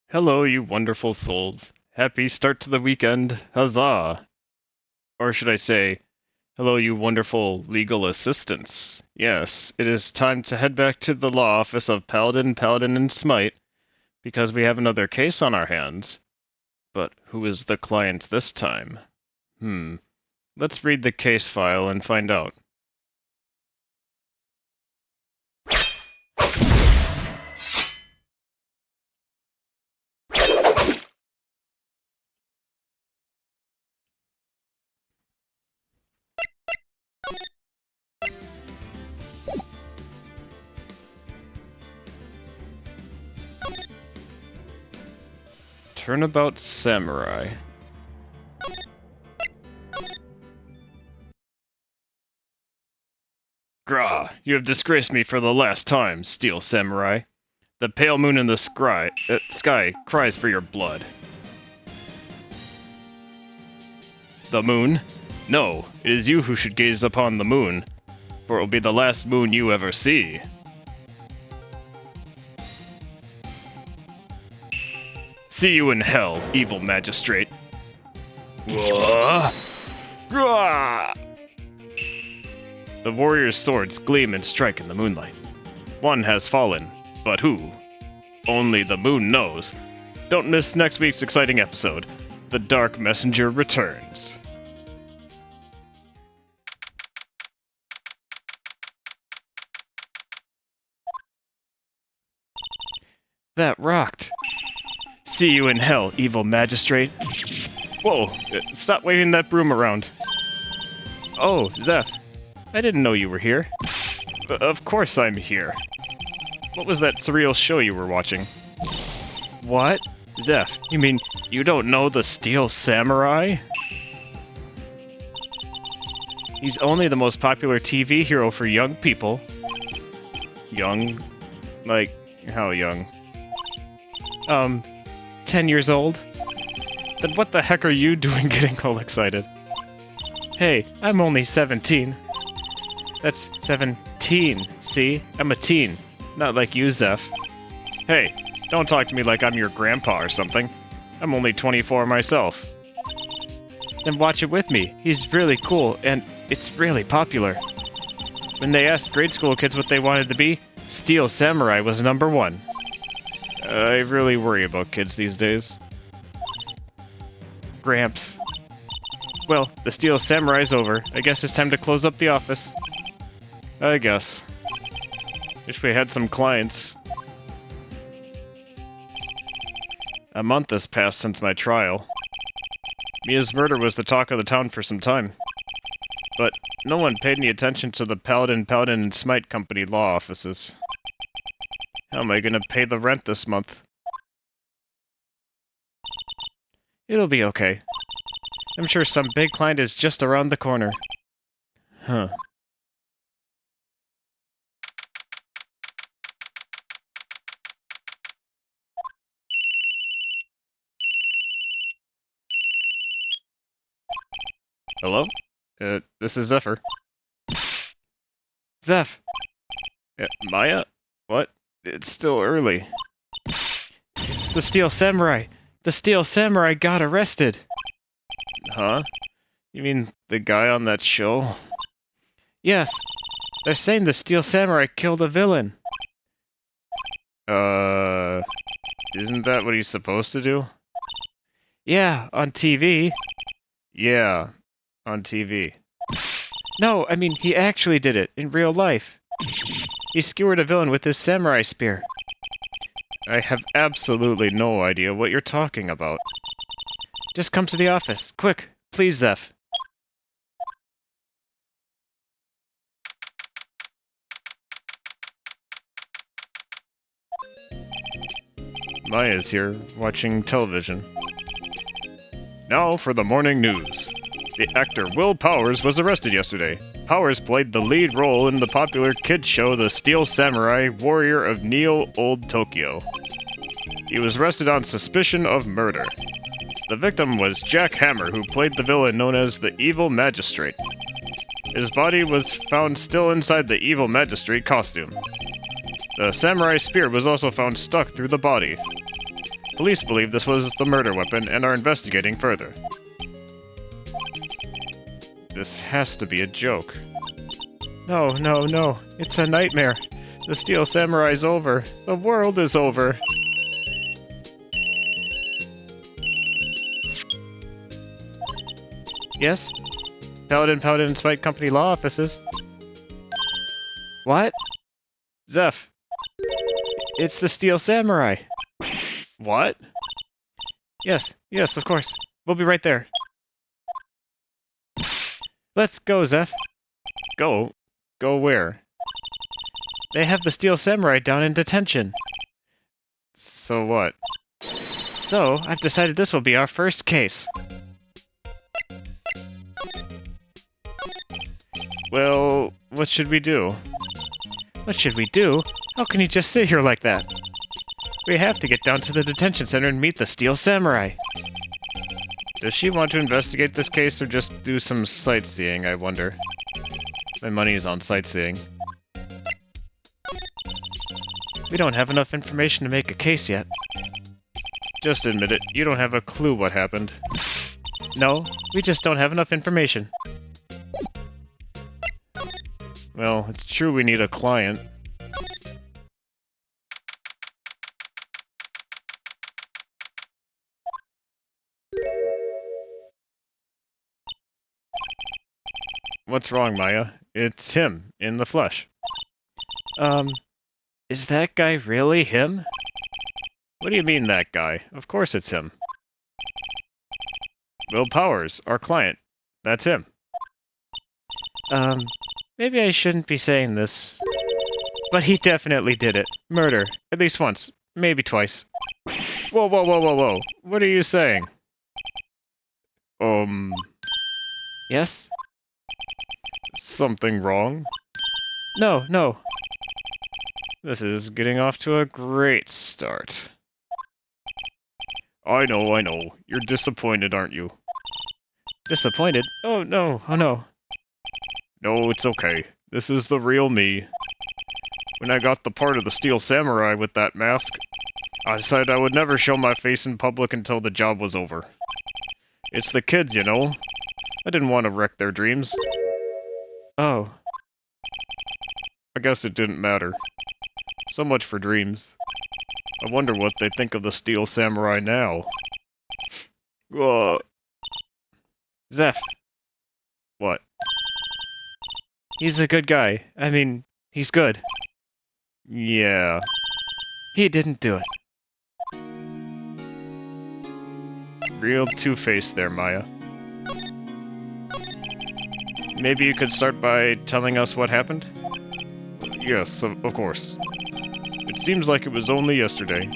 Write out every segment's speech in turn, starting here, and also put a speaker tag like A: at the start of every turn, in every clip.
A: Hello, you wonderful souls. Happy start to the weekend. Huzzah! Or should I say, hello, you wonderful legal assistants. Yes, it is time to head back to the law office of Paladin, and Smite, because we have another case on our hands. But who is the client this time? Let's read the case file and find out. Turnabout Samurai. Grah, you have disgraced me for the last time, Steel Samurai. The pale moon in the sky cries for your blood. The moon? No, it is you who should gaze upon the moon, for it will be the last moon you ever see. See you in hell, evil magistrate. Whoa. The warrior's swords gleam and strike in the moonlight. One has fallen, but who? Only the moon knows. Don't miss next week's exciting episode. The Dark Messenger returns. That rocked. See you in hell, evil magistrate. Whoa, stop waving that broom around. Oh, Zeph. I didn't know you were here. Of course I'm here. What was that surreal show you were watching? What? Zeph, you mean you don't know the Steel Samurai? He's only the most popular TV hero for young people. Young? Like, how young? 10 years old? Then what the heck are you doing getting all excited? Hey, I'm only 17. That's 17, see? I'm a teen, not like you, Zeph. Hey, don't talk to me like I'm your grandpa or something. I'm only 24 myself. Then watch it with me. He's really cool, and it's really popular. When they asked grade school kids what they wanted to be, Steel Samurai was #1. I really worry about kids these days. Gramps. Well, the Steel Samurai's over. I guess it's time to close up the office. I guess. Wish we had some clients. A month has passed since my trial. Mia's murder was the talk of the town for some time. But no one paid any attention to the Paladin, and Smite Company law offices. How am I gonna pay the rent this month? It'll be okay. I'm sure some big client is just around the corner. Huh. Hello? This is Zephyr. Zeph! Maya? What? It's still early. It's the Steel Samurai! The Steel Samurai got arrested! Huh? You mean the guy on that show? Yes. They're saying the Steel Samurai killed a villain. Isn't that what he's supposed to do? Yeah, on TV. Yeah, on TV. No, I mean, he actually did it, in real life. He skewered a villain with his samurai spear. I have absolutely no idea what you're talking about. Just come to the office, quick, please, Zeph. Maya's here, watching television. Now for the morning news. The actor Will Powers was arrested yesterday. Powers played the lead role in the popular kids show The Steel Samurai, Warrior of Neo-Old Tokyo. He was arrested on suspicion of murder. The victim was Jack Hammer, who played the villain known as the Evil Magistrate. His body was found still inside the Evil Magistrate costume. The samurai spear was also found stuck through the body. Police believe this was the murder weapon and are investigating further. This has to be a joke. No, no, no. It's a nightmare. The Steel Samurai's over. The world is over. Yes? Paladin and Smite Company law offices. What? Zeph. It's the Steel Samurai. What? Yes, of course. We'll be right there. Let's go, Zeph. Go? Go where? They have the Steel Samurai down in detention. So what? So, I've decided this will be our first case. Well, what should we do? What should we do? How can you just sit here like that? We have to get down to the detention center and meet the Steel Samurai. Does she want to investigate this case or just do some sightseeing, I wonder? My money is on sightseeing. We don't have enough information to make a case yet. Just admit it, you don't have a clue what happened. No, we just don't have enough information. Well, it's true we need a client. What's wrong, Maya? It's him, in the flesh. Is that guy really him? What do you mean, that guy? Of course it's him. Will Powers, our client. That's him. Maybe I shouldn't be saying this. But he definitely did it. Murder. At least once. Maybe twice. Whoa, whoa, whoa, whoa, whoa. What are you saying? Yes? Something wrong? No, no. This is getting off to a great start. I know. You're disappointed, aren't you? Disappointed? Oh no, oh no. No, it's okay. This is the real me. When I got the part of the Steel Samurai with that mask, I decided I would never show my face in public until the job was over. It's the kids, you know. I didn't want to wreck their dreams. Oh. I guess it didn't matter. So much for dreams. I wonder what they think of the Steel Samurai now. Zeph. What? He's a good guy. I mean, he's good. Yeah. He didn't do it. Real two-faced there, Maya. Maybe you could start by telling us what happened? Yes, of course. It seems like it was only yesterday.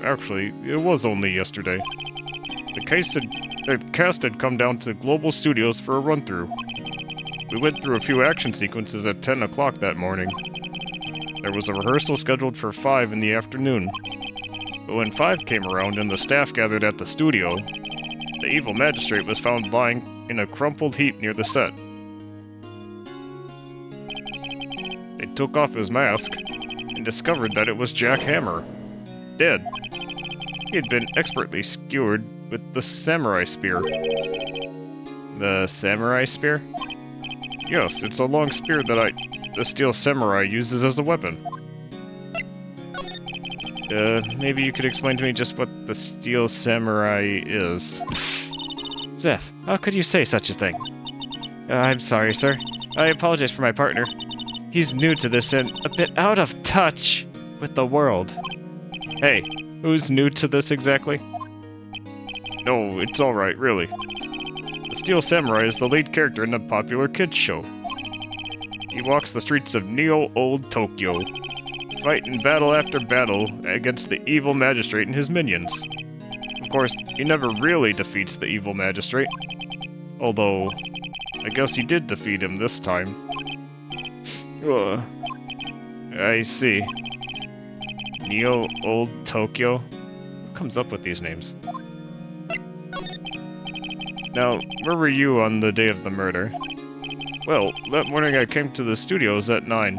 A: Actually, it was only yesterday. The cast had come down to Global Studios for a run-through. We went through a few action sequences at 10 o'clock that morning. There was a rehearsal scheduled for 5 in the afternoon. But when 5 came around and the staff gathered at the studio, the evil magistrate was found lying in a crumpled heap near the set. They took off his mask and discovered that it was Jack Hammer, dead. He had been expertly skewered with the samurai spear. The samurai spear? Yes, it's a long spear that the Steel Samurai uses as a weapon. Maybe you could explain to me just what the Steel Samurai is. Zeph, how could you say such a thing? I'm sorry, sir. I apologize for my partner. He's new to this and a bit out of touch with the world. Hey, who's new to this exactly? No, it's alright, really. The Steel Samurai is the lead character in a popular kids show. He walks the streets of Neo-Old Tokyo, fighting battle after battle against the evil magistrate and his minions. Of course, he never really defeats the evil magistrate. Although, I guess he did defeat him this time. I see. Neo-Old Tokyo? Who comes up with these names? Now, where were you on the day of the murder? Well, that morning I came to the studios at 9.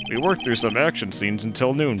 A: We worked through some action scenes until noon.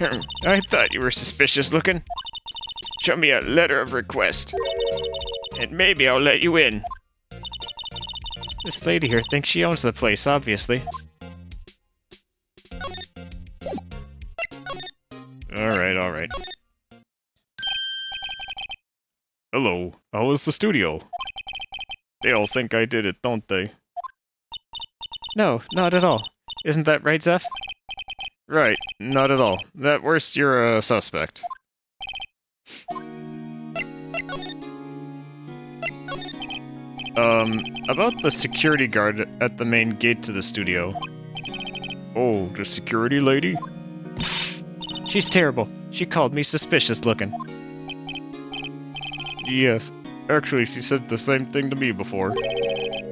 A: I thought you were suspicious looking. Show me a letter of request, and maybe I'll let you in. This lady here thinks she owns the place, obviously. Alright. Hello, how is the studio? They all think I did it, don't they? No, not at all. Isn't that right, Zeph? Right, not at all. At worst, you're a suspect. About the security guard at the main gate to the studio. Oh, the security lady? She's terrible. She called me suspicious looking. Yes, actually she said the same thing to me before.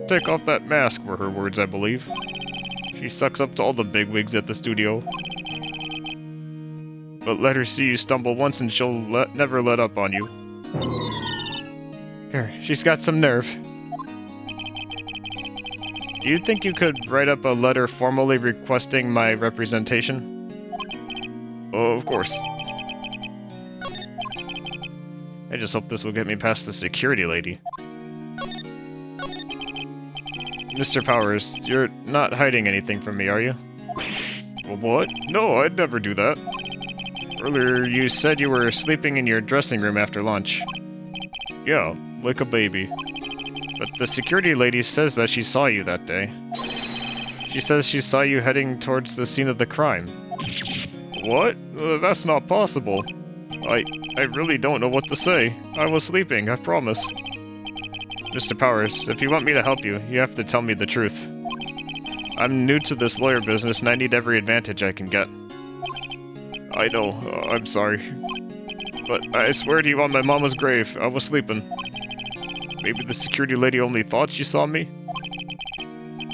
A: Take off that mask were her words, I believe. She sucks up to all the bigwigs at the studio. But let her see you stumble once and she'll never let up on you. Here, she's got some nerve. Do you think you could write up a letter formally requesting my representation? Oh, of course. I just hope this will get me past the security lady. Mr. Powers, you're not hiding anything from me, are you? Well, what? No, I'd never do that. Earlier, you said you were sleeping in your dressing room after lunch. Yeah, like a baby. But the security lady says that she saw you that day. She says she saw you heading towards the scene of the crime. What? That's not possible. I really don't know what to say. I was sleeping, I promise. Mr. Powers, if you want me to help you, you have to tell me the truth. I'm new to this lawyer business and I need every advantage I can get. I know, I'm sorry. But I swear to you on my mama's grave, I was sleeping. Maybe the security lady only thought she saw me?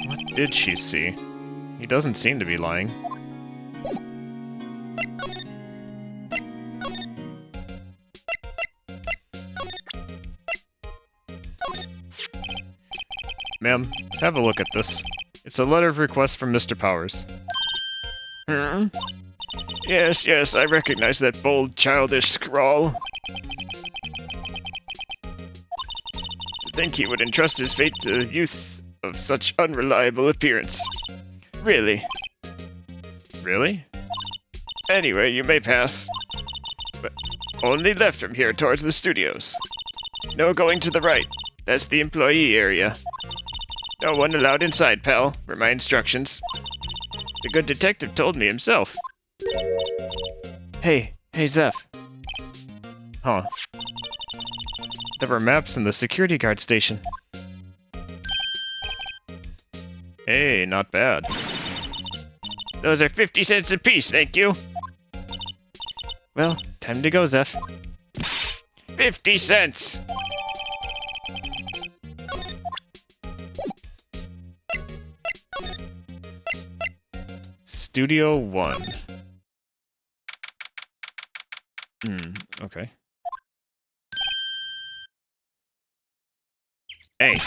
A: What did she see? He doesn't seem to be lying. Ma'am, have a look at this. It's a letter of request from Mr. Powers. Yes, I recognize that bold, childish scrawl. To think he would entrust his fate to youth of such unreliable appearance. Really? Really? Anyway, you may pass. But only left from here towards the studios. No going to the right. That's the employee area. No one allowed inside, pal, were my instructions. The good detective told me himself. Hey, Zeph. Huh. There were maps in the security guard station. Hey, not bad. Those are 50 cents apiece, thank you. Well, time to go, Zeph. 50 cents! Studio 1. Okay. Hey,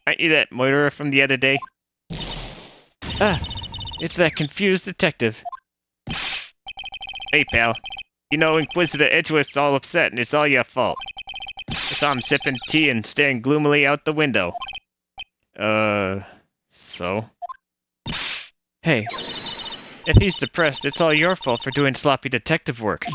A: aren't you that murderer from the other day? Ah, it's that confused detective. Hey, pal. You know Inquisitor Edgeworth's all upset, and it's all your fault. I saw him sipping tea and staring gloomily out the window. So? Hey, if he's depressed, it's all your fault for doing sloppy detective work.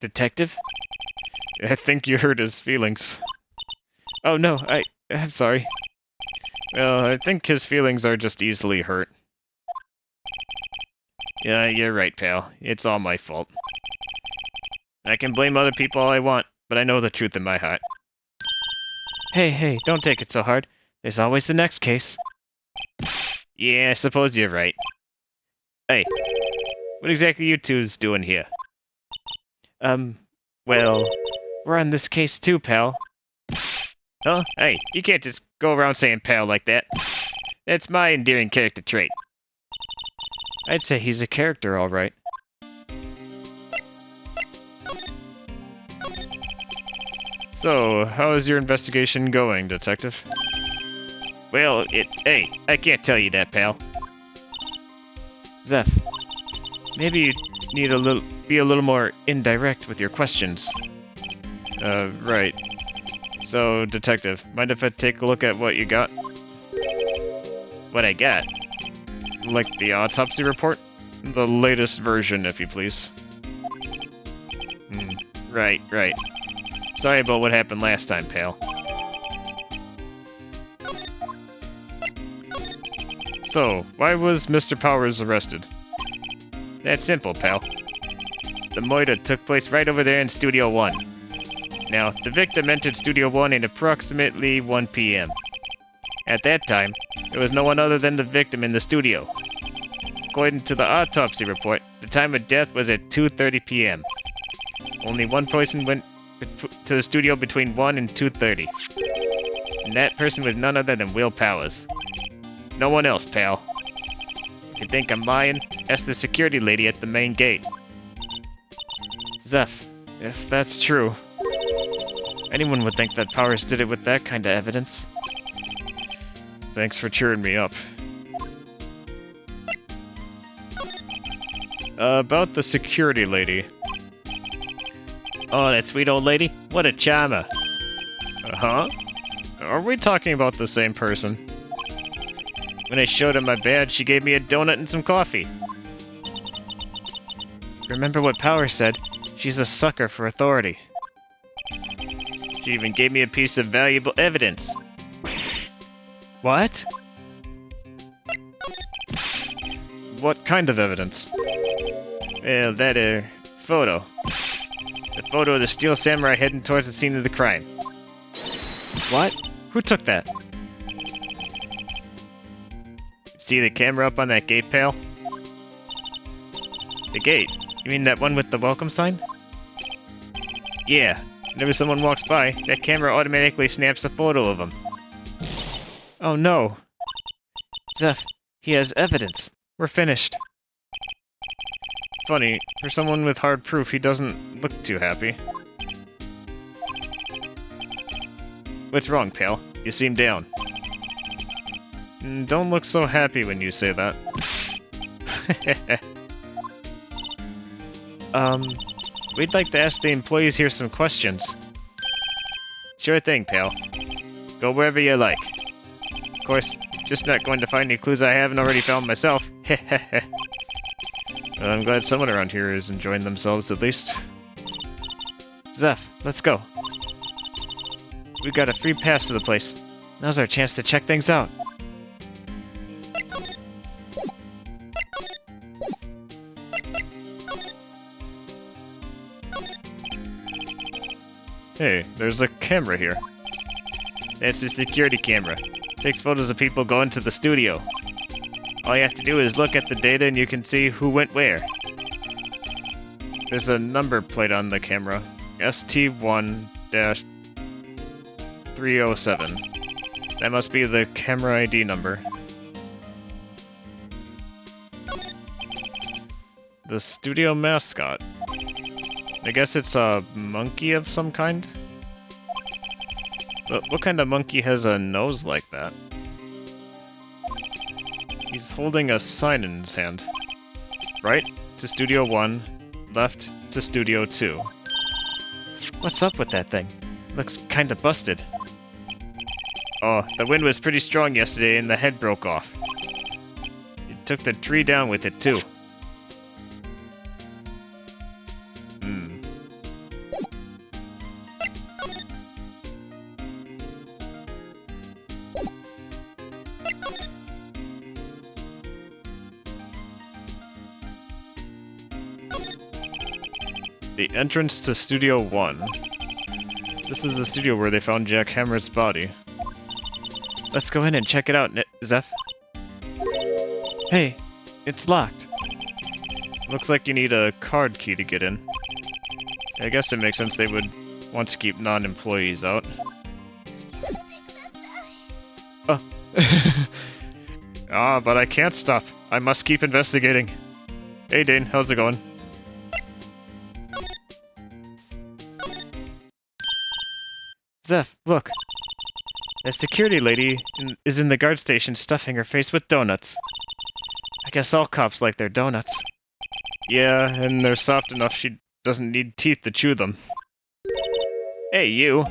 A: Detective? I think you hurt his feelings. Oh no, I'm sorry. Well, I think his feelings are just easily hurt. Yeah, you're right, pal. It's all my fault. I can blame other people all I want, but I know the truth in my heart. Hey, don't take it so hard. There's always the next case. Yeah, I suppose you're right. Hey, what exactly you two's doing here? Well, we're on this case too, pal. Huh? Hey, you can't just go around saying pal like that. That's my endearing character trait. I'd say he's a character, alright. So, how is your investigation going, detective? Well, hey, I can't tell you that, pal. Zeph, maybe you need be a little more indirect with your questions. Right. So, detective, mind if I take a look at what you got? What I got? Like the autopsy report? The latest version, if you please. Right. Sorry about what happened last time, pal. So, why was Mr. Powers arrested? That's simple, pal. The murder took place right over there in Studio 1. Now, the victim entered Studio 1 at approximately 1 p.m. At that time, there was no one other than the victim in the studio. According to the autopsy report, the time of death was at 2:30 p.m. Only one person went to the studio between 1 and 2:30. And that person was none other than Will Powers. No one else, pal. If you think I'm lying, ask the security lady at the main gate. Zeph, if that's true, anyone would think that Powers did it with that kind of evidence. Thanks for cheering me up. About the security lady. Oh, that sweet old lady? What a charmer. Huh? Are we talking about the same person? When I showed her my badge, she gave me a donut and some coffee. Remember what Powers said? She's a sucker for authority. She even gave me a piece of valuable evidence. What? What kind of evidence? Well, that, photo. The photo of the Steel Samurai heading towards the scene of the crime. What? Who took that? See the camera up on that gate, pal? The gate? You mean that one with the welcome sign? Yeah. Whenever someone walks by, that camera automatically snaps a photo of them. Oh no. Zeph, he has evidence. We're finished. Funny, for someone with hard proof, he doesn't look too happy. What's wrong, pal? You seem down. Don't look so happy when you say that. We'd like to ask the employees here some questions. Sure thing, pal. Go wherever you like. Of course, just not going to find any clues I haven't already found myself. I'm glad someone around here is enjoying themselves, at least. Zeph, let's go. We got a free pass to the place. Now's our chance to check things out. Hey, there's a camera here. That's the security camera. Takes photos of people going to the studio. All you have to do is look at the data and you can see who went where. There's a number plate on the camera. ST1-307. That must be the camera ID number. The studio mascot. I guess it's a monkey of some kind? But what kind of monkey has a nose like that? He's holding a sign in his hand. Right to Studio 1, left to Studio 2. What's up with that thing? Looks kinda busted. Oh, the wind was pretty strong yesterday and the head broke off. It took the tree down with it too. The entrance to Studio 1. This is the studio where they found Jack Hammer's body. Let's go in and check it out, Zeph. Hey, it's locked. Looks like you need a card key to get in. I guess it makes sense they would want to keep non-employees out. Oh. But I can't stop. I must keep investigating. Hey Dane, how's it going? Zeph, look. The security lady is in the guard station stuffing her face with donuts. I guess all cops like their donuts. Yeah, and they're soft enough she doesn't need teeth to chew them. Hey, you.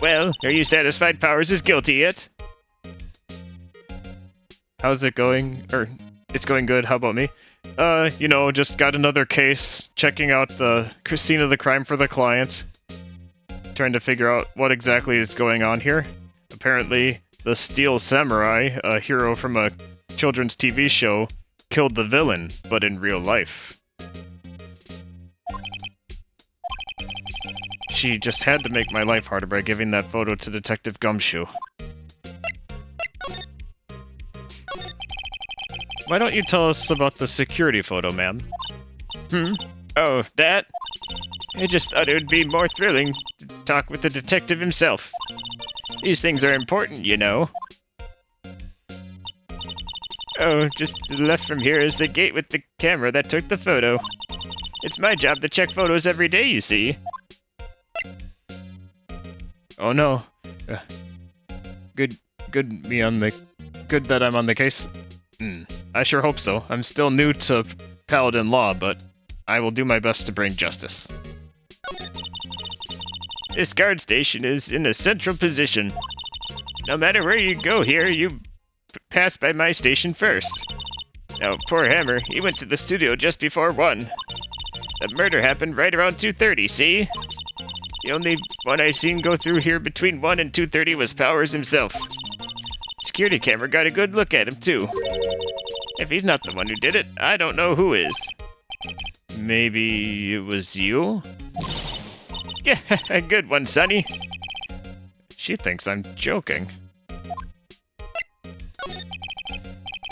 A: Well, are you satisfied Powers is guilty yet? How's it going? It's going good, how about me? Just got another case, checking out the scene of the crime for the client. Trying to figure out what exactly is going on here. Apparently, the Steel Samurai, a hero from a children's TV show, killed the villain, but in real life. She just had to make my life harder by giving that photo to Detective Gumshoe. Why don't you tell us about the security photo, ma'am? Oh, that? I just thought it would be more thrilling to talk with the detective himself. These things are important, you know. Oh, just to the left from here is the gate with the camera that took the photo. It's my job to check photos every day, you see. Oh no. Good that I'm on the case. I sure hope so. I'm still new to Paladin law, but I will do my best to bring justice. This guard station is in a central position. No matter where you go here, you pass by my station first. Now, poor Hammer, he went to the studio just before 1. The murder happened right around 2:30, see? The only one I seen go through here between 1 and 2:30 was Powers himself. Security camera got a good look at him, too. If he's not the one who did it, I don't know who is. Maybe it was you? Yeah, good one, Sonny. She thinks I'm joking.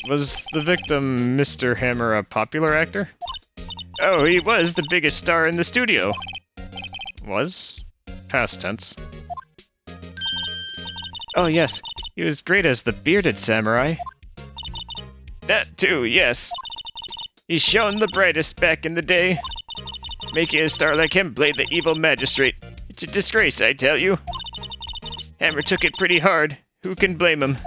A: Was the victim, Mr. Hammer, a popular actor? Oh, he was the biggest star in the studio. Was? Past tense. Oh yes, he was great as the bearded samurai. That too, yes. He's shone the brightest back in the day. Making a star like him play the evil magistrate. It's a disgrace, I tell you. Hammer took it pretty hard. Who can blame him?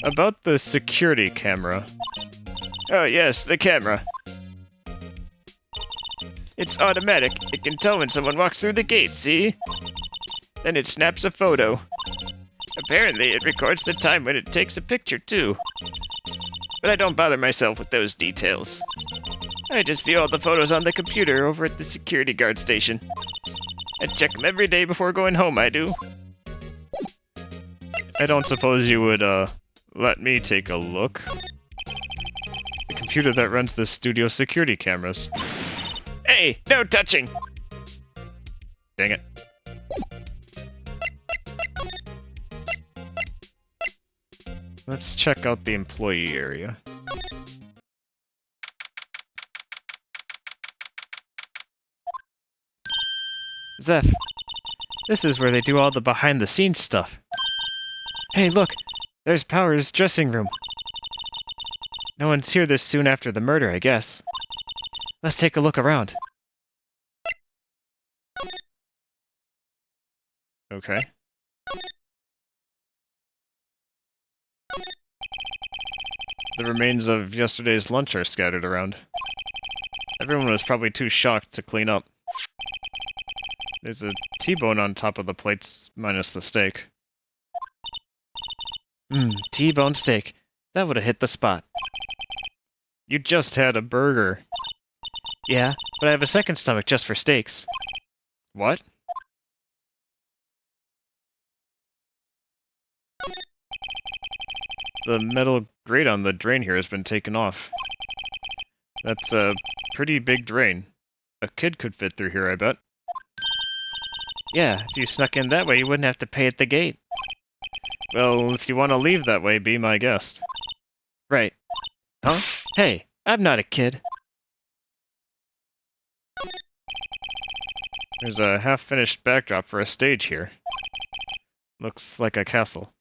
A: About the security camera. Oh yes, the camera. It's automatic. It can tell when someone walks through the gate, see? Then it snaps a photo. Apparently, it records the time when it takes a picture, too. But I don't bother myself with those details. I just view all the photos on the computer over at the security guard station. I check them every day before going home, I do. I don't suppose you would, let me take a look? The computer that runs the studio security cameras. Hey, no touching! Dang it. Let's check out the employee area. Zeph, this is where they do all the behind-the-scenes stuff. Hey, look! There's Power's dressing room. No one's here this soon after the murder, I guess. Let's take a look around. Okay. The remains of yesterday's lunch are scattered around. Everyone was probably too shocked to clean up. There's a T-bone on top of the plates, minus the steak. T-bone steak. That would have hit the spot. You just had a burger. Yeah, but I have a second stomach just for steaks. What? The metal grate on the drain here has been taken off. That's a pretty big drain. A kid could fit through here, I bet. Yeah, if you snuck in that way, you wouldn't have to pay at the gate. Well, if you want to leave that way, be my guest. Right. Huh? Hey, I'm not a kid. There's a half-finished backdrop for a stage here. Looks like a castle.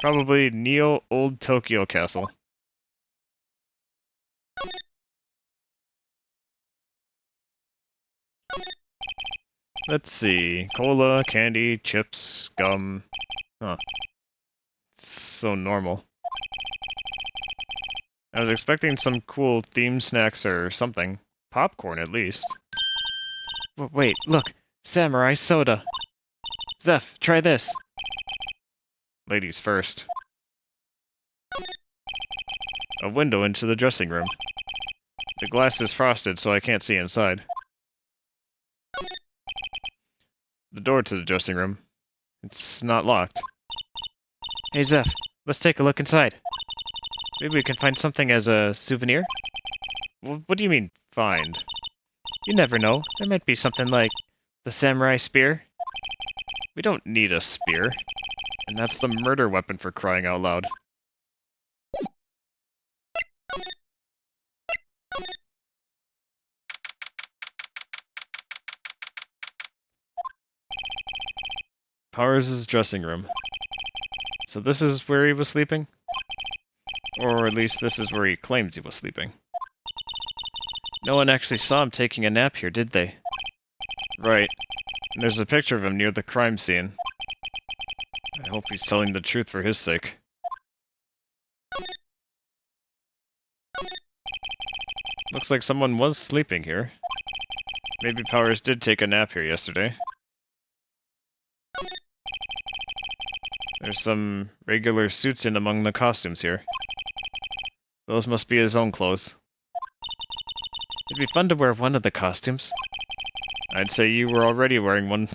A: Probably Neo Old Tokyo Castle. Let's see. Cola, candy, chips, gum. Huh. So normal. I was expecting some cool theme snacks or something. Popcorn, at least. Wait, look! Samurai soda! Zeph, try this! Ladies first. A window into the dressing room. The glass is frosted, so I can't see inside. The door to the dressing room. It's not locked. Hey Zeph, let's take a look inside. Maybe we can find something as a souvenir? What do you mean, find? You never know. There might be something like the samurai spear. We don't need a spear. And that's the murder weapon for crying out loud. Powers' dressing room. So this is where he was sleeping? Or at least this is where he claims he was sleeping. No one actually saw him taking a nap here, did they? Right. And there's a picture of him near the crime scene. I hope he's telling the truth for his sake. Looks like someone was sleeping here. Maybe Powers did take a nap here yesterday. There's some regular suits in among the costumes here. Those must be his own clothes. It'd be fun to wear one of the costumes. I'd say you were already wearing one.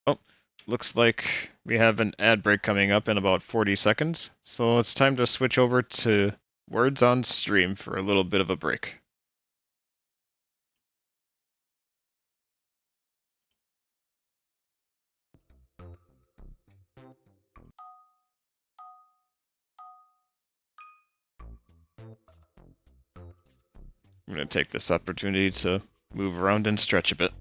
A: Oh, looks like we have an ad break coming up in about 40 seconds, so it's time to switch over to Words on Stream for a little bit of a break. I'm going to take this opportunity to move around and stretch a bit.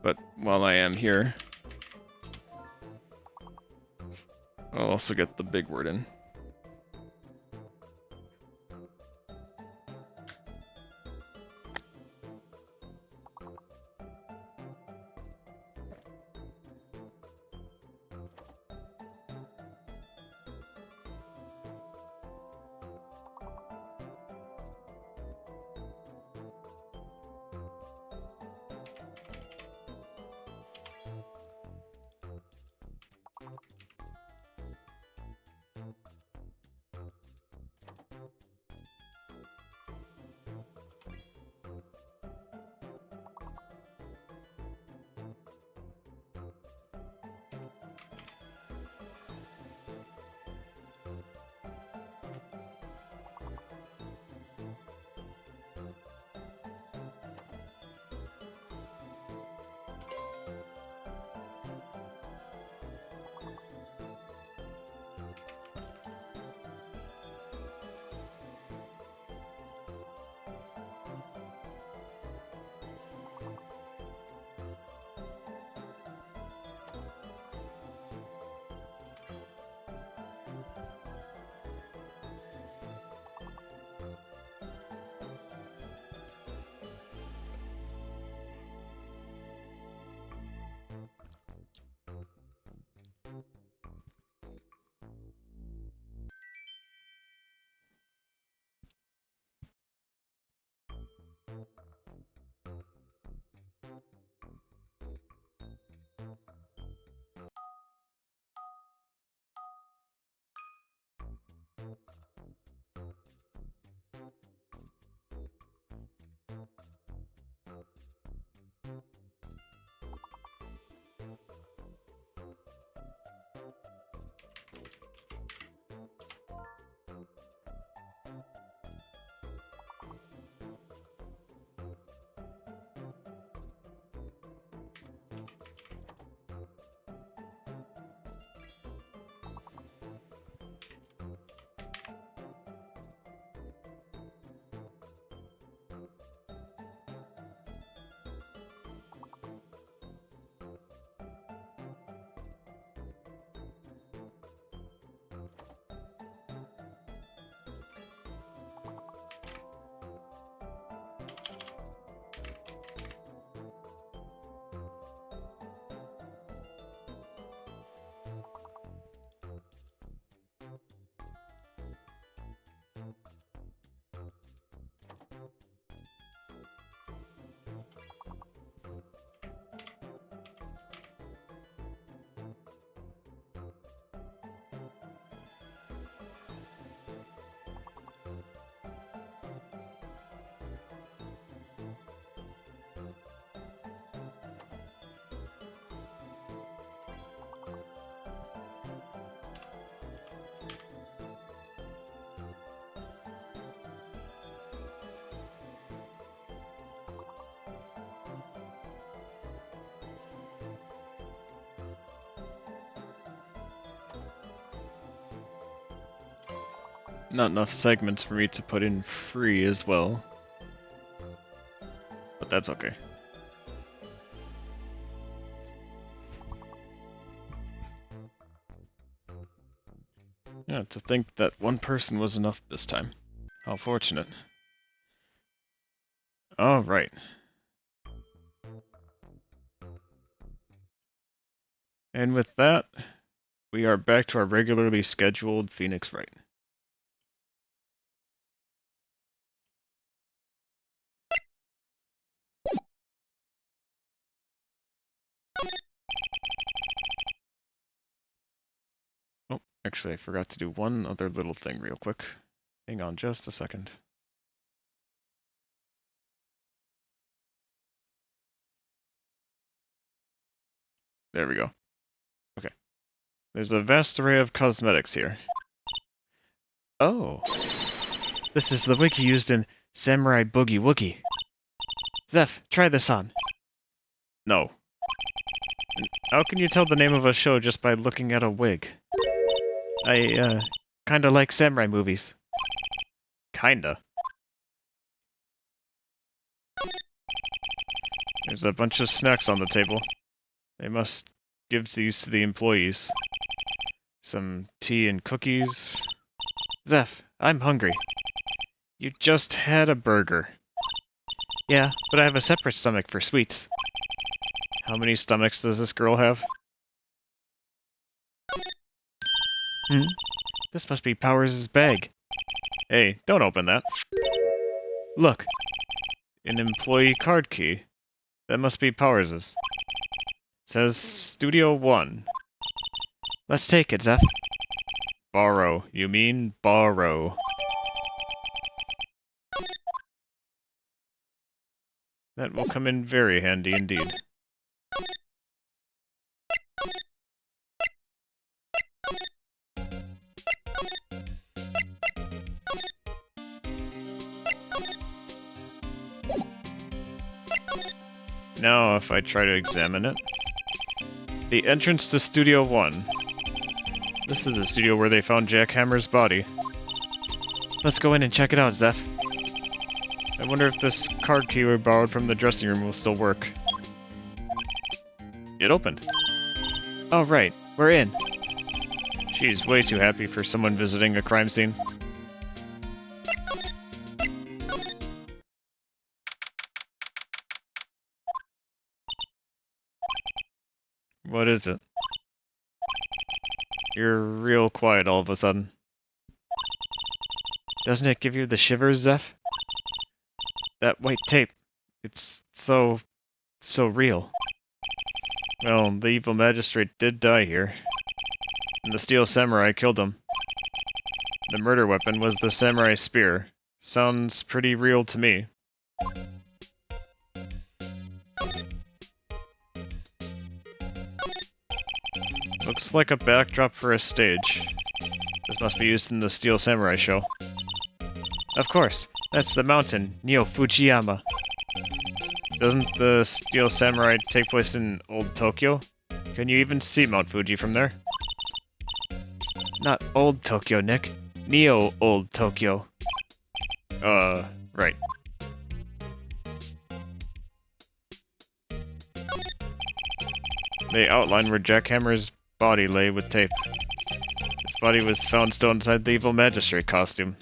A: But while I am here, I'll also get the big word in. not enough segments for me to put in free as well. But that's okay. Yeah, to think that one person was enough this time. How fortunate. Alright. And with that, we are back to our regularly scheduled Phoenix Wright. Oh, actually I forgot to do one other little thing real quick. Hang on just a second. There we go. Okay. There's a vast array of cosmetics here. Oh. This is the wiki used in Samurai Boogie Woogie. Zeph, try this on. No. How can you tell the name of a show just by looking at a wig? I, kinda like samurai movies. Kinda. There's a bunch of snacks on the table. They must give these to the employees. Some tea and cookies. Zeph, I'm hungry. You just had a burger. Yeah, but I have a separate stomach for sweets. How many stomachs does this girl have? This must be Powers' bag. Hey, don't open that. Look. An employee card key. That must be Powers'. It says Studio 1. Let's take it, Zeph. Borrow. You mean borrow. That will come in very handy indeed. Now, if I try to examine it. The entrance to Studio 1. This is the studio where they found Jack Hammer's body. Let's go in and check it out, Zeph. I wonder if this card key we borrowed from the dressing room will still work. It opened. Oh, right. We're in. She's way too happy for someone visiting a crime scene. What is it? You're real quiet all of a sudden. Doesn't it give you the shivers, Zeph? That white tape. It's so real. Well, the evil magistrate did die here. And the steel samurai killed him. The murder weapon was the samurai spear. Sounds pretty real to me. Looks like a backdrop for a stage. This must be used in the Steel Samurai show. Of course, that's the mountain, Neo Fujiyama. Doesn't the Steel Samurai take place in Old Tokyo? Can you even see Mount Fuji from there? Not Old Tokyo, Nick. Neo Old Tokyo. Right. They outline where Jack Hammer's body lay with tape. His body was found still inside the evil magistrate costume.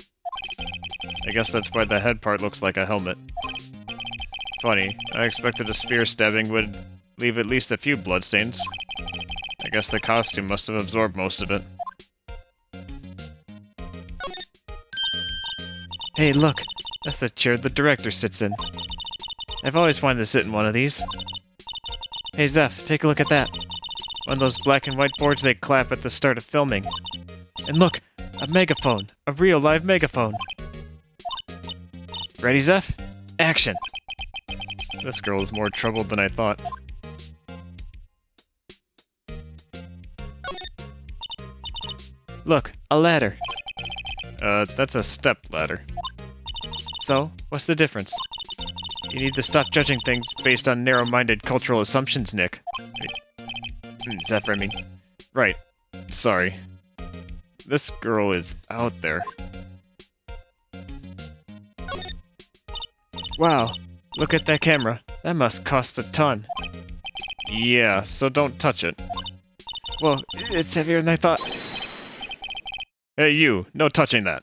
A: I guess that's why the head part looks like a helmet. Funny, I expected a spear stabbing would leave at least a few bloodstains. I guess the costume must have absorbed most of it. Hey, look! That's the chair the director sits in. I've always wanted to sit in one of these. Hey Zeph, take a look at that. One of those black and white boards they clap at the start of filming. And look! A megaphone! A real live megaphone! Ready, Zeph? Action! This girl is more troubled than I thought. Look, a ladder. That's a step ladder. So, what's the difference? You need to stop judging things based on narrow-minded cultural assumptions, Nick. Zephyr, I mean. Right. Sorry. This girl is out there. Wow, look at that camera. That must cost a ton. Yeah, so don't touch it. Well, it's heavier than I thought. Hey you, no touching that.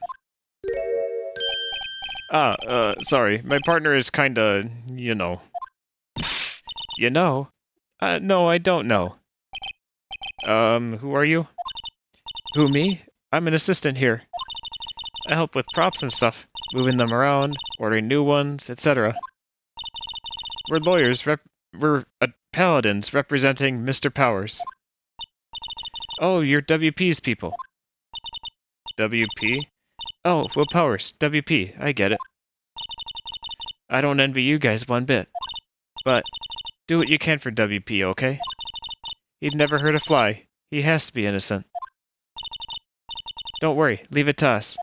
A: Sorry, my partner is kinda, you know. You know? No, I don't know. Who are you? Who, me? I'm an assistant here. I help with props and stuff, moving them around, ordering new ones, etc. We're lawyers, we're paladins representing Mr. Powers. Oh, you're WP's people. WP? Oh, Will Powers, WP, I get it. I don't envy you guys one bit. But, do what you can for WP, okay? He'd never hurt a fly. He has to be innocent. Don't worry, leave it to us.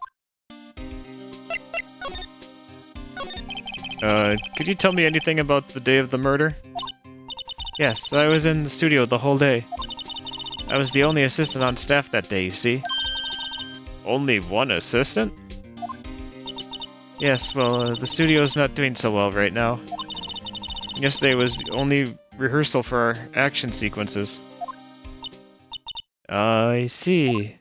A: Could you tell me anything about the day of the murder? Yes, I was in the studio the whole day. I was the only assistant on staff that day, you see. Only one assistant? Yes, well, the studio's not doing so well right now. Yesterday was the only rehearsal for our action sequences. I see.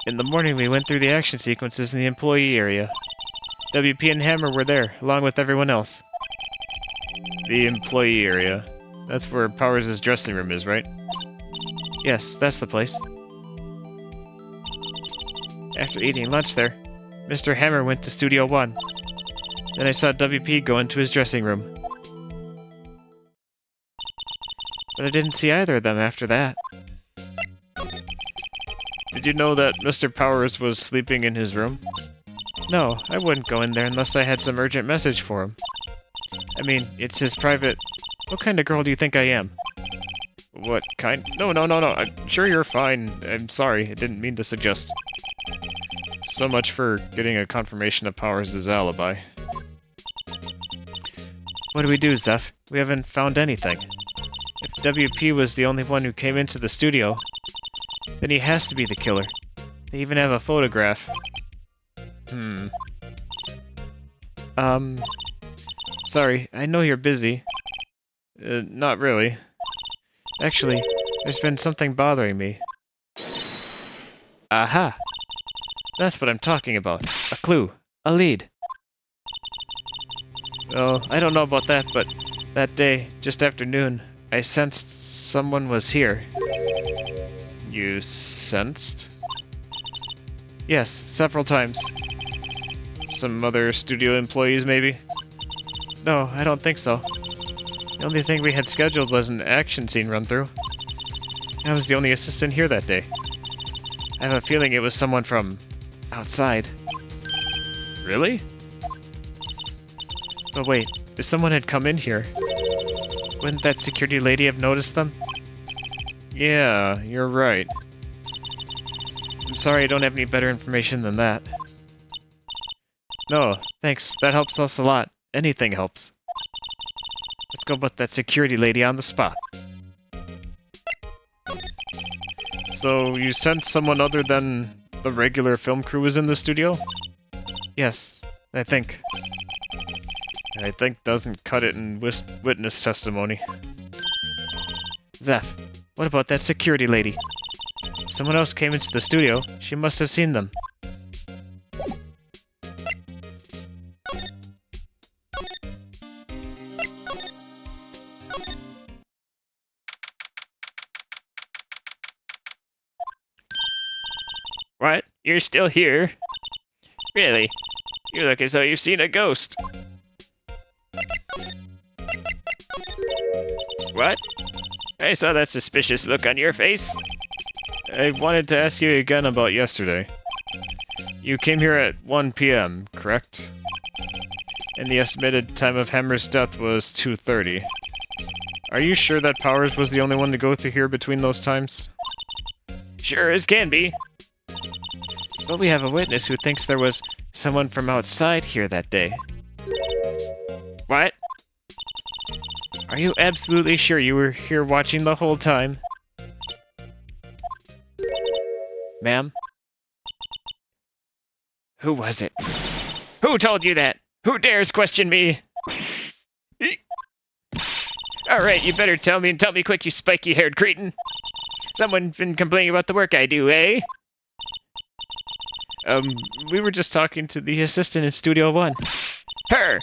A: In the morning we went through the action sequences in the employee area. WP and Hammer were there, along with everyone else. The employee area. That's where Powers' dressing room is, right? Yes, that's the place. After eating lunch there, Mr. Hammer went to Studio 1. Then I saw WP go into his dressing room. But I didn't see either of them after that. Did you know that Mr. Powers was sleeping in his room? No, I wouldn't go in there unless I had some urgent message for him. I mean, it's his private... What kind of girl do you think I am? What kind? No. I'm sure you're fine. I'm sorry, I didn't mean to suggest. So much for getting a confirmation of Powers' alibi. What do we do, Zeph? We haven't found anything. If WP was the only one who came into the studio, then he has to be the killer. They even have a photograph. Sorry, I know you're busy. Not really. Actually, there's been something bothering me. Aha! That's what I'm talking about. A clue. A lead. Well, I don't know about that, but that day, just after noon, I sensed someone was here. You sensed? Yes, several times. Some other studio employees, maybe? No, I don't think so. The only thing we had scheduled was an action scene run-through. I was the only assistant here that day. I have a feeling it was someone from outside. Really? But wait, if someone had come in here, wouldn't that security lady have noticed them? Yeah, you're right. I'm sorry I don't have any better information than that. No, thanks. That helps us a lot. Anything helps. Let's go put that security lady on the spot. So, you sent someone other than the regular film crew was in the studio? Yes, I think. I think doesn't cut it in witness testimony. Zeph, what about that security lady? If someone else came into the studio, she must have seen them. What? You're still here? Really? You look as though you've seen a ghost. What? I saw that suspicious look on your face. I wanted to ask you again about yesterday. You came here at 1 p.m., correct? And the estimated time of Hammer's death was 2:30. Are you sure that Powers was the only one to go through here between those times? Sure as can be. But we have a witness who thinks there was someone from outside here that day. What? Are you absolutely sure you were here watching the whole time? Ma'am? Who was it? Who Who told you that? Who dares question me? Alright, you better tell me, and tell me quick, you spiky-haired cretin. Someone's been complaining about the work I do, eh? We were just talking to the assistant in Studio One. Her!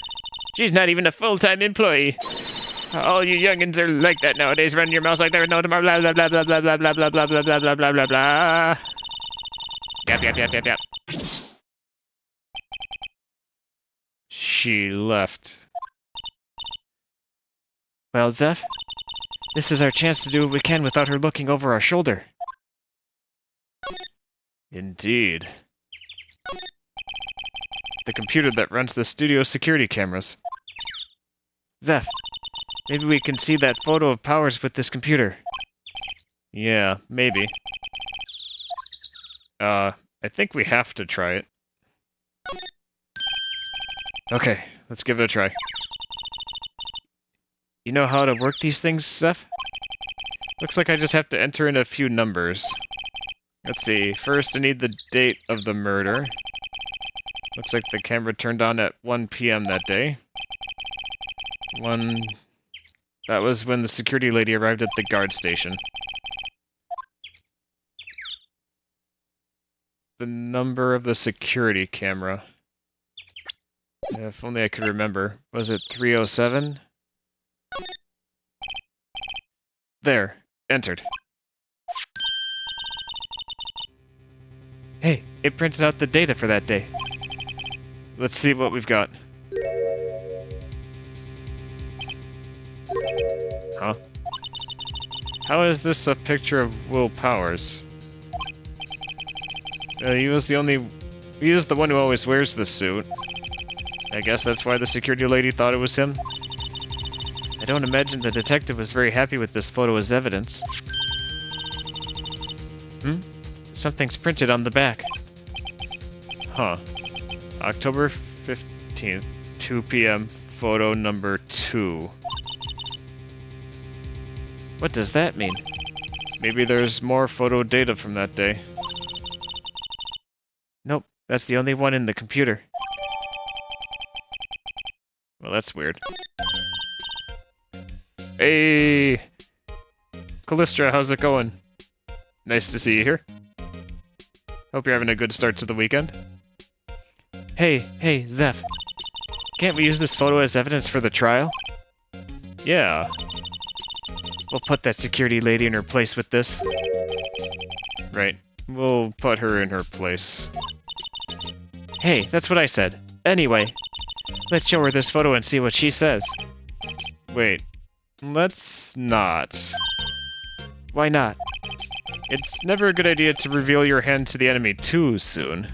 A: She's not even a full-time employee. All you youngins are like that nowadays, running your mouths like there is no tomorrow, blah blah blah blah blah blah blah blah blah blah blah blah blah blah blah. Yap yap yap yap yap. She left. Well, Zeph, this is our chance to do what we can without her looking over our shoulder. Indeed. The computer that runs the studio security cameras. Zeph, maybe we can see that photo of Powers with this computer. Yeah, maybe. I think we have to try it. Okay, let's give it a try. You know how to work these things, Zeph? Looks like I just have to enter in a few numbers. Let's see, first I need the date of the murder. Looks like the camera turned on at 1 PM that day. That was when the security lady arrived at the guard station. The number of the security camera. If only I could remember. Was it 307? There. Entered. Hey, it printed out the data for that day. Let's see what we've got. Huh? How is this a picture of Will Powers? He was the one who always wears the suit. I guess that's why the security lady thought it was him. I don't imagine the detective was very happy with this photo as evidence. Something's printed on the back. Huh. October 15th, 2 PM, photo number 2. What does that mean? Maybe there's more photo data from that day. Nope, that's the only one in the computer. Well, that's weird. Hey! Callistra, how's it going? Nice to see you here. Hope you're having a good start to the weekend. Hey, Zeph. Can't we use this photo as evidence for the trial? Yeah. We'll put that security lady in her place with this. Right. We'll put her in her place. Hey, that's what I said. Anyway, let's show her this photo and see what she says. Wait. Let's not. Why not? It's never a good idea to reveal your hand to the enemy too soon.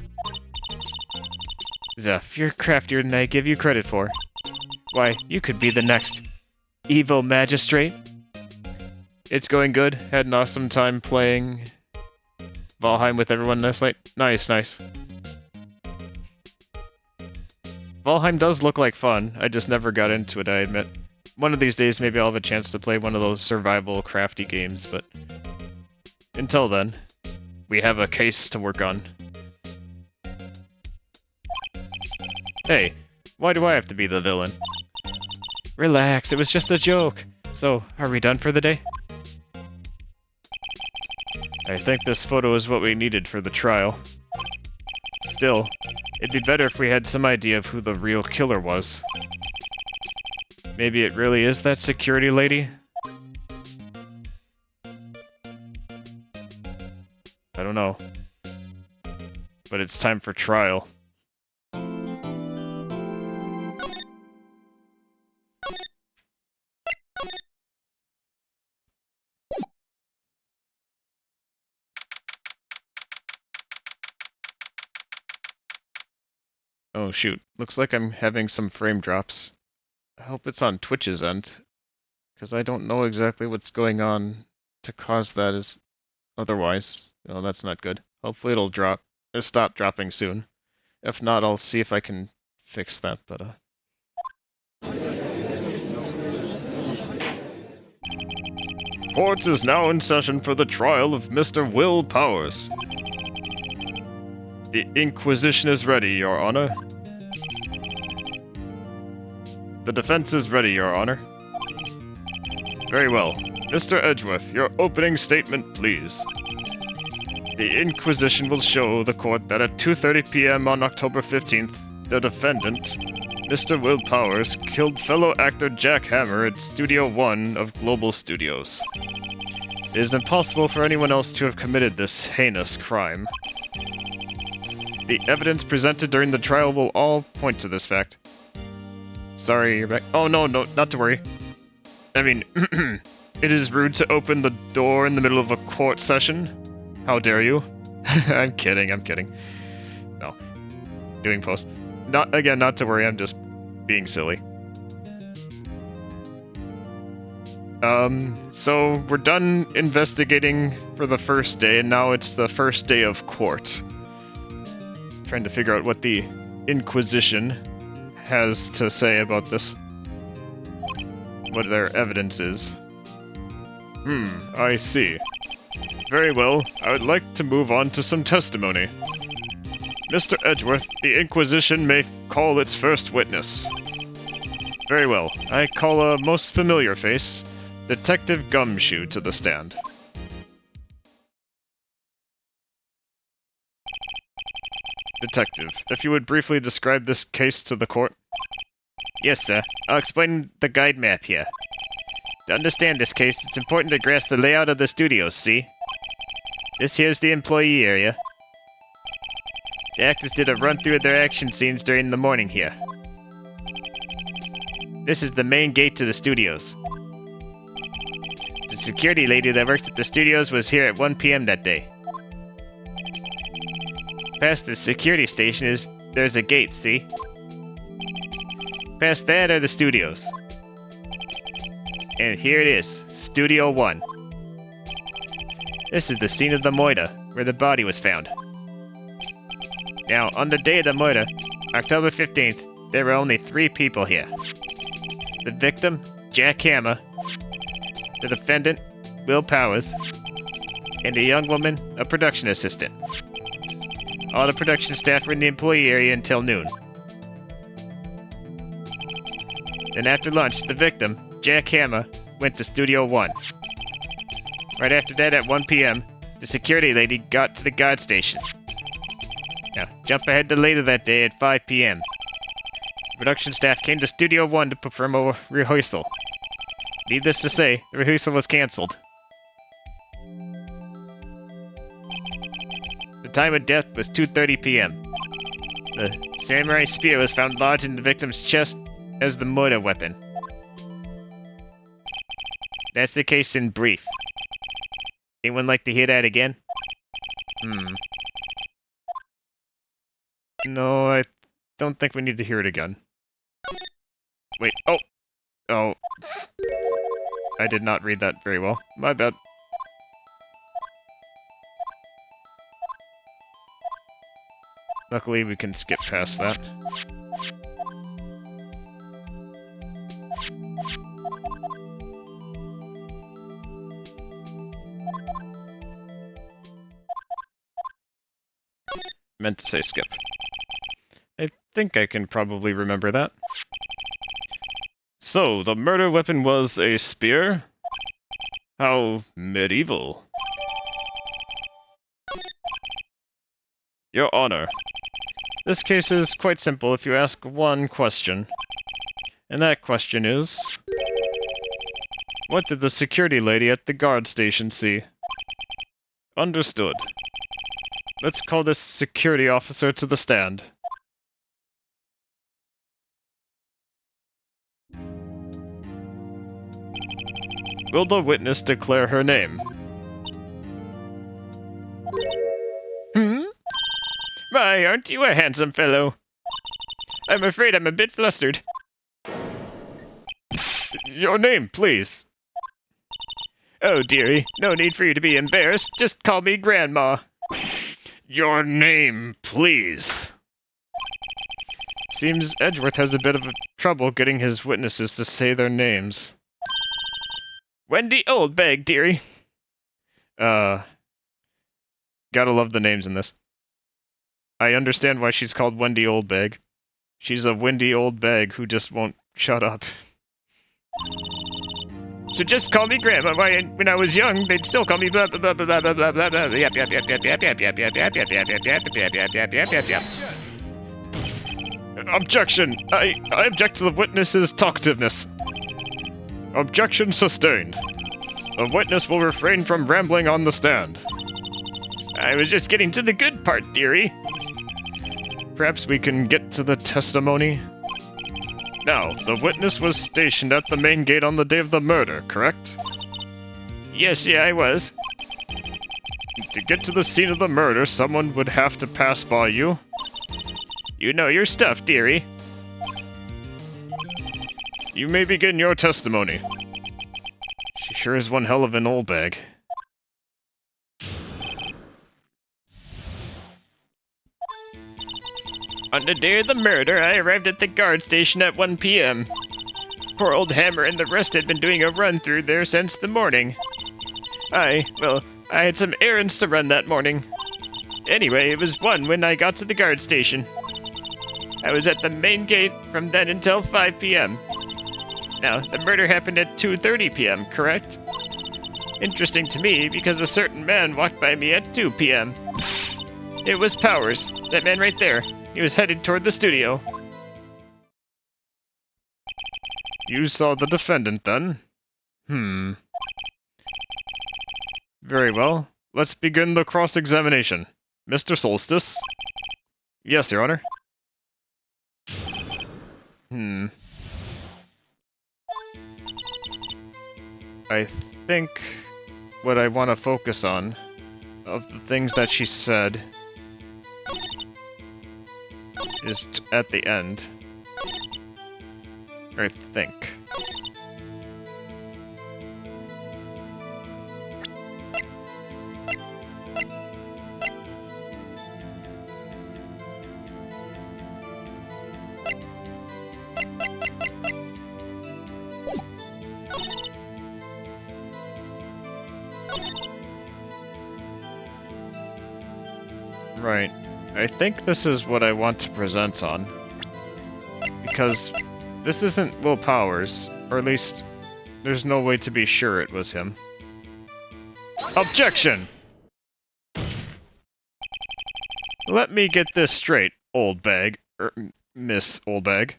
A: Zeph, you're craftier than I give you credit for. Why, you could be the next evil magistrate. It's going good. Had an awesome time playing Valheim with everyone last night. Nice. Valheim does look like fun. I just never got into it, I admit. One of these days, maybe I'll have a chance to play one of those survival crafty games, but until then, we have a case to work on. Hey, why do I have to be the villain? Relax, it was just a joke. So, are we done for the day? I think this photo is what we needed for the trial. Still, it'd be better if we had some idea of who the real killer was. Maybe it really is that security lady? I don't know. But it's time for trial. Oh shoot, looks like I'm having some frame drops. I hope it's on Twitch's end, because I don't know exactly what's going on to cause that as otherwise. Oh, that's not good. Hopefully it'll stop dropping soon. If not, I'll see if I can fix that, but Court is now in session for the trial of Mr. Will Powers. The Inquisition is ready, Your Honor. The defense is ready, Your Honor. Very well. Mr. Edgeworth, your opening statement, please. The Inquisition will show the court that at 2:30 p.m. on October 15th, the defendant, Mr. Will Powers, killed fellow actor Jack Hammer at Studio 1 of Global Studios. It is impossible for anyone else to have committed this heinous crime. The evidence presented during the trial will all point to this fact. Sorry, you're back. Oh, no, not to worry. I mean, it is rude to open the door in the middle of a court session. How dare you? I'm kidding. No. Doing post. Not to worry, I'm just being silly. So we're done investigating for the first day, and now it's the first day of court. Trying to figure out what the Inquisition has to say about this. What their evidence is. I see. Very well, I would like to move on to some testimony. Mr. Edgeworth, the Inquisition may call its first witness. Very well, I call a most familiar face, Detective Gumshoe, to the stand. Detective, if you would briefly describe this case to the court. Yes, sir. I'll explain the guide map here. To understand this case, it's important to grasp the layout of the studios, see? This here's the employee area. The actors did a run-through of their action scenes during the morning here. This is the main gate to the studios. The security lady that works at the studios was here at 1 p.m. that day. Past the security station there's a gate, see? Past that are the studios. And here it is, Studio 1. This is the scene of the murder, where the body was found. Now, on the day of the murder, October 15th, there were only 3 people here. The victim, Jack Hammer, the defendant, Will Powers, and a young woman, a production assistant. All the production staff were in the employee area until noon. Then after lunch, the victim, Jack Hammer, went to Studio 1. Right after that, at 1 p.m., the security lady got to the guard station. Now, jump ahead to later that day at 5 p.m. Production staff came to Studio 1 to perform a rehearsal. Needless to say, the rehearsal was cancelled. The time of death was 2:30 p.m. The samurai spear was found lodged in the victim's chest as the murder weapon. That's the case in brief. Anyone like to hear that again? No, I don't think we need to hear it again. Wait, oh. I did not read that very well. My bad. Luckily, we can skip past that. Meant to say skip. I think I can probably remember that. So, the murder weapon was a spear? How medieval. Your Honor, this case is quite simple if you ask one question. And that question is... what did the security lady at the guard station see? Understood. Let's call this security officer to the stand. Will the witness declare her name? Why, aren't you a handsome fellow? I'm afraid I'm a bit flustered. Your name, please. Oh, dearie, no need for you to be embarrassed. Just call me Grandma. Your name, please. Seems Edgeworth has a bit of trouble getting his witnesses to say their names. Wendy Oldbag, dearie. Gotta love the names in this. I understand why she's called Wendy Oldbag. She's a windy old bag who just won't Shut up. So just call me Grandma. When I was young, they'd still call me blah blah blah blah blah blah blah blah. Yep yep yep yep yep yep yep yep yep yep yep yep yep yep yep yep yep yep yep. Objection! I object to the witness's talkativeness. Objection sustained. The witness will refrain from rambling on the stand. I was just getting to the good part, dearie. Perhaps we can get to the testimony? Now, the witness was stationed at the main gate on the day of the murder, correct? Yes, yeah, I was. To get to the scene of the murder, someone would have to pass by you. You know your stuff, dearie. You may begin your testimony. She sure is one hell of an old bag. On the day of the murder, I arrived at the guard station at 1 p.m. Poor old Hammer and the rest had been doing a run through there since the morning. I had some errands to run that morning. Anyway, it was 1 when I got to the guard station. I was at the main gate from then until 5 p.m. Now, the murder happened at 2:30 p.m., correct? Interesting to me, because a certain man walked by me at 2 p.m. It was Powers, that man right there. He was headed toward the studio. You saw the defendant, then? Very well. Let's begin the cross-examination. Mr. Soulstice? Yes, Your Honor. I think what I want to focus on, of the things that she said, is at the end. I think. Right. I think this is what I want to present on. Because this isn't Will Powers, or at least there's no way to be sure it was him. Objection! Let me get this straight, old bag, Miss Old Bag.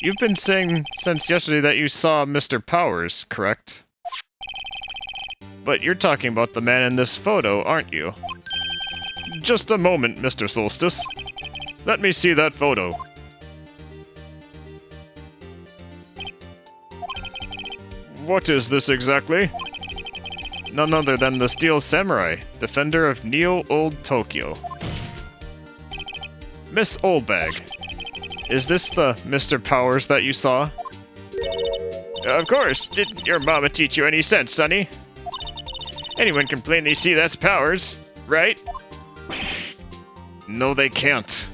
A: You've been saying since yesterday that you saw Mr. Powers, correct? But you're talking about the man in this photo, aren't you? Just a moment, Mr. Soulstice. Let me see that photo. What is this exactly? None other than the Steel Samurai, defender of Neo-Old Tokyo. Miss Oldbag, is this the Mr. Powers that you saw? Of course, didn't your mama teach you any sense, sonny? Anyone can plainly see that's Powers, right? No, they can't.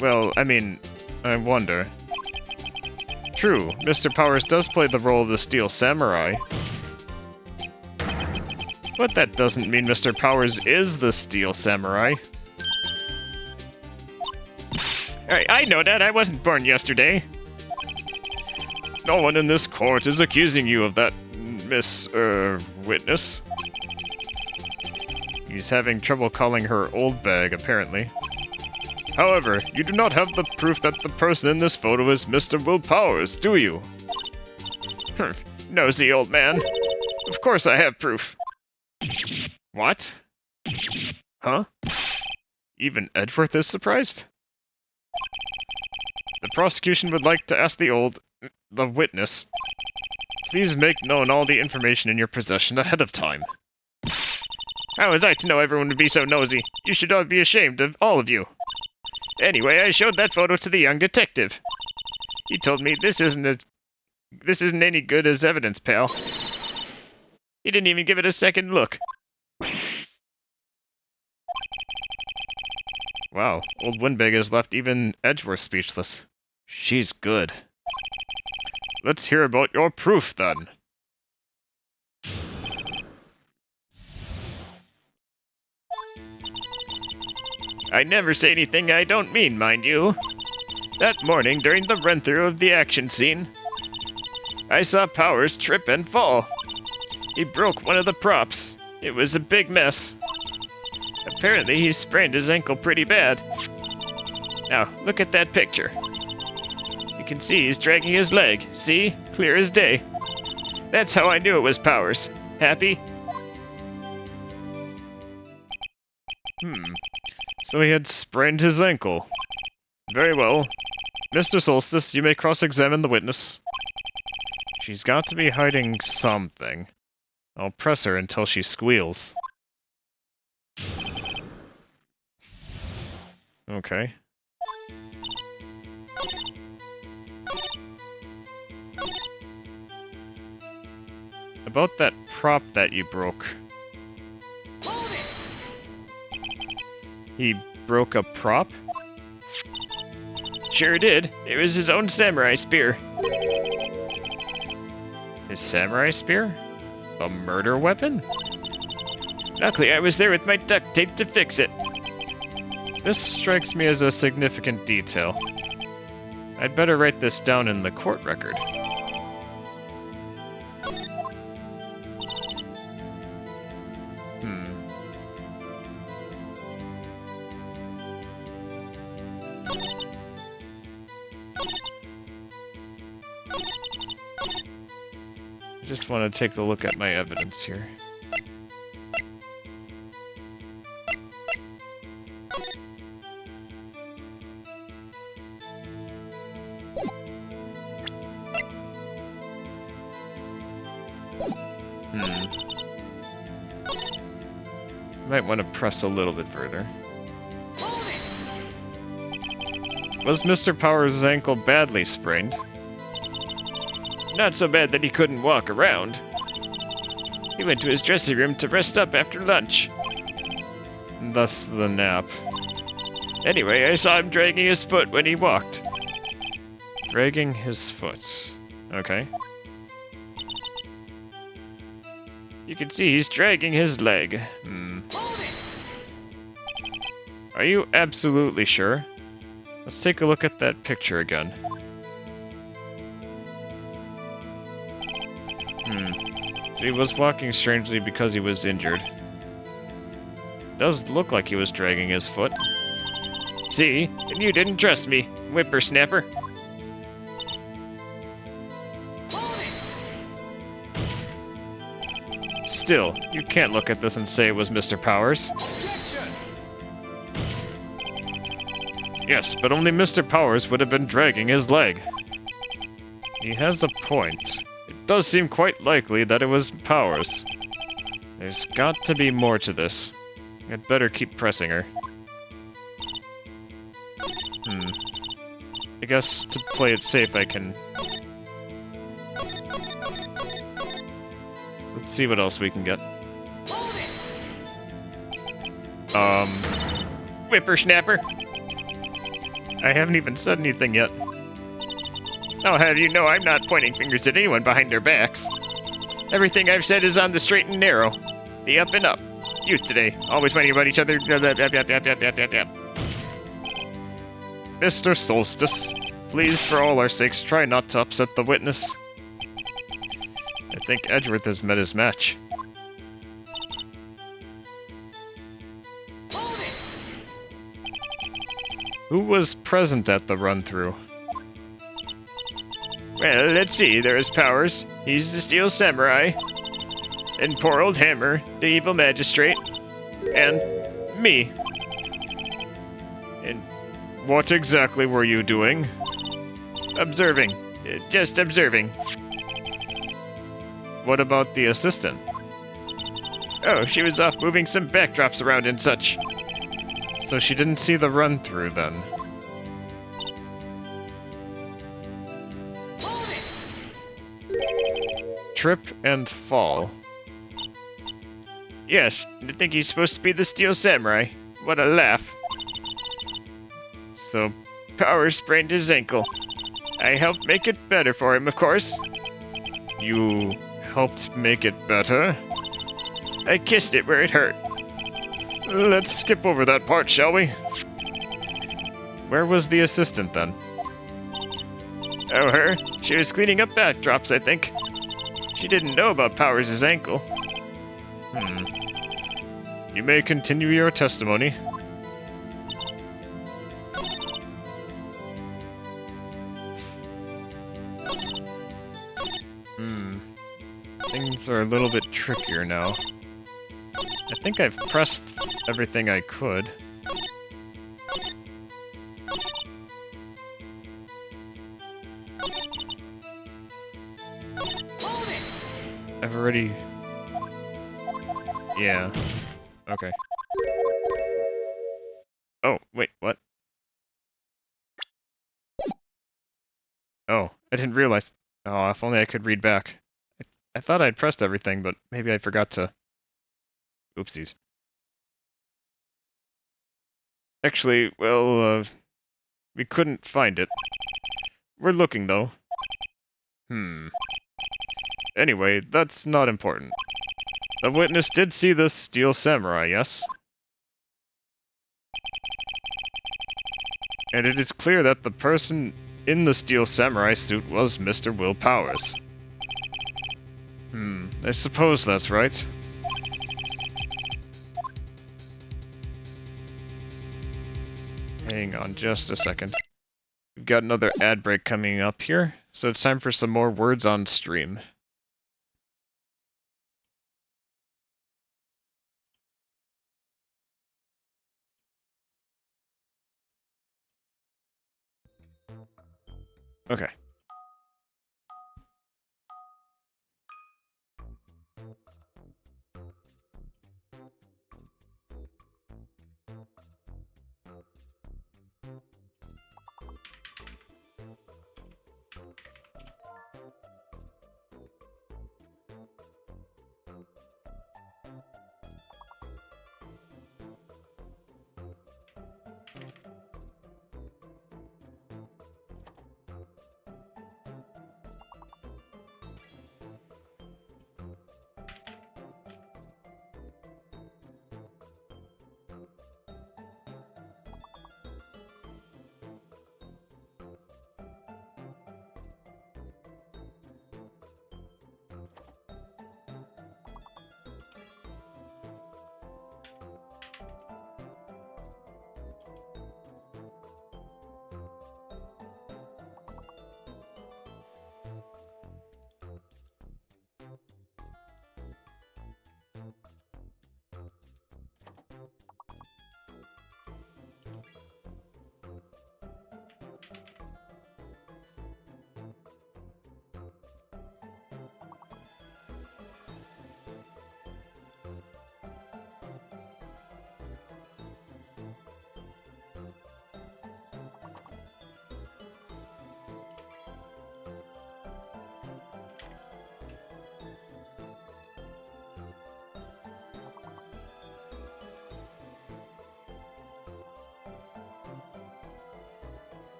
A: Well, I mean, I wonder. True, Mr. Powers does play the role of the Steel Samurai. But that doesn't mean Mr. Powers is the Steel Samurai. I know that, I wasn't born yesterday. No one in this court is accusing you of that, Miss, witness. He's having trouble calling her old bag, apparently. However, you do not have the proof that the person in this photo is Mr. Will Powers, do you? Nosy old man. Of course I have proof. What? Huh? Even Edgeworth is surprised? The prosecution would like to ask the witness. Please make known all the information in your possession ahead of time. How was I to know everyone would be so nosy? You should all be ashamed of all of you. Anyway, I showed that photo to the young detective. He told me this isn't any good as evidence, pal. He didn't even give it a second look. Wow, old Windbag has left even Edgeworth speechless. She's good. Let's hear about your proof, then. I never say anything I don't mean, mind you. That morning during the run-through of the action scene, I saw Powers trip and fall. He broke one of the props. It was a big mess. Apparently he sprained his ankle pretty bad. Now, look at that picture. You can see he's dragging his leg. See? Clear as day. That's how I knew it was Powers. Happy? So he had sprained his ankle. Very well. Mr. Soulstice, you may cross-examine the witness. She's got to be hiding something. I'll press her until she squeals. Okay. About that prop that you broke. He broke a prop? Sure did. It was his own samurai spear. His samurai spear? A murder weapon? Luckily, I was there with my duct tape to fix it. This strikes me as a significant detail. I'd better write this down in the court record. I just want to take a look at my evidence here. Might want to press a little bit further. Was Mr. Powers' ankle badly sprained? Not so bad that he couldn't walk around. He went to his dressing room to rest up after lunch. Thus the nap. Anyway, I saw him dragging his foot when he walked. Dragging his foot. Okay. You can see he's dragging his leg. Are you absolutely sure? Let's take a look at that picture again. So he was walking strangely because he was injured. Does look like he was dragging his foot. See? And you didn't trust me, whippersnapper. Still, you can't look at this and say it was Mr. Powers. Yes, but only Mr. Powers would have been dragging his leg. He has a point. It does seem quite likely that it was Powers. There's got to be more to this. I'd better keep pressing her. I guess to play it safe I can... Let's see what else we can get. Whippersnapper! I haven't even said anything yet. I'll have you know I'm not pointing fingers at anyone behind their backs. Everything I've said is on the straight and narrow. The up and up. Youth today, always whining about each other. Mr. Soulstice, please, for all our sakes, try not to upset the witness. I think Edgeworth has met his match. Who was present at the run-through? Well, let's see. There's Powers. He's the Steel Samurai. And poor old Hammer, the evil magistrate. And me. And what exactly were you doing? Observing. Just observing. What about the assistant? Oh, she was off moving some backdrops around and such. So she didn't see the run-through then. Trip and fall. Yes, I think he's supposed to be the Steel Samurai. What a laugh. So, Powers sprained his ankle. I helped make it better for him, of course. You helped make it better? I kissed it where it hurt. Let's skip over that part, shall we? Where was the assistant then? Oh, her? She was cleaning up backdrops, I think. She didn't know about Powers' ankle. You may continue your testimony. Things are a little bit trickier now. I think I've pressed everything I could. I've already... Yeah. Okay. Oh, wait, what? Oh, I didn't realize... Oh, if only I could read back. I thought I'd pressed everything, but maybe I forgot to... Oopsies. Actually, well, we couldn't find it. We're looking, though. Anyway, that's not important. The witness did see the steel samurai, yes? And it is clear that the person in the steel samurai suit was Mr. Will Powers. I suppose that's right. Hang on just a second. We've got another ad break coming up here, so it's time for some more words on stream. Okay.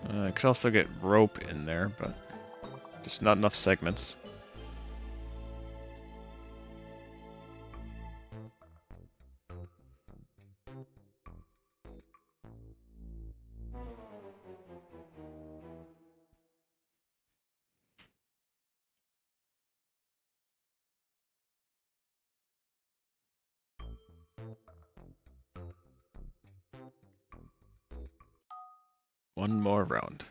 A: I could also get rope in there, but just not enough segments. One more round.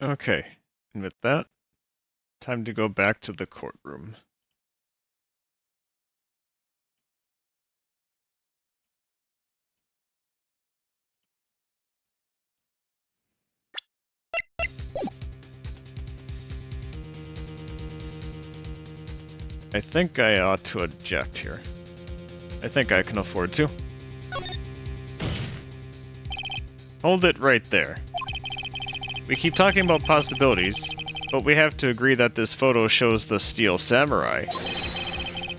A: Okay, and with that, time to go back to the courtroom. I think I ought to object here. I think I can afford to. Hold it right there. We keep talking about possibilities, but we have to agree that this photo shows the Steel Samurai.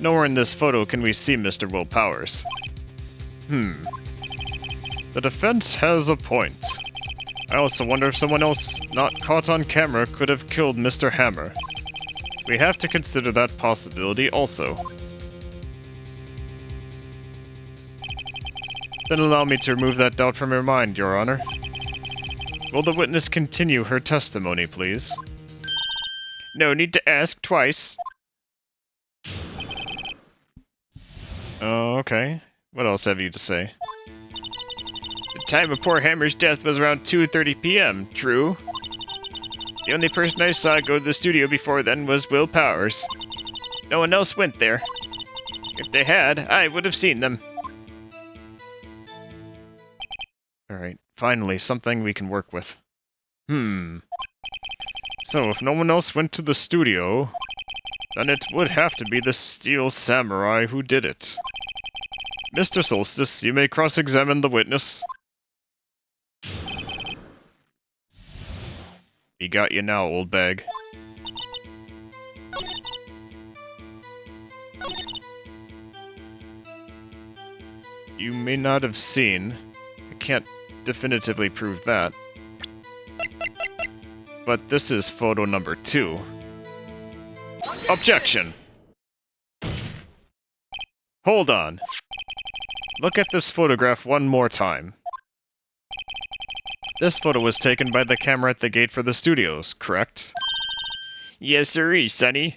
A: Nowhere in this photo can we see Mr. Will Powers. The defense has a point. I also wonder if someone else not caught on camera could have killed Mr. Hammer. We have to consider that possibility also. Then allow me to remove that doubt from your mind, Your Honor. Will the witness continue her testimony, please? No need to ask twice. Oh, okay. What else have you to say? The time of poor Hammer's death was around 2:30 p.m., true? The only person I saw go to the studio before then was Will Powers. No one else went there. If they had, I would have seen them. Alright, finally, something we can work with. So, if no one else went to the studio, then it would have to be the Steel Samurai who did it. Mr. Soulstice, you may cross-examine the witness. We got you now, old bag. You may not have seen. I can't definitively prove that. But this is photo number 2. Objection! Hold on. Look at this photograph one more time. This photo was taken by the camera at the gate for the studios, correct? Yes, sirree, sonny.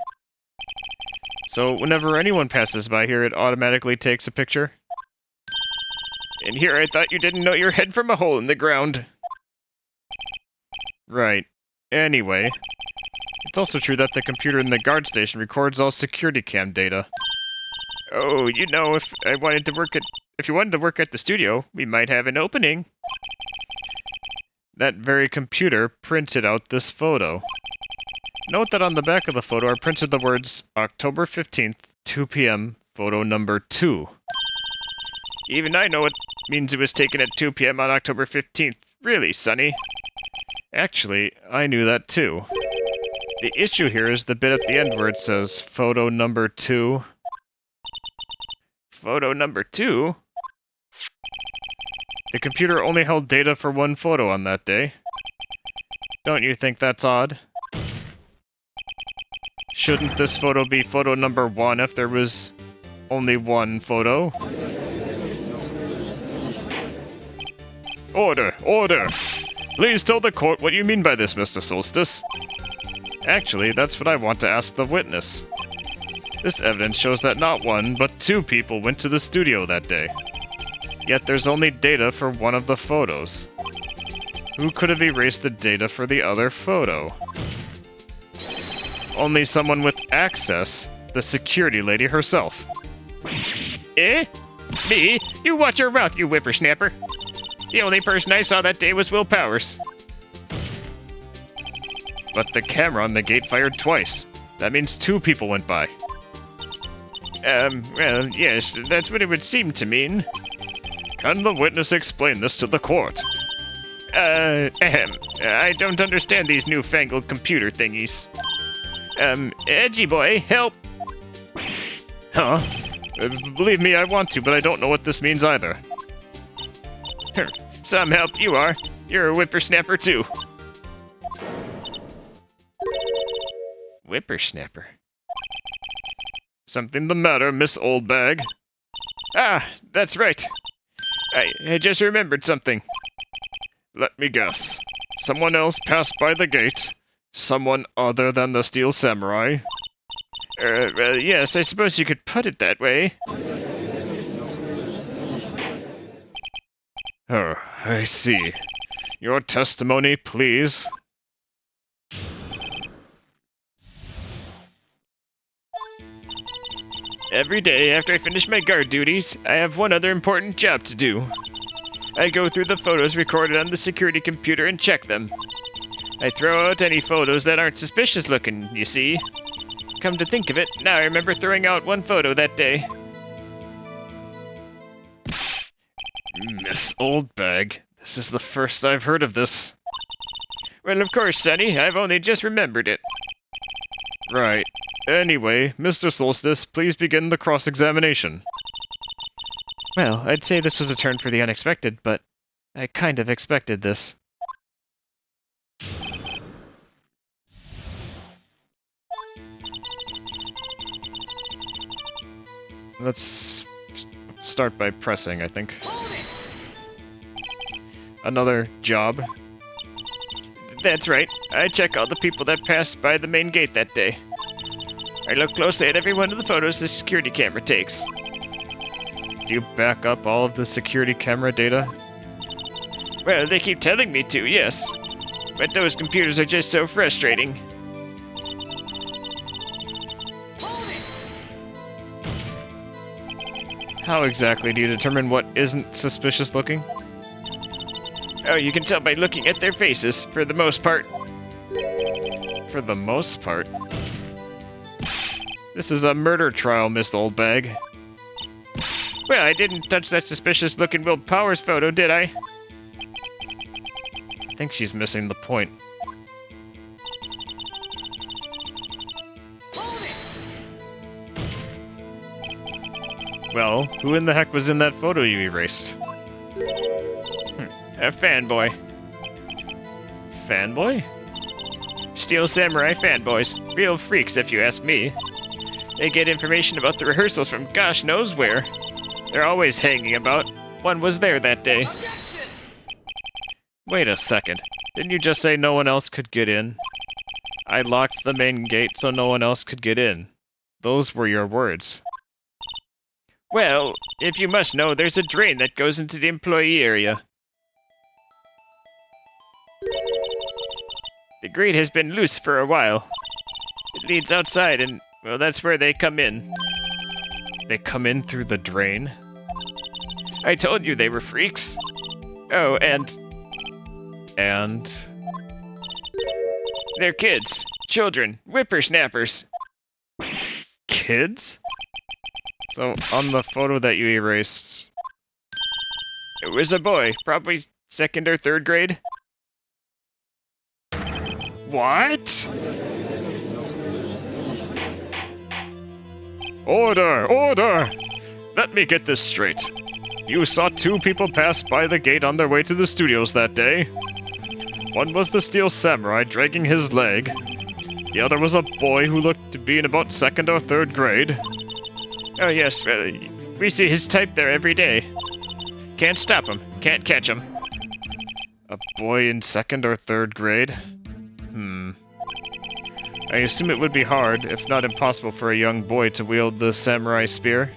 A: So, whenever anyone passes by here, it automatically takes a picture? And here I thought you didn't know your head from a hole in the ground. Right. Anyway, it's also true that the computer in the guard station records all security cam data. Oh, you know, if you wanted to work at the studio, we might have an opening. That very computer printed out this photo. Note that on the back of the photo are printed the words October 15th, 2 p.m., photo number 2. Even I know it means it was taken at 2 p.m. on October 15th. Really, Sonny? Actually, I knew that too. The issue here is the bit at the end where it says photo number 2. Photo number 2? The computer only held data for one photo on that day. Don't you think that's odd? Shouldn't this photo be photo number 1 if there was only one photo? Order! Order! Please tell the court what you mean by this, Mr. Soulstice. Actually, that's what I want to ask the witness. This evidence shows that not one, but 2 people went to the studio that day. Yet there's only data for one of the photos. Who could have erased the data for the other photo? Only someone with access, the security lady herself. Eh? Me? You watch your mouth, you whippersnapper. The only person I saw that day was Will Powers. But the camera on the gate fired twice. That means 2 people went by. Well, yes, that's what it would seem to mean. Can the witness explain this to the court? I don't understand these newfangled computer thingies. Edgy boy, help! Huh? Believe me, I want to, but I don't know what this means either. Some help you are. You're a whippersnapper too. Whippersnapper. Something the matter, Miss Oldbag? Ah, that's right. I just remembered something. Let me guess. Someone else passed by the gate? Someone other than the Steel Samurai? Yes, I suppose you could put it that way. Oh, I see. Your testimony, please. Every day after I finish my guard duties, I have one other important job to do. I go through the photos recorded on the security computer and check them. I throw out any photos that aren't suspicious looking, you see. Come to think of it, now I remember throwing out one photo that day. Miss Oldbag, this is the first I've heard of this. Well, of course, Sonny, I've only just remembered it. Right. Anyway, Mr. Soulstice, please begin the cross-examination. Well, I'd say this was a turn for the unexpected, but I kind of expected this. Let's start by pressing, I think. Another job. That's right. I check all the people that passed by the main gate that day. I look closely at every one of the photos the security camera takes. Do you back up all of the security camera data? Well, they keep telling me to, yes. But those computers are just so frustrating. How exactly do you determine what isn't suspicious looking? Oh, you can tell by looking at their faces, for the most part. For the most part? This is a murder trial, Miss Oldbag. Well, I didn't touch that suspicious-looking Will Powers photo, did I? I think she's missing the point. Well, who in the heck was in that photo you erased? A fanboy. Fanboy? Steel Samurai fanboys. Real freaks, if you ask me. They get information about the rehearsals from gosh knows where. They're always hanging about. One was there that day. Wait a second. Didn't you just say no one else could get in? I locked the main gate so no one else could get in. Those were your words. Well, if you must know, there's a drain that goes into the employee area. The grate has been loose for a while. It leads outside and, well, that's where they come in. They come in through the drain? I told you they were freaks. Oh, and... They're kids. Children. Whippersnappers. Kids? So, on the photo that you erased... It was a boy, probably 2nd or 3rd grade. What? Order! Order! Let me get this straight. You saw 2 people pass by the gate on their way to the studios that day. One was the Steel Samurai dragging his leg. The other was a boy who looked to be in about 2nd or 3rd grade. Oh yes, we see his type there every day. Can't stop him, can't catch him. A boy in 2nd or 3rd grade? I assume it would be hard, if not impossible, for a young boy to wield the samurai spear.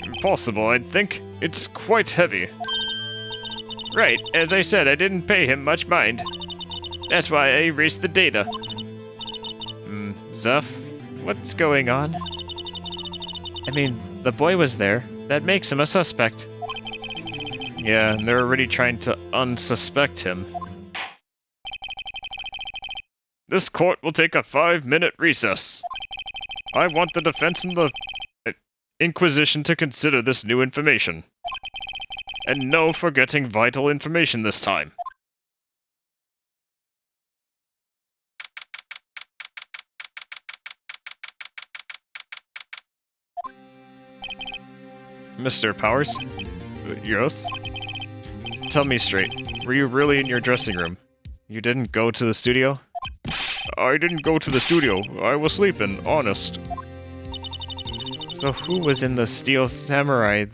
A: Impossible, I'd think. It's quite heavy. Right, as I said, I didn't pay him much mind. That's why I erased the data. Zeph, what's going on? I mean, the boy was there. That makes him a suspect. Yeah, and they're already trying to unsuspect him. This court will take a 5-minute recess. I want the defense and the Inquisition to consider this new information. And no forgetting vital information this time. Mr. Powers? Yes? Tell me straight, were you really in your dressing room? You didn't go to the studio? I didn't go to the studio. I was sleeping, honest. So who was in the Steel Samurai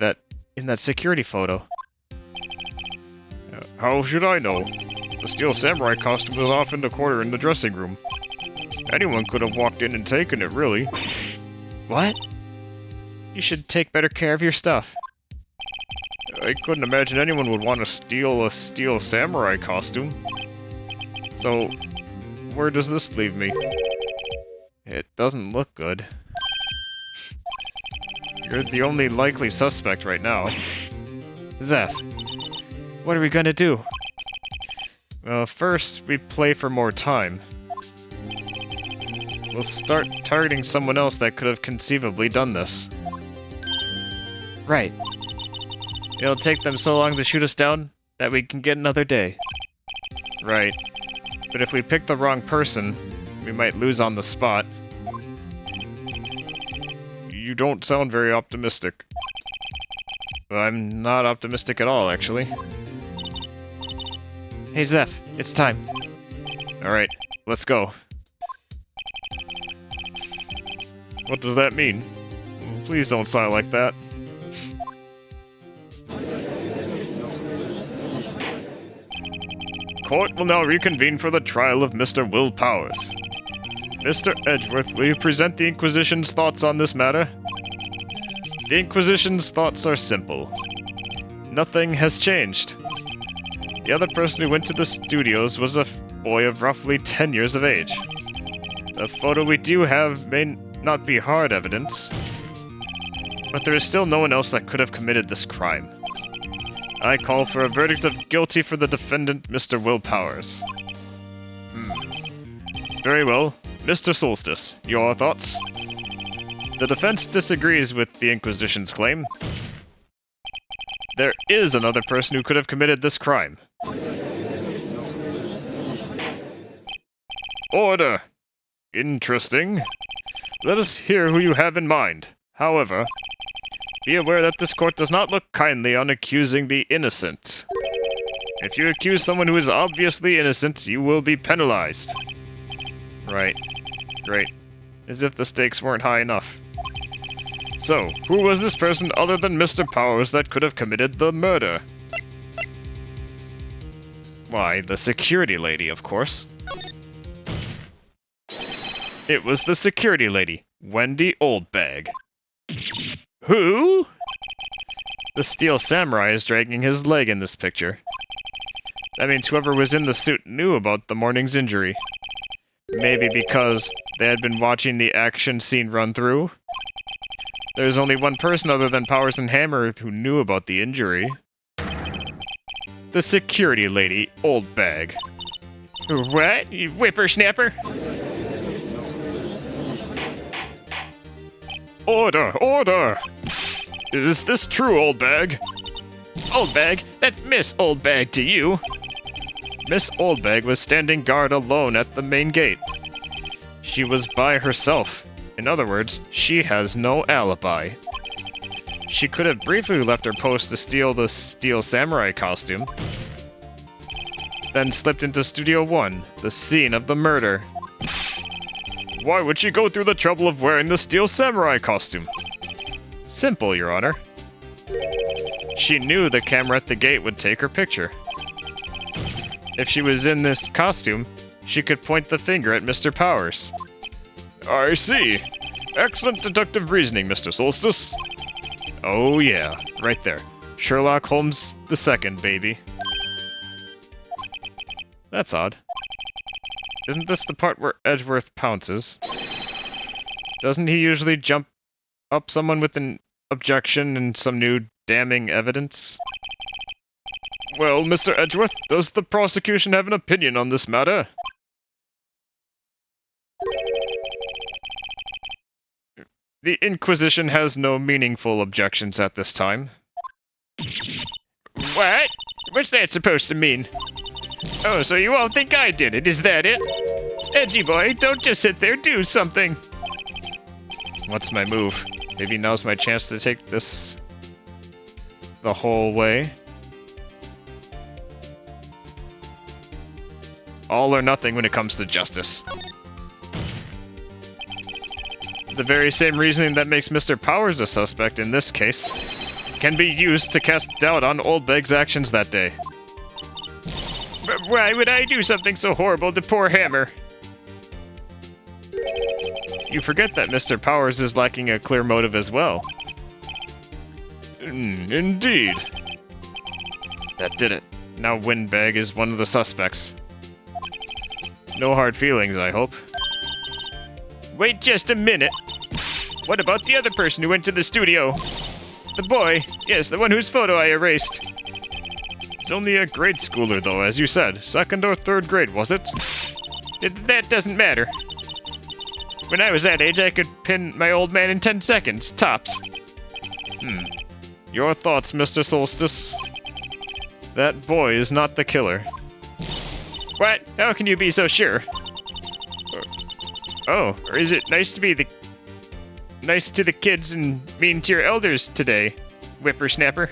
A: in that security photo? How should I know? The Steel Samurai costume was off in the corner in the dressing room. Anyone could have walked in and taken it, really. What? You should take better care of your stuff. I couldn't imagine anyone would want to steal a Steel Samurai costume. So, where does this leave me? It doesn't look good. You're the only likely suspect right now. Zeph, what are we gonna do? Well, first, we play for more time. We'll start targeting someone else that could have conceivably done this. Right. It'll take them so long to shoot us down that we can get another day. Right. But if we pick the wrong person, we might lose on the spot. You don't sound very optimistic. Well, I'm not optimistic at all, actually. Hey Zeph, it's time. Alright, let's go. What does that mean? Please don't sound like that. Court will now reconvene for the trial of Mr. Will Powers. Mr. Edgeworth, will you present the Inquisition's thoughts on this matter? The Inquisition's thoughts are simple. Nothing has changed. The other person who went to the studios was a boy of roughly 10 years of age. The photo we do have may not be hard evidence, but there is still no one else that could have committed this crime. I call for a verdict of guilty for the defendant, Mr. Will Powers. Very well. Mr. Soulstice, your thoughts? The defense disagrees with the Inquisition's claim. There is another person who could have committed this crime. Order! Interesting. Let us hear who you have in mind. However, be aware that this court does not look kindly on accusing the innocent. If you accuse someone who is obviously innocent, you will be penalized. Right. Great. As if the stakes weren't high enough. So, who was this person other than Mr. Powers that could have committed the murder? Why, the security lady, of course. It was the security lady, Wendy Oldbag. Who? The Steel Samurai is dragging his leg in this picture. That means whoever was in the suit knew about the morning's injury. Maybe because they had been watching the action scene run through? There's only one person other than Powers and Hammer who knew about the injury. The security lady, Oldbag. What? You whippersnapper? Order! Order! Is this true, Oldbag? Oldbag? That's Miss Oldbag to you. Miss Oldbag was standing guard alone at the main gate. She was by herself. In other words, she has no alibi. She could have briefly left her post to steal the Steel Samurai costume, then slipped into Studio 1, the scene of the murder. Why would she go through the trouble of wearing the Steel Samurai costume? Simple, Your Honor. She knew the camera at the gate would take her picture. If she was in this costume, she could point the finger at Mr. Powers. I see. Excellent deductive reasoning, Mr. Soulstice. Oh yeah, right there. Sherlock Holmes II, baby. That's odd. Isn't this the part where Edgeworth pounces? Doesn't he usually jump up someone with an objection and some new damning evidence? Well, Mr. Edgeworth, does the prosecution have an opinion on this matter? The Inquisition has no meaningful objections at this time. What? What's that supposed to mean? Oh, so you all think I did it, is that it? Edgy boy, don't just sit there, do something! What's my move? Maybe now's my chance to take this the whole way. All or nothing when it comes to justice. The very same reasoning that makes Mr. Powers a suspect in this case can be used to cast doubt on Oldbag's actions that day. But why would I do something so horrible to poor Hammer? You forget that Mr. Powers is lacking a clear motive as well. Indeed. That did it. Now Windbag is one of the suspects. No hard feelings, I hope. Wait just a minute. What about the other person who went to the studio? The boy. Yes, the one whose photo I erased. He's only a grade schooler, though, as you said. 2nd or 3rd grade, was it? That doesn't matter. When I was that age, I could pin my old man in 10 seconds, tops. Your thoughts, Mr. Soulstice? That boy is not the killer. What? How can you be so sure? Oh, or is it nice to be nice to the kids and mean to your elders today, whippersnapper?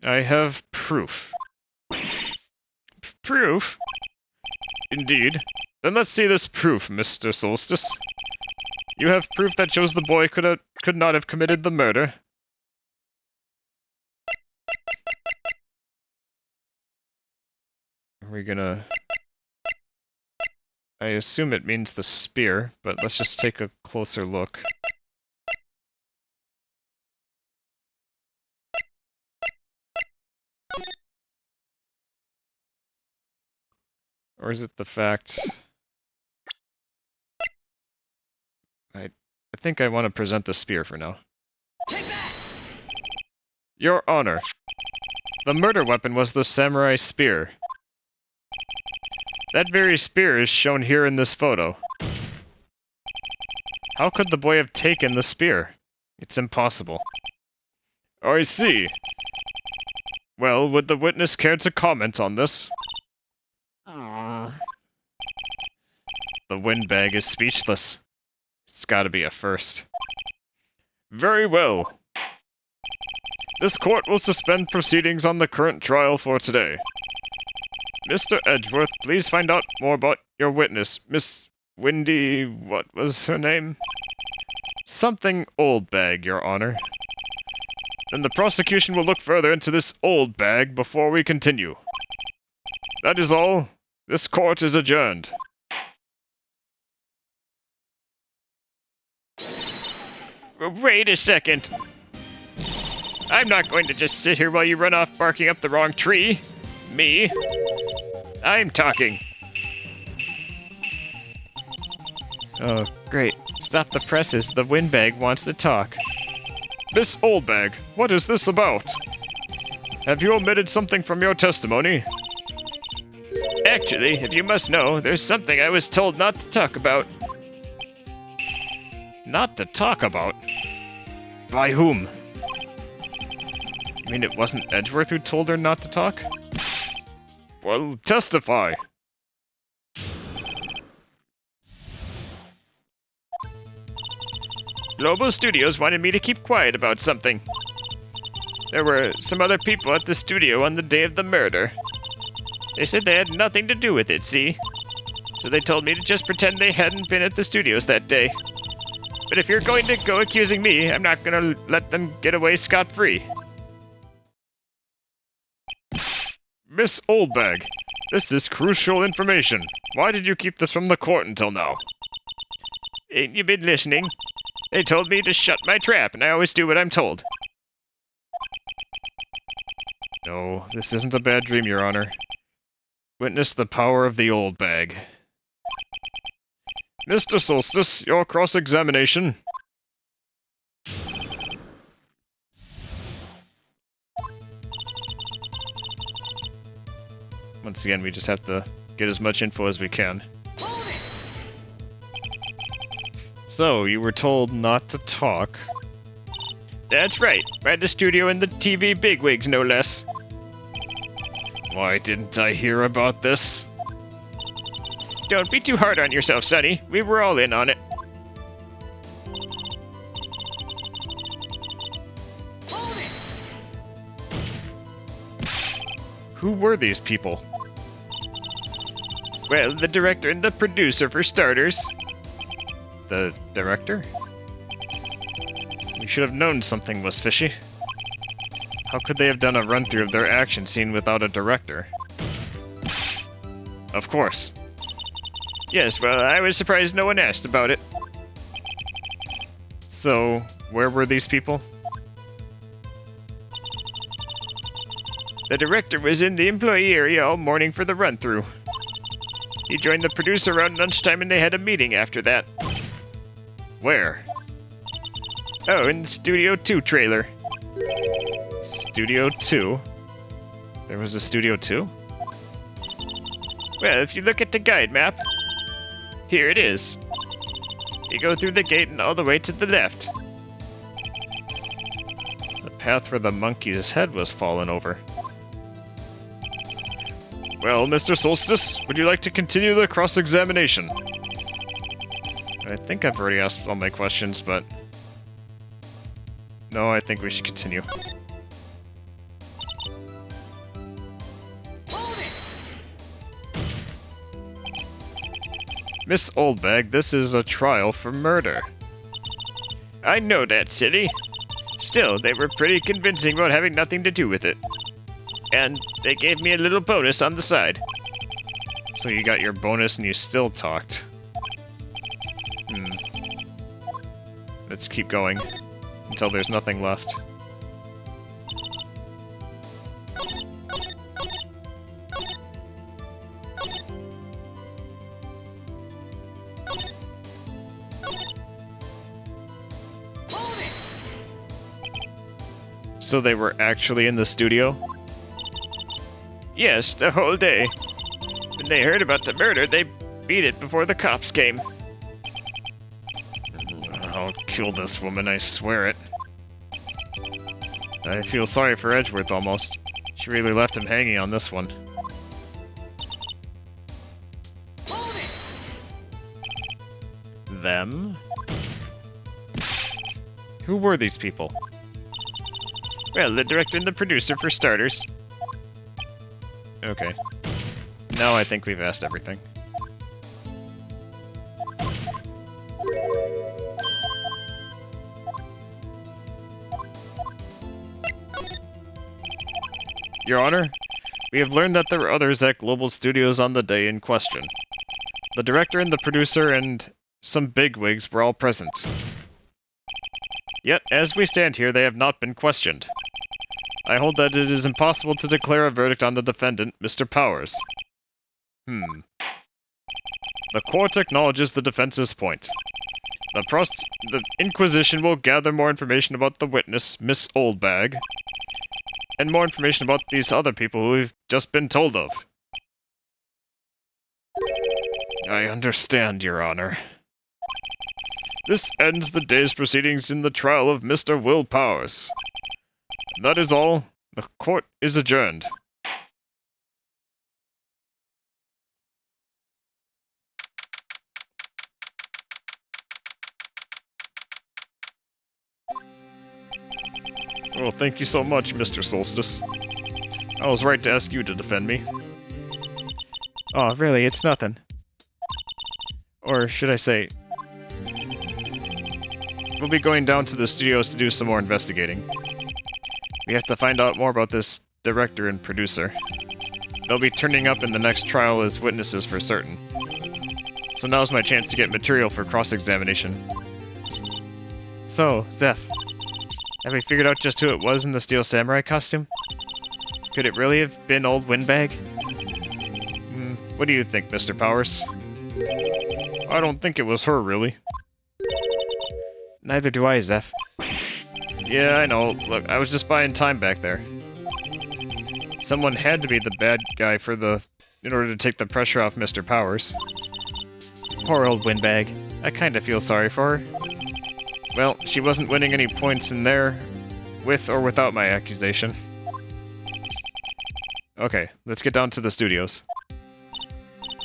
A: I have proof. Proof? Indeed. Then let's see this proof, Mr. Soulstice. You have proof that shows the boy could not have committed the murder. Are we gonna... I assume it means the spear, but let's just take a closer look. Or is it the fact... I think I want to present the spear for now. Take that! Your Honor, the murder weapon was the samurai spear. That very spear is shown here in this photo. How could the boy have taken the spear? It's impossible. I see. Well, would the witness care to comment on this? The windbag is speechless. It's gotta be a first. Very well. This court will suspend proceedings on the current trial for today. Mr. Edgeworth, please find out more about your witness, Miss Windy... what was her name? Something Old Bag, Your Honor. Then the prosecution will look further into this old bag before we continue. That is all. This court is adjourned. Wait a second. I'm not going to just sit here while you run off barking up the wrong tree. Me. I'm talking. Oh, great. Stop the presses. The windbag wants to talk. Miss Oldbag, what is this about? Have you omitted something from your testimony? Actually, if you must know, there's something I was told not to talk about. Not to talk about? By whom? You mean it wasn't Edgeworth who told her not to talk? Well, testify. Global Studios wanted me to keep quiet about something. There were some other people at the studio on the day of the murder. They said they had nothing to do with it, see? So they told me to just pretend they hadn't been at the studios that day. But if you're going to go accusing me, I'm not gonna let them get away scot-free. Miss Oldbag, this is crucial information. Why did you keep this from the court until now? Ain't you been listening? They told me to shut my trap, and I always do what I'm told. No, this isn't a bad dream, Your Honor. Witness the power of the old bag. Mr. Soulstice, your cross-examination. Once again, we just have to get as much info as we can. So, you were told not to talk. That's right, by the studio and the TV bigwigs, no less. Why didn't I hear about this? Don't be too hard on yourself, Sonny. We were all in on it. Who were these people? Well, the director and the producer, for starters. The director? We should have known something was fishy. How could they have done a run-through of their action scene without a director? Of course. Yes, well, I was surprised no one asked about it. So, where were these people? The director was in the employee area all morning for the run-through. He joined the producer around lunchtime and they had a meeting after that. Where? Oh, in the Studio 2 trailer. Studio 2? There was a Studio 2? Well, if you look at the guide map, here it is. You go through the gate and all the way to the left. The path where the monkey's head was fallen over. Well, Mr. Soulstice, would you like to continue the cross-examination? I think I've already asked all my questions, but... No, I think we should continue. Miss Oldbag, this is a trial for murder. I know that, silly. Still, they were pretty convincing about having nothing to do with it. And they gave me a little bonus on the side. So you got your bonus and you still talked. Let's keep going until there's nothing left. So they were actually in the studio? Yes, the whole day. When they heard about the murder, they beat it before the cops came. I'll kill this woman, I swear it. I feel sorry for Edgeworth almost. She really left him hanging on this one. Them? Who were these people? Well, the director and the producer for starters. Okay. Now I think we've asked everything. Your Honor, we have learned that there were others at Global Studios on the day in question. The director and the producer and some bigwigs were all present. Yet, as we stand here, they have not been questioned. I hold that it is impossible to declare a verdict on the defendant, Mr. Powers. The court acknowledges the defense's point. The Inquisition will gather more information about the witness, Miss Oldbag, and more information about these other people who we've just been told of. I understand, Your Honor. This ends the day's proceedings in the trial of Mr. Will Powers. That is all. The court is adjourned. Well, thank you so much, Mr. Soulstice. I was right to ask you to defend me. Oh, really, it's nothing. Or should I say... We'll be going down to the studios to do some more investigating. We have to find out more about this director and producer. They'll be turning up in the next trial as witnesses for certain. So now's my chance to get material for cross-examination. So, Zeph, have we figured out just who it was in the Steel Samurai costume? Could it really have been old Windbag? What do you think, Mr. Powers? I don't think it was her, really. Neither do I, Zeph. Yeah, I know. Look, I was just buying time back there. Someone had to be the bad guy in order to take the pressure off Mr. Powers. Poor old Windbag. I kinda feel sorry for her. Well, she wasn't winning any points in there, with or without my accusation. Okay, let's get down to the studios.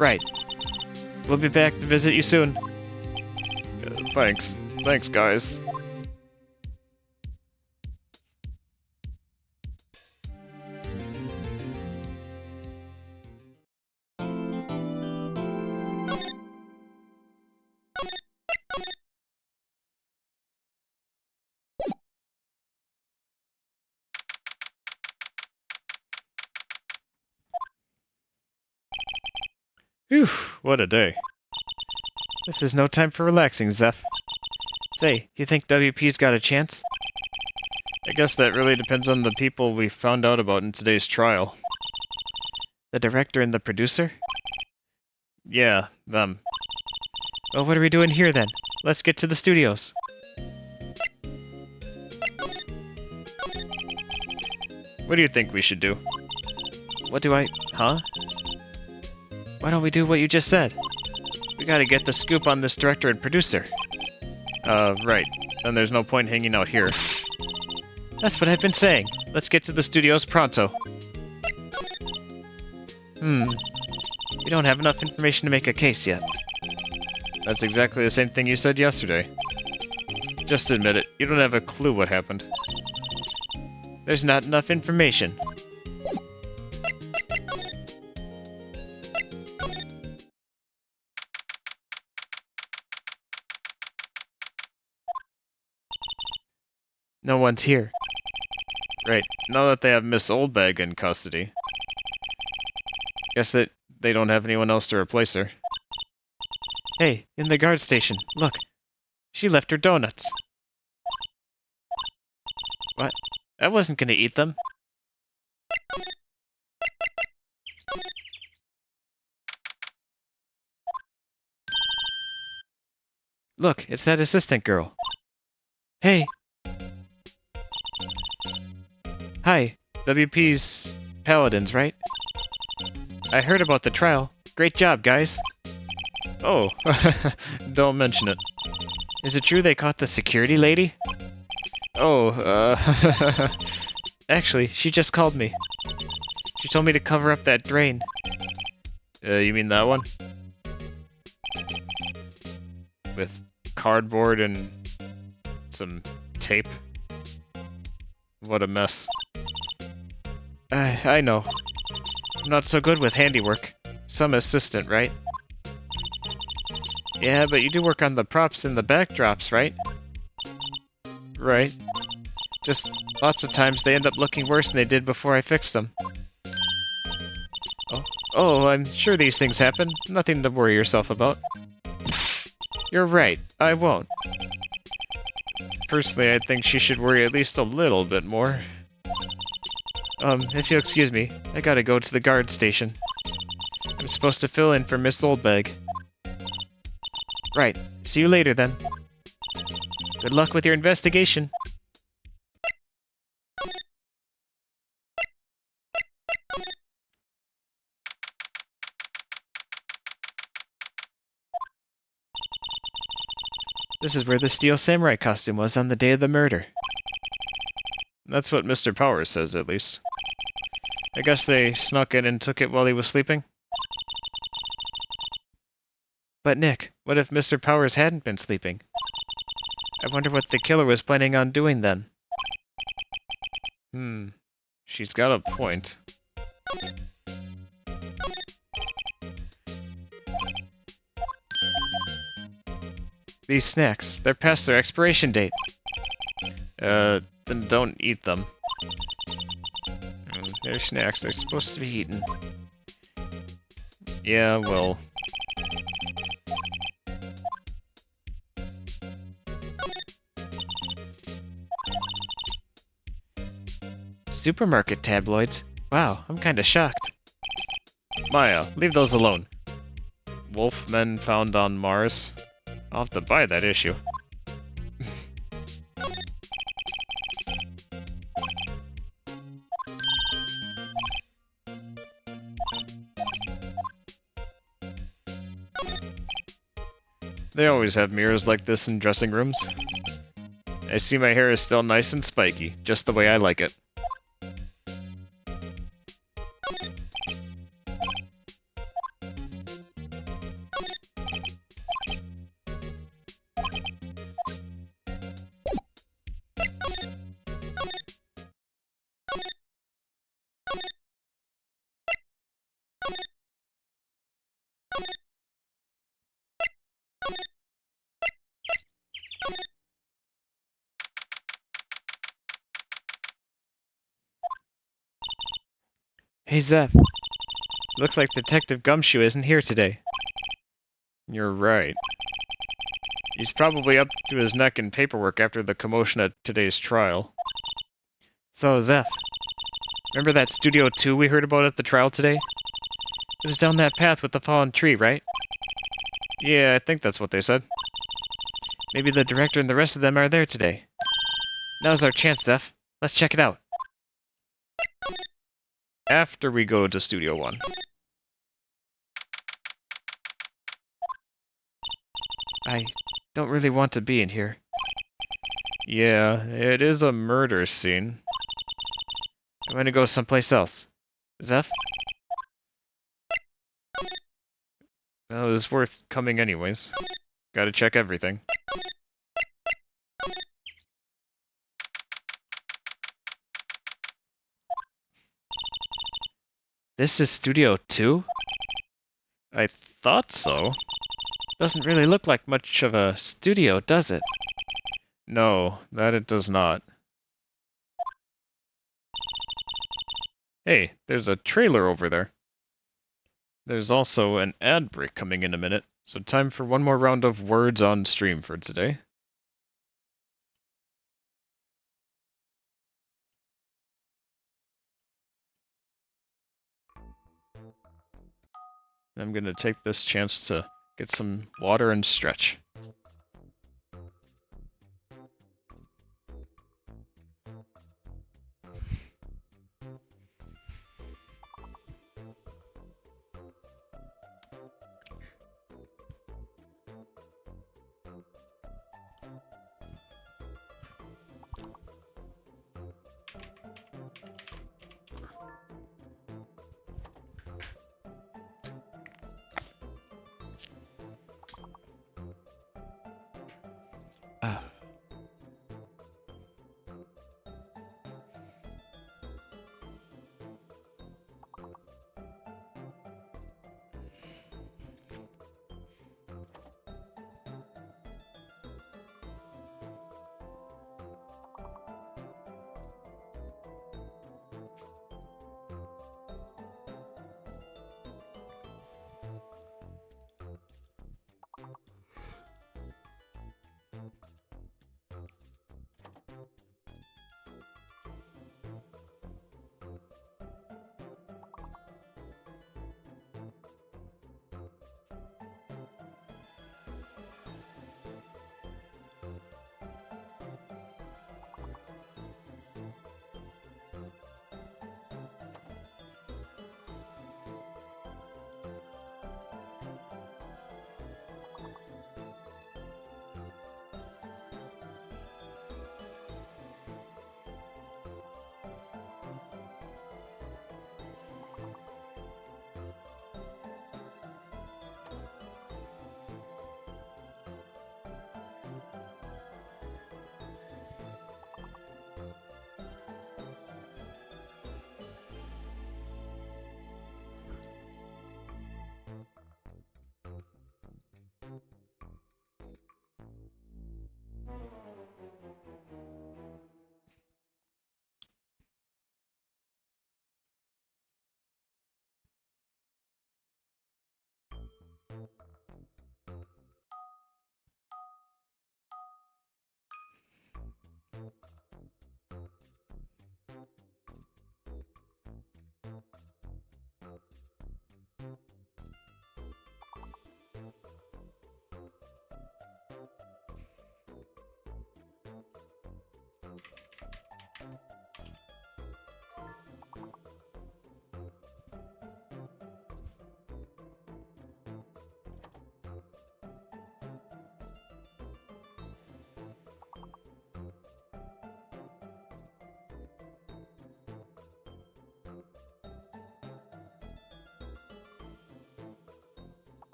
A: Right. We'll be back to visit you soon. Thanks. Thanks, guys. Whew, what a day. This is no time for relaxing, Zeph. Say, you think WP's got a chance? I guess that really depends on the people we found out about in today's trial. The director and the producer? Yeah, them. Well, what are we doing here then? let's get to the studios. What do you think we should do? Huh? Why don't we do what you just said? We gotta get the scoop on this director and producer. Right. Then there's no point hanging out here. That's what I've been saying. Let's get to the studios pronto. We don't have enough information to make a case yet. That's exactly the same thing you said yesterday. Just admit it, you don't have a clue what happened. There's not enough information. No one's here. Right, now that they have Miss Oldbag in custody. Guess that they don't have anyone else to replace her. Hey, in the guard station, look. She left her donuts. What? I wasn't gonna eat them. Look, it's that assistant girl. Hey! Hi, WP's Paladins, right? I heard about the trial. Great job, guys. Oh, don't mention it. Is it true they caught the security lady? Oh, actually, she just called me. She told me to cover up that drain. You mean that one? With cardboard and some tape? What a mess. I know. I'm not so good with handiwork. Some assistant, right? Yeah, but you do work on the props and the backdrops, right? Right. Just lots of times they end up looking worse than they did before I fixed them. Oh, I'm sure these things happen. Nothing to worry yourself about. You're right, I won't. Personally, I think she should worry at least a little bit more. If you'll excuse me, I gotta go to the guard station. I'm supposed to fill in for Miss Oldbag. Right, see you later then. Good luck with your investigation. This is where the Steel Samurai costume was on the day of the murder. That's what Mr. Powers says, at least. I guess they snuck in and took it while he was sleeping? But Nick, what if Mr. Powers hadn't been sleeping? I wonder what the killer was planning on doing then. She's got a point. These snacks, they're past their expiration date. Then don't eat them. They're snacks, they're supposed to be eaten. Yeah, well... Supermarket tabloids? Wow, I'm kinda shocked. Maya, leave those alone. Wolfmen found on Mars? I'll have to buy that issue. They always have mirrors like this in dressing rooms. I see my hair is still nice and spiky, just the way I like it. Hey Zeph, looks like Detective Gumshoe isn't here today. You're right. He's probably up to his neck in paperwork after the commotion at today's trial. So Zeph, remember that Studio 2 we heard about at the trial today? It was down that path with the fallen tree, right? Yeah, I think that's what they said. Maybe the director and the rest of them are there today. Now's our chance, Zeph. Let's check it out. After we go to Studio 1. I don't really want to be in here. Yeah, it is a murder scene. I'm gonna go someplace else. Zeph? Well, it was worth coming anyways. Gotta check everything. This is Studio 2? I thought so. Doesn't really look like much of a studio, does it? No, that it does not. Hey, there's a trailer over there. There's also an ad break coming in a minute, so time for one more round of words on stream for today. I'm gonna take this chance to get some water and stretch.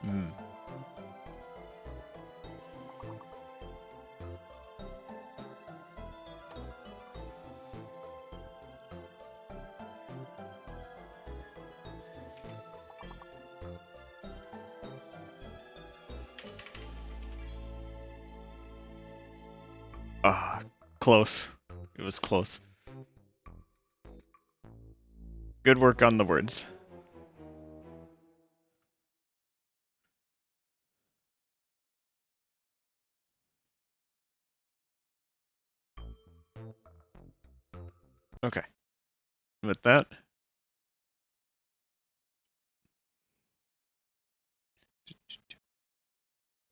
A: Hmm. Ah, close. It was close. Good work on the words. Okay. With that,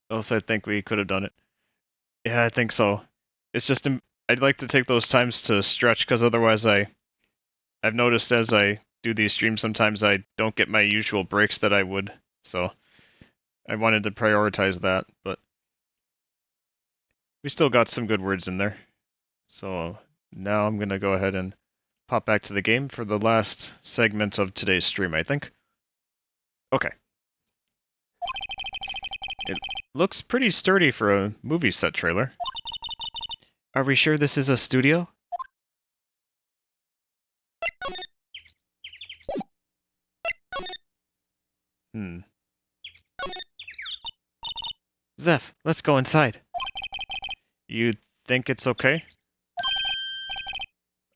A: else I think we could have done it. Yeah, I think so. It's just I'd like to take those times to stretch because otherwise I've noticed as I do these streams sometimes I don't get my usual breaks that I would. So I wanted to prioritize that, but we still got some good words in there. So now I'm gonna go ahead and pop back to the game for the last segment of today's stream, I think. Okay. It looks pretty sturdy for a movie set trailer. Are we sure this is a studio? Hmm. Zeph, let's go inside. You think it's okay?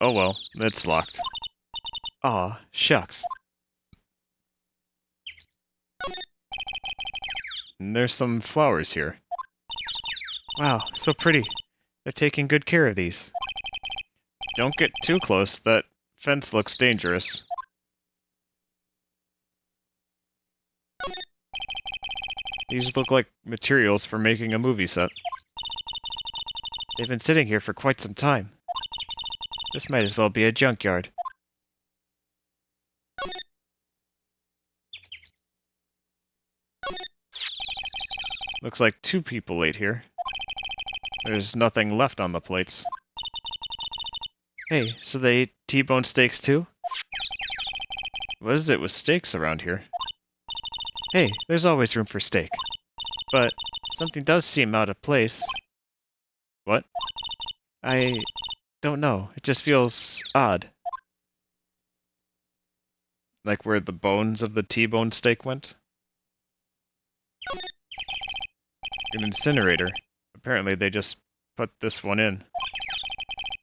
A: Oh well, it's locked. Aw, shucks. And there's some flowers here. Wow, so pretty. They're taking good care of these. Don't get too close, that fence looks dangerous. These look like materials for making a movie set. They've been sitting here for quite some time. This might as well be a junkyard. Looks like 2 people ate here. There's nothing left on the plates. Hey, so they ate T-bone steaks too? What is it with steaks around here? Hey, there's always room for steak. But something does seem out of place. What? I don't know. It just feels odd. Like where the bones of the T-bone steak went? An incinerator. Apparently they just put this one in.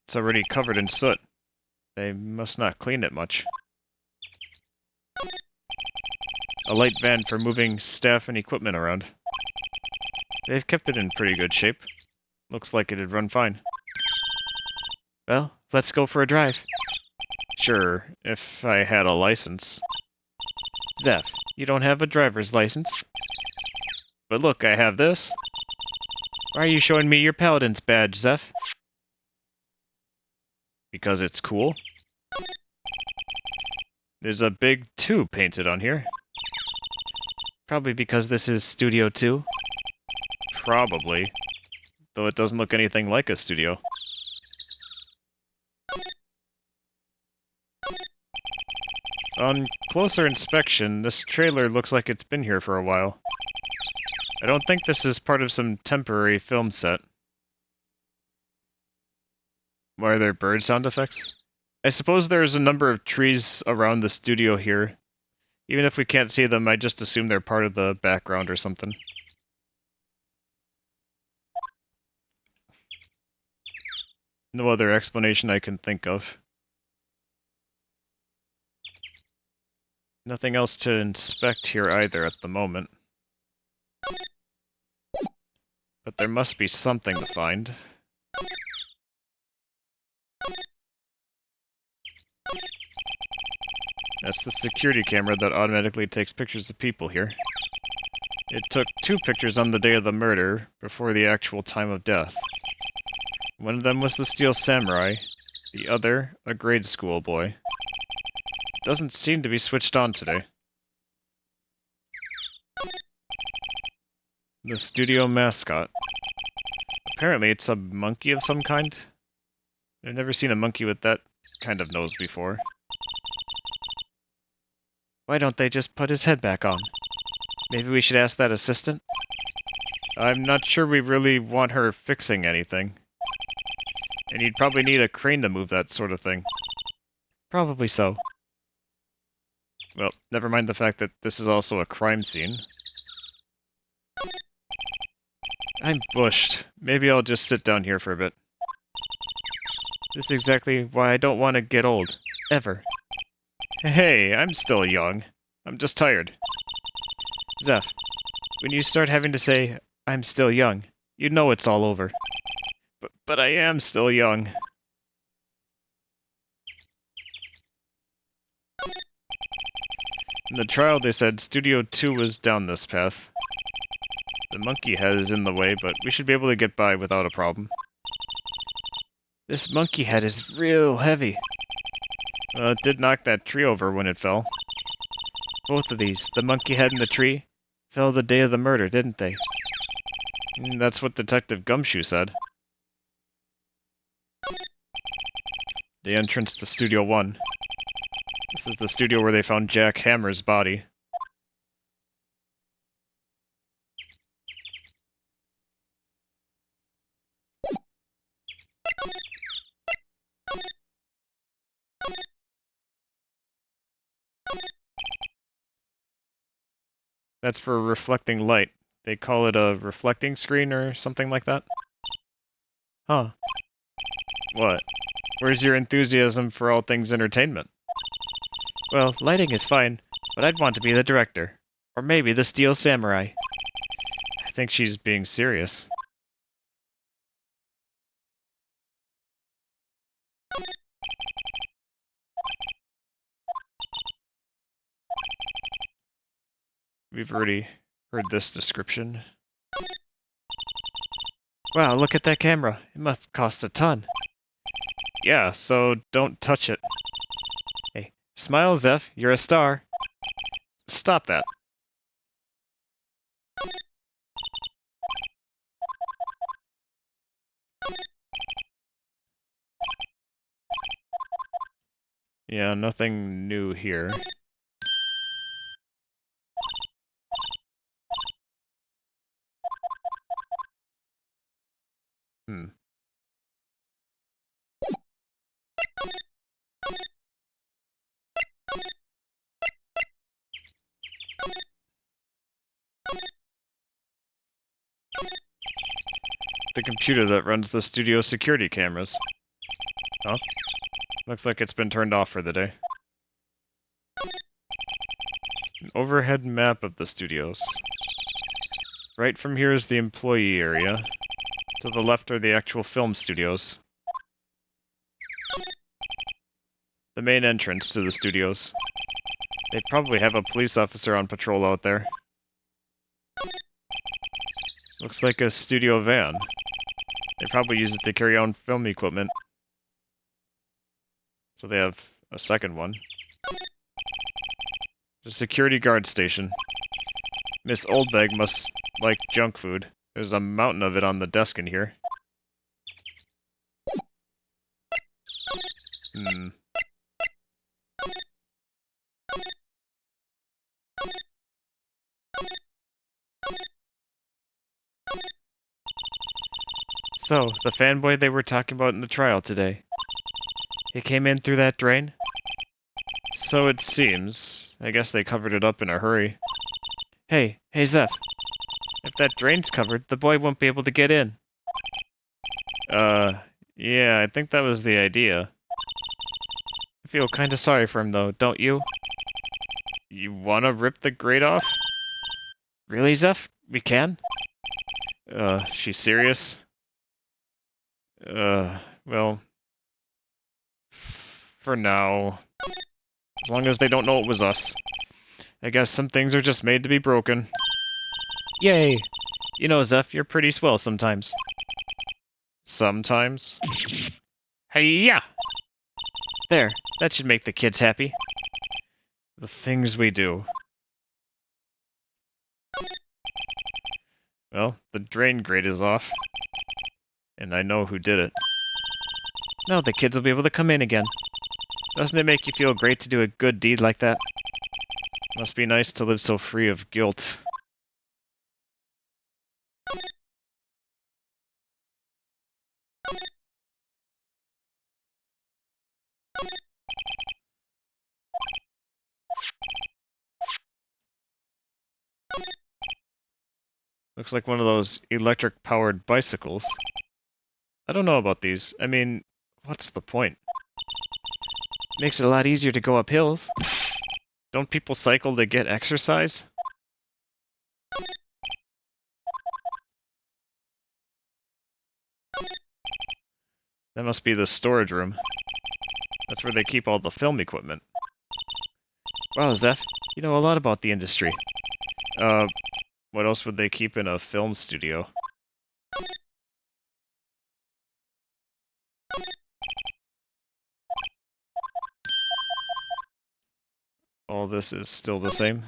A: It's already covered in soot. They must not clean it much. A light van for moving staff and equipment around. They've kept it in pretty good shape. Looks like it'd run fine. Well, let's go for a drive. Sure, if I had a license. Zeph, you don't have a driver's license? But look, I have this. Why are you showing me your Paladin's badge, Zeph? Because it's cool. There's a big 2 painted on here. Probably because this is Studio 2. Probably. Though it doesn't look anything like a studio. On closer inspection, this trailer looks like it's been here for a while. I don't think this is part of some temporary film set. Why are there bird sound effects? I suppose there's a number of trees around the studio here. Even if we can't see them, I just assume they're part of the background or something. No other explanation I can think of. Nothing else to inspect here either at the moment. But there must be something to find. That's the security camera that automatically takes pictures of people here. It took 2 pictures on the day of the murder, before the actual time of death. One of them was the Steel Samurai, the other, a grade school boy. Doesn't seem to be switched on today. The studio mascot. Apparently it's a monkey of some kind. I've never seen a monkey with that kind of nose before. Why don't they just put his head back on? Maybe we should ask that assistant? I'm not sure we really want her fixing anything. And you'd probably need a crane to move that sort of thing. Probably so. Well, never mind the fact that this is also a crime scene. I'm bushed. Maybe I'll just sit down here for a bit. This is exactly why I don't want to get old. Ever. Hey, I'm still young. I'm just tired. Zeph, when you start having to say, I'm still young, you know it's all over. But I am still young. In the trial they said Studio 2 was down this path. The monkey head is in the way, but we should be able to get by without a problem. This monkey head is real heavy. Well, it did knock that tree over when it fell. Both of these, the monkey head and the tree, fell the day of the murder, didn't they? That's what Detective Gumshoe said. The entrance to Studio 1. This is the studio where they found Jack Hammer's body. That's for reflecting light. They call it a reflecting screen or something like that? Huh. What? Where's your enthusiasm for all things entertainment? Well, lighting is fine, but I'd want to be the director. Or maybe the Steel Samurai. I think she's being serious. We've already heard this description. Wow, look at that camera. It must cost a ton. Yeah, so don't touch it. Hey, smile, Zeph. You're a star. Stop that. Yeah, nothing new here. The computer that runs the studio security cameras. Oh, looks like it's been turned off for the day. An overhead map of the studios. Right from here is the employee area. To the left are the actual film studios. The main entrance to the studios. They probably have a police officer on patrol out there. Looks like a studio van. They probably use it to carry on film equipment. So they have a second one. The security guard station. Miss Oldbag must like junk food. There's a mountain of it on the desk in here. So, the fanboy they were talking about in the trial today. He came in through that drain? So it seems. I guess they covered it up in a hurry. Hey, Zeph. If that drain's covered, the boy won't be able to get in. Yeah, I think that was the idea. I feel kinda sorry for him though, don't you? You wanna rip the grate off? Really, Zeph? We can? She's serious? Well... For now. As long as they don't know it was us. I guess some things are just made to be broken. Yay! You know, Zeph, you're pretty swell sometimes. Sometimes? Hey-ya! There, that should make the kids happy. The things we do. Well, the drain grate is off. And I know who did it. Now the kids will be able to come in again. Doesn't it make you feel great to do a good deed like that? Must be nice to live so free of guilt. Looks like one of those electric-powered bicycles. I don't know about these. I mean, what's the point? Makes it a lot easier to go up hills. Don't people cycle to get exercise? That must be the storage room. That's where they keep all the film equipment. Wow, Zeph, you know a lot about the industry. What else would they keep in a film studio? All this is still the same.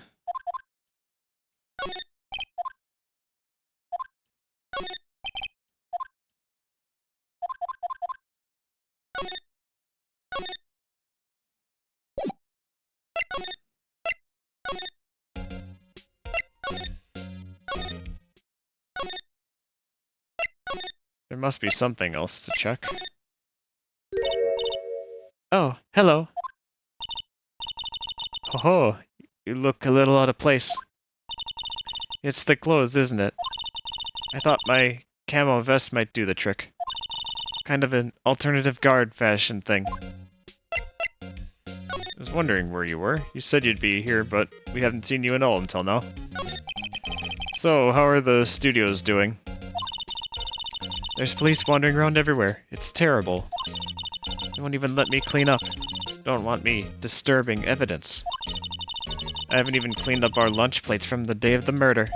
A: There must be something else to check. Oh, hello. Oh, you look a little out of place. It's the clothes, isn't it? I thought my camo vest might do the trick. Kind of an alternative guard fashion thing. I was wondering where you were. You said you'd be here, but we haven't seen you at all until now. So, how are the studios doing? There's police wandering around everywhere. It's terrible. They won't even let me clean up. Don't want me disturbing evidence. I haven't even cleaned up our lunch plates from the day of the murder.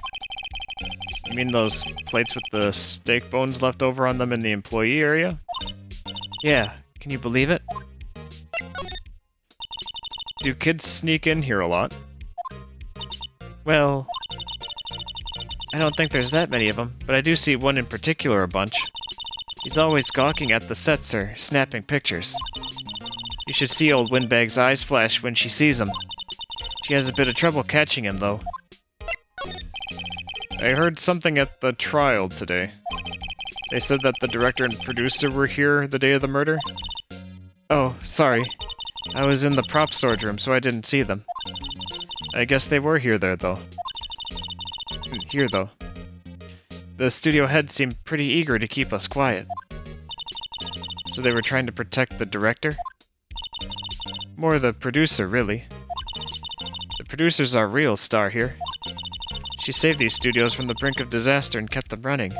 A: You mean those plates with the steak bones left over on them in the employee area? Yeah, can you believe it? Do kids sneak in here a lot? Well, I don't think there's that many of them, but I do see one in particular a bunch. He's always gawking at the sets or snapping pictures. You should see old Windbag's eyes flash when she sees him. She has a bit of trouble catching him, though. I heard something at the trial today. They said that the director and producer were here the day of the murder? Oh, sorry. I was in the prop storage room, so I didn't see them. I guess they were here, though. The studio head seemed pretty eager to keep us quiet. So they were trying to protect the director? More the producer, really. The producer's our real star here. She saved these studios from the brink of disaster and kept them running.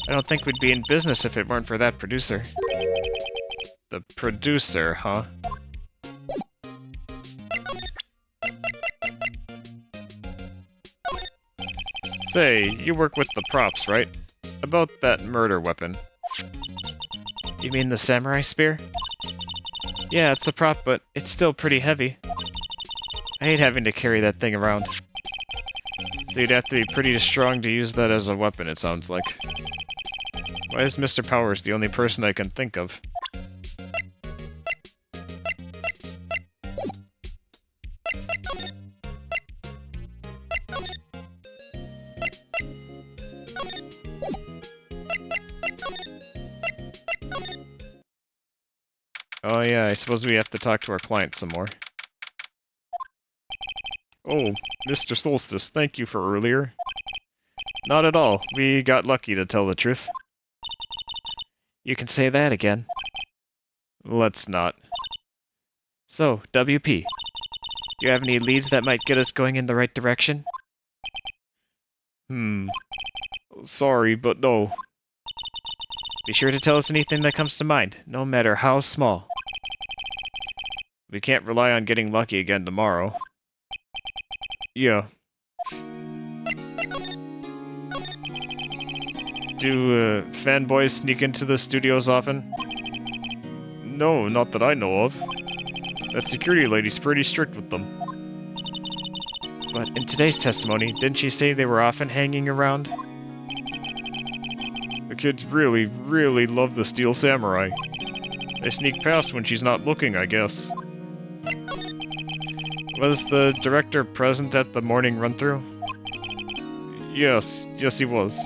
A: I don't think we'd be in business if it weren't for that producer. The producer, huh? Say, you work with the props, right? About that murder weapon. You mean the samurai spear? Yeah, it's a prop, but it's still pretty heavy. I hate having to carry that thing around. So you'd have to be pretty strong to use that as a weapon, it sounds like. Why is Mr. Powers the only person I can think of? Oh yeah, I suppose we have to talk to our client some more. Oh, Mr. Soulstice, thank you for earlier. Not at all. We got lucky, to tell the truth. You can say that again. Let's not. So, WP, do you have any leads that might get us going in the right direction? Sorry, but no. Be sure to tell us anything that comes to mind, no matter how small. We can't rely on getting lucky again tomorrow. Yeah. Do fanboys sneak into the studios often? No, not that I know of. That security lady's pretty strict with them. But in today's testimony, didn't she say they were often hanging around? The kids really, really love the Steel Samurai. They sneak past when she's not looking, I guess. Was the director present at the morning run-through? Yes he was.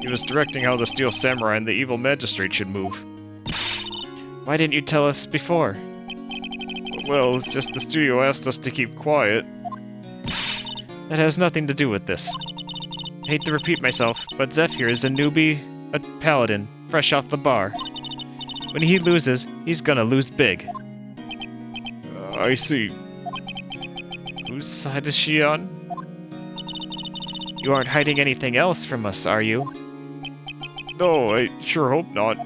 A: He was directing how the Steel Samurai and the evil magistrate should move. Why didn't you tell us before? Well, it's just the studio asked us to keep quiet. That has nothing to do with this. Hate to repeat myself, but Zephyr is a newbie, a paladin, fresh off the bar. When he loses, he's gonna lose big. I see. Whose side is she on? You aren't hiding anything else from us, are you? No, I sure hope not.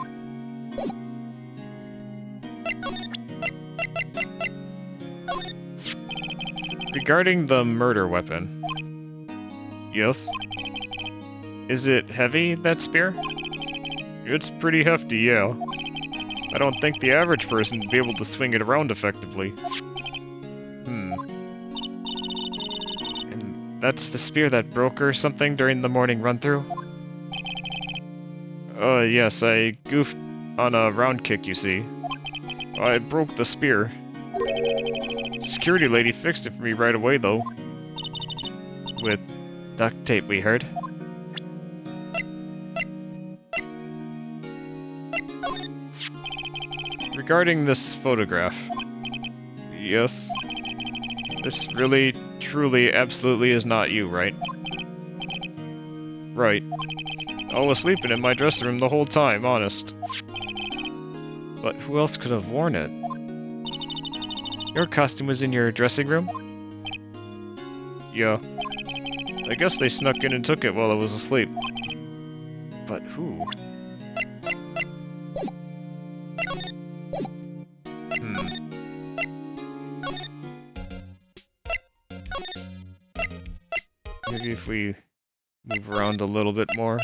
A: Regarding the murder weapon. Yes? Is it heavy, that spear? It's pretty hefty, yeah. I don't think the average person would be able to swing it around effectively. And that's the spear that broke or something during the morning run-through? Yes, I goofed on a round kick, you see. I broke the spear. Security lady fixed it for me right away, though. With duct tape, we heard. Regarding this photograph. Yes? This really, truly, absolutely is not you, right? Right. I was sleeping in my dressing room the whole time, honest. But who else could have worn it? Your costume was in your dressing room? Yeah. I guess they snuck in and took it while I was asleep. But who? Maybe if we move around a little bit more.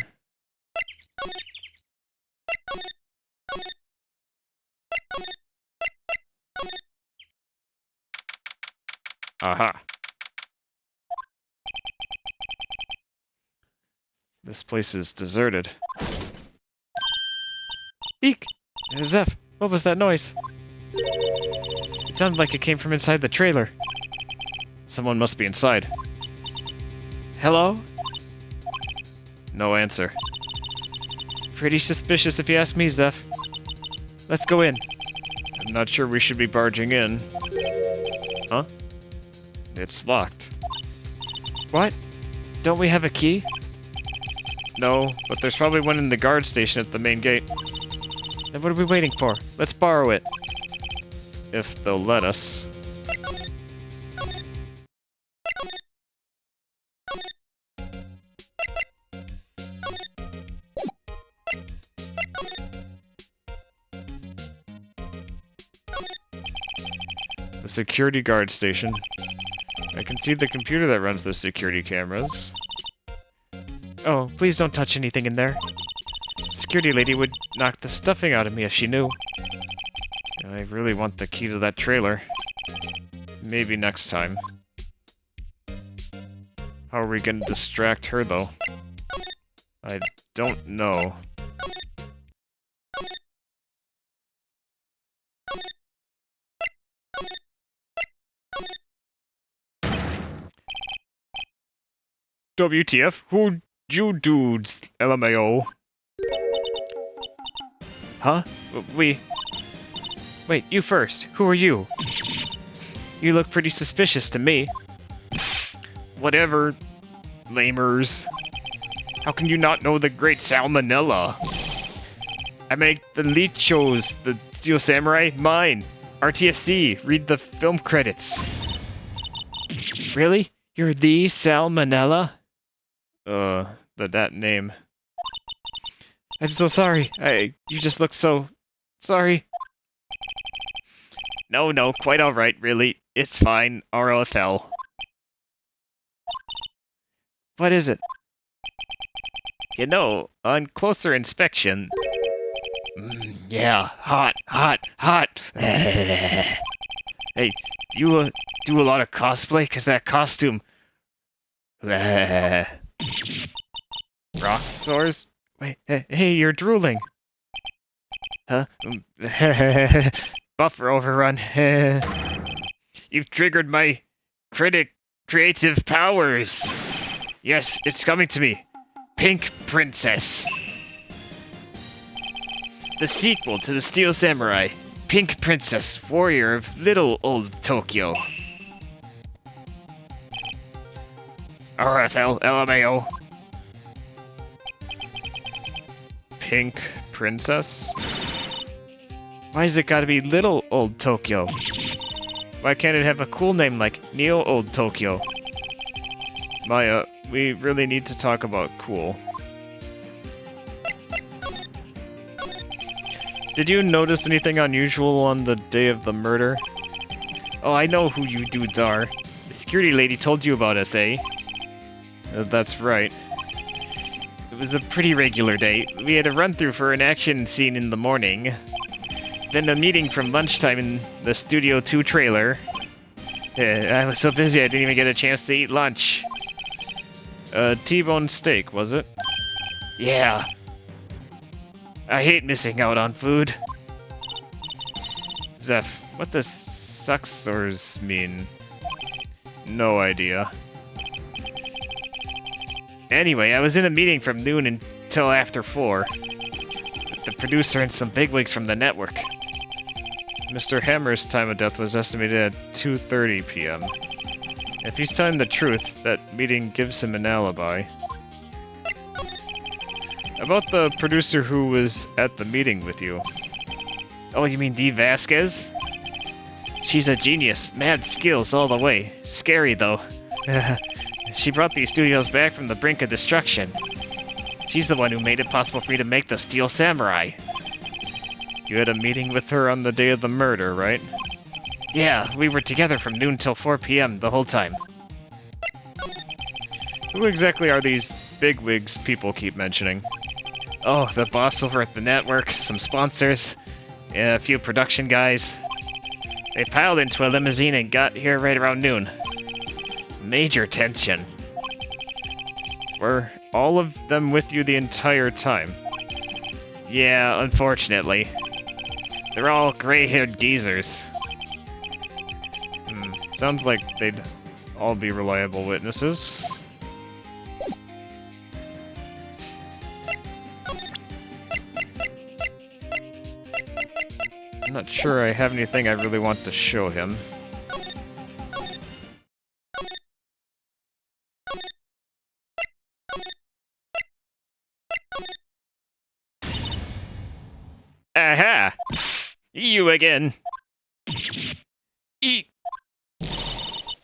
A: Aha! This place is deserted. Eek! Zeph, what was that noise? It sounded like it came from inside the trailer. Someone must be inside. Hello? No answer. Pretty suspicious if you ask me, Zeph. Let's go in. I'm not sure we should be barging in. Huh? It's locked. What? Don't we have a key? No, but there's probably one in the guard station at the main gate. Then what are we waiting for? Let's borrow it. If they'll let us. The security guard station. I can see the computer that runs the security cameras. Oh, please don't touch anything in there. Security lady would knock the stuffing out of me if she knew. I really want the key to that trailer. Maybe next time. How are we gonna distract her, though? I don't know. WTF? Who you dudes, LMAO? Huh? Wait, you first. Who are you? You look pretty suspicious to me. Whatever, lamers. How can you not know the great Salmonella? I make the lead shows, the Steel Samurai, mine. RTFC, read the film credits. Really? You're the Salmonella? That name. I'm so sorry. You just look so... sorry. No, quite alright, really. It's fine. RLFL. What is it? You know, on closer inspection... yeah, hot. Hey, you do a lot of cosplay? 'Cause that costume... Rock sores? Wait, hey, you're drooling. Huh? Buffer overrun. You've triggered my creative powers. Yes, it's coming to me. Pink Princess. The sequel to the Steel Samurai. Pink Princess, warrior of little old Tokyo. RFL, LMAO. pink princess? Why's it gotta be Little Old Tokyo? Why can't it have a cool name like Neo Old Tokyo? Maya, we really need to talk about cool. Did you notice anything unusual on the day of the murder? Oh, I know who you dudes are. The security lady told you about us, eh? That's right. It was a pretty regular day. We had a run-through for an action scene in the morning. Then a meeting from lunchtime in the Studio 2 trailer. I was so busy I didn't even get a chance to eat lunch. T-bone steak, was it? Yeah. I hate missing out on food. Zeph, what does suxors mean? No idea. Anyway, I was in a meeting from noon until after 4. With the producer and some bigwigs from the network. Mr. Hammer's time of death was estimated at 2:30 p.m. If he's telling the truth, that meeting gives him an alibi. About the producer who was at the meeting with you. Oh, you mean Dee Vasquez? She's a genius. Mad skills all the way. Scary, though. She brought these studios back from the brink of destruction. She's the one who made it possible for you to make the Steel Samurai. You had a meeting with her on the day of the murder, right? Yeah, we were together from noon till 4 p.m. the whole time. Who exactly are these bigwigs people keep mentioning? Oh, the boss over at the network, some sponsors, a few production guys. They piled into a limousine and got here right around noon. Major tension. Were all of them with you the entire time? Yeah, unfortunately. They're all gray-haired geezers. Sounds like they'd all be reliable witnesses. I'm not sure I have anything I really want to show him. Aha! You again! Eat!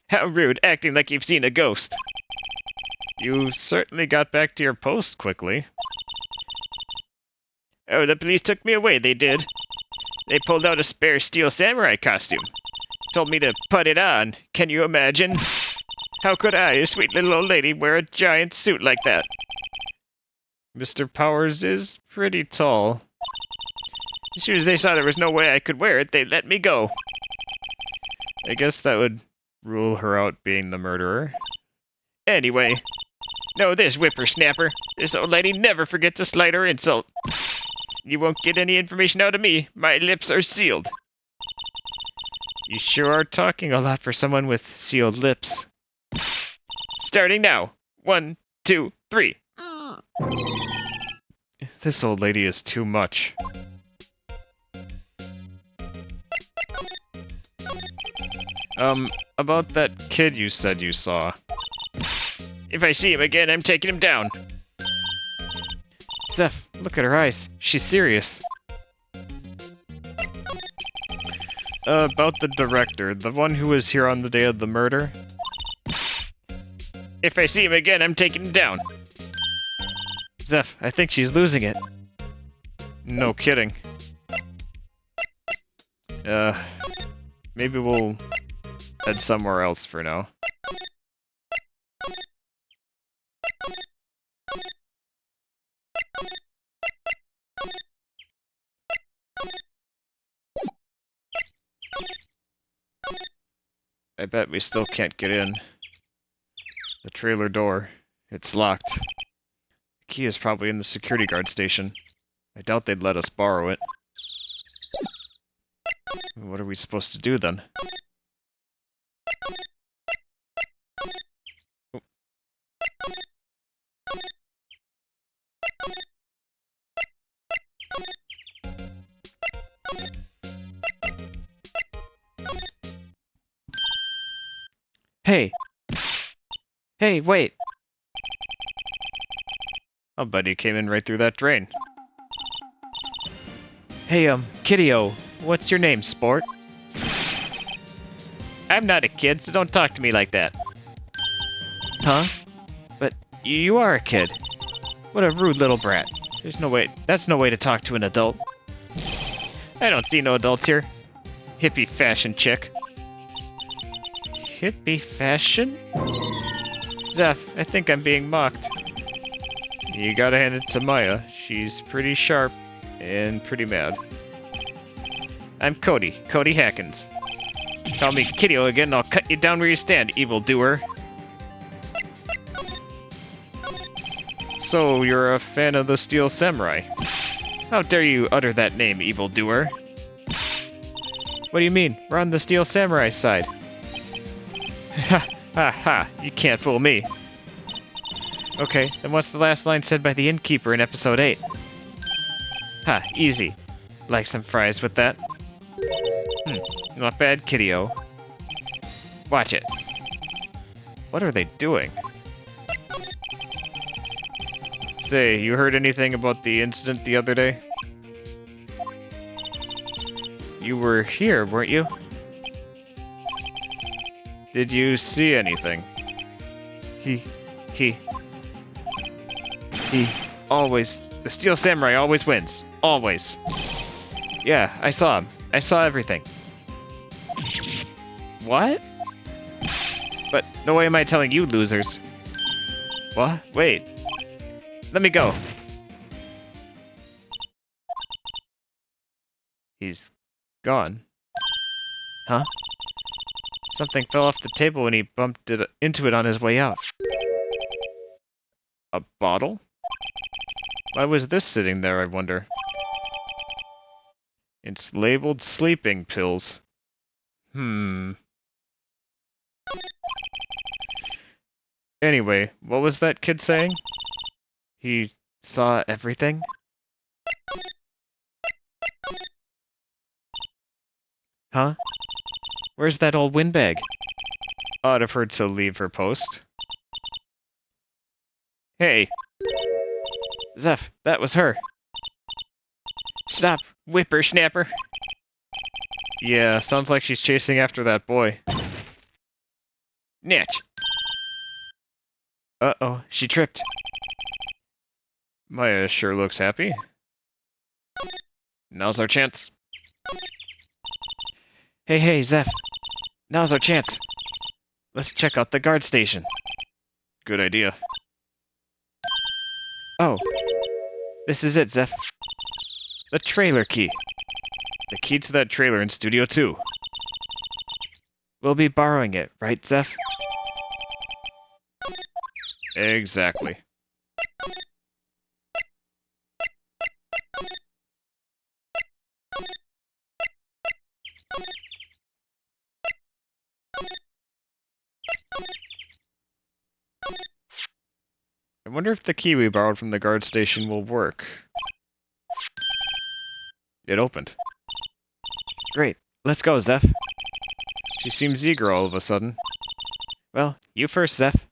A: How rude, acting like you've seen a ghost. You certainly got back to your post quickly. Oh, the police took me away, they did. They pulled out a spare Steel Samurai costume. Told me to put it on. Can you imagine? How could I, a sweet little old lady, wear a giant suit like that? Mr. Powers is pretty tall. As soon as they saw there was no way I could wear it, they let me go. I guess that would rule her out being the murderer. Anyway, know this, whippersnapper. This old lady never forgets a slight or insult. You won't get any information out of me. My lips are sealed. You sure are talking a lot for someone with sealed lips. Starting now. 1, 2, 3. This old lady is too much. About that kid you said you saw. If I see him again, I'm taking him down. Zeph, look at her eyes. She's serious. About the director, the one who was here on the day of the murder. If I see him again, I'm taking him down. Zeph, I think she's losing it. No kidding. Maybe we'll head somewhere else for now. I bet we still can't get in. The trailer door. It's locked. The key is probably in the security guard station. I doubt they'd let us borrow it. What are we supposed to do then? Oh. Hey! Hey, wait! Oh, buddy came in right through that drain. Hey, Kiddio, what's your name, sport? I'm not a kid, so don't talk to me like that. Huh? But you are a kid. What a rude little brat. There's no way, that's no way to talk to an adult. I don't see no adults here. Hippie fashion chick. Hippie fashion? Zeph, I think I'm being mocked. You gotta hand it to Maya. She's pretty sharp and pretty mad. I'm Cody Hackins. Call me Kiddio again and I'll cut you down where you stand, evildoer. So, you're a fan of the Steel Samurai? How dare you utter that name, evildoer? What do you mean? We're on the Steel Samurai side. Ha ha ha, you can't fool me. Okay, then what's the last line said by the innkeeper in episode 8? Ha, easy. Like some fries with that? Not bad, Kiddio. Watch it. What are they doing? Say, you heard anything about the incident the other day? You were here, weren't you? Did you see anything? He always... The Steel Samurai always wins. Always. Yeah, I saw him. I saw everything. What? But no way am I telling you, losers. What? Wait. Let me go. He's gone. Huh? Something fell off the table when he bumped into it on his way out. A bottle? Why was this sitting there, I wonder? It's labeled sleeping pills. Anyway, what was that kid saying? He saw everything? Huh? Where's that old windbag? Ought have heard to leave her post. Hey! Zeph, that was her. Stop, whippersnapper! Yeah, sounds like she's chasing after that boy. Natch! Uh-oh, she tripped. Maya sure looks happy. Now's our chance. Hey, Zeph. Now's our chance. Let's check out the guard station. Good idea. Oh. This is it, Zeph. The trailer key. The key to that trailer in Studio 2. We'll be borrowing it, right, Zeph? Exactly. I wonder if the key we borrowed from the guard station will work. It opened. Great. Let's go, Zeph. She seems eager all of a sudden. Well, you first, Zeph.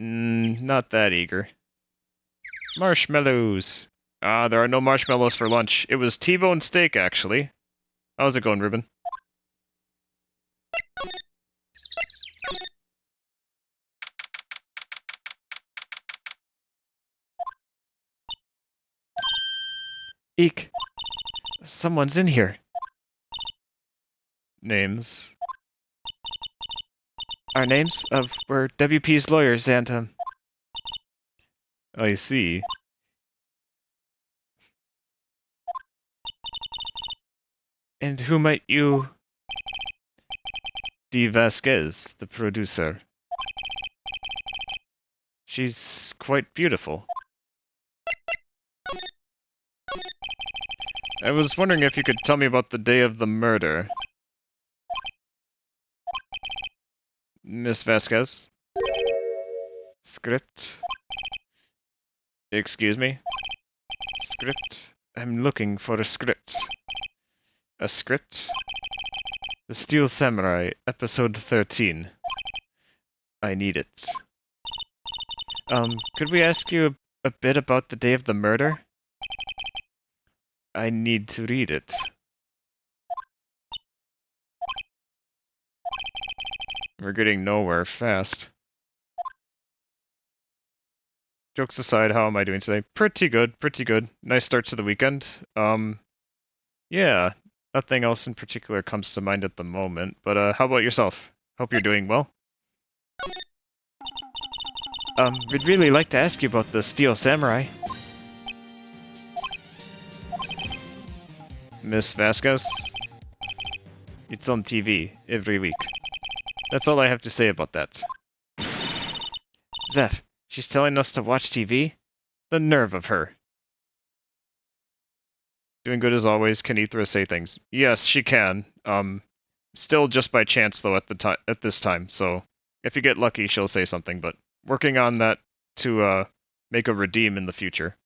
A: Not that eager. Marshmallows. Ah, there are no marshmallows for lunch. It was T-bone steak, actually. How's it going, Ruben? Eek. Someone's in here. Names. Our names? We're WP's lawyers and, I see. And who might you... Dee Vasquez, the producer. She's quite beautiful. I was wondering if you could tell me about the day of the murder. Miss Vasquez? Script? Excuse me? Script? I'm looking for a script. A script? The Steel Samurai, episode 13. I need it. Could we ask you a bit about the day of the murder? I need to read it. We're getting nowhere fast. Jokes aside, how am I doing today? Pretty good, pretty good. Nice start to the weekend. Yeah, nothing else in particular comes to mind at the moment, but how about yourself? Hope you're doing well. We'd really like to ask you about the Steel Samurai. Miss Vasquez? It's on TV every week. That's all I have to say about that. Zeph, she's telling us to watch TV? The nerve of her. Doing good as always. Can Ethra say things? Yes, she can. Still just by chance though at this time. So if you get lucky, she'll say something. But working on that to make a redeem in the future.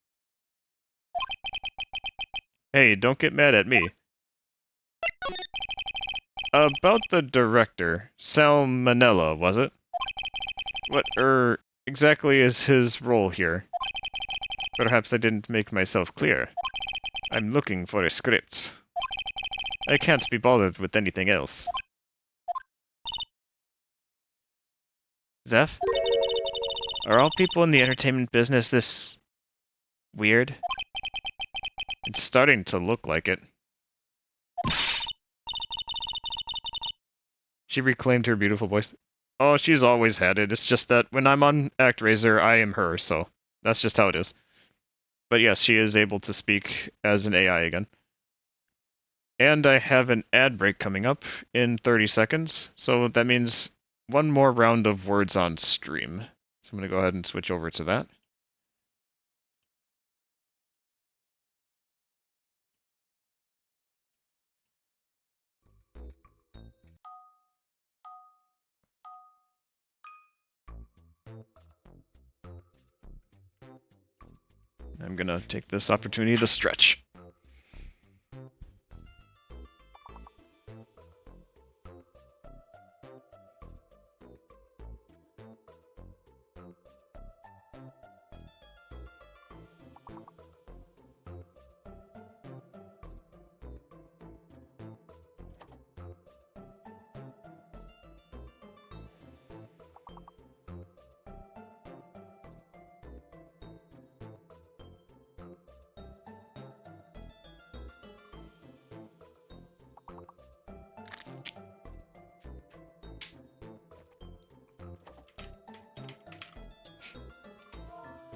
A: Hey, don't get mad at me. About the director, Sal Manella, was it? What exactly is his role here? Perhaps I didn't make myself clear. I'm looking for a script. I can't be bothered with anything else. Zeph? Are all people in the entertainment business this... weird? It's starting to look like it. She reclaimed her beautiful voice. Oh, she's always had it. It's just that when I'm on ActRaiser, I am her, so that's just how it is. But yes, she is able to speak as an AI again. And I have an ad break coming up in 30 seconds, so that means one more round of words on stream. So I'm going to go ahead and switch over to that. I'm going to take this opportunity to stretch.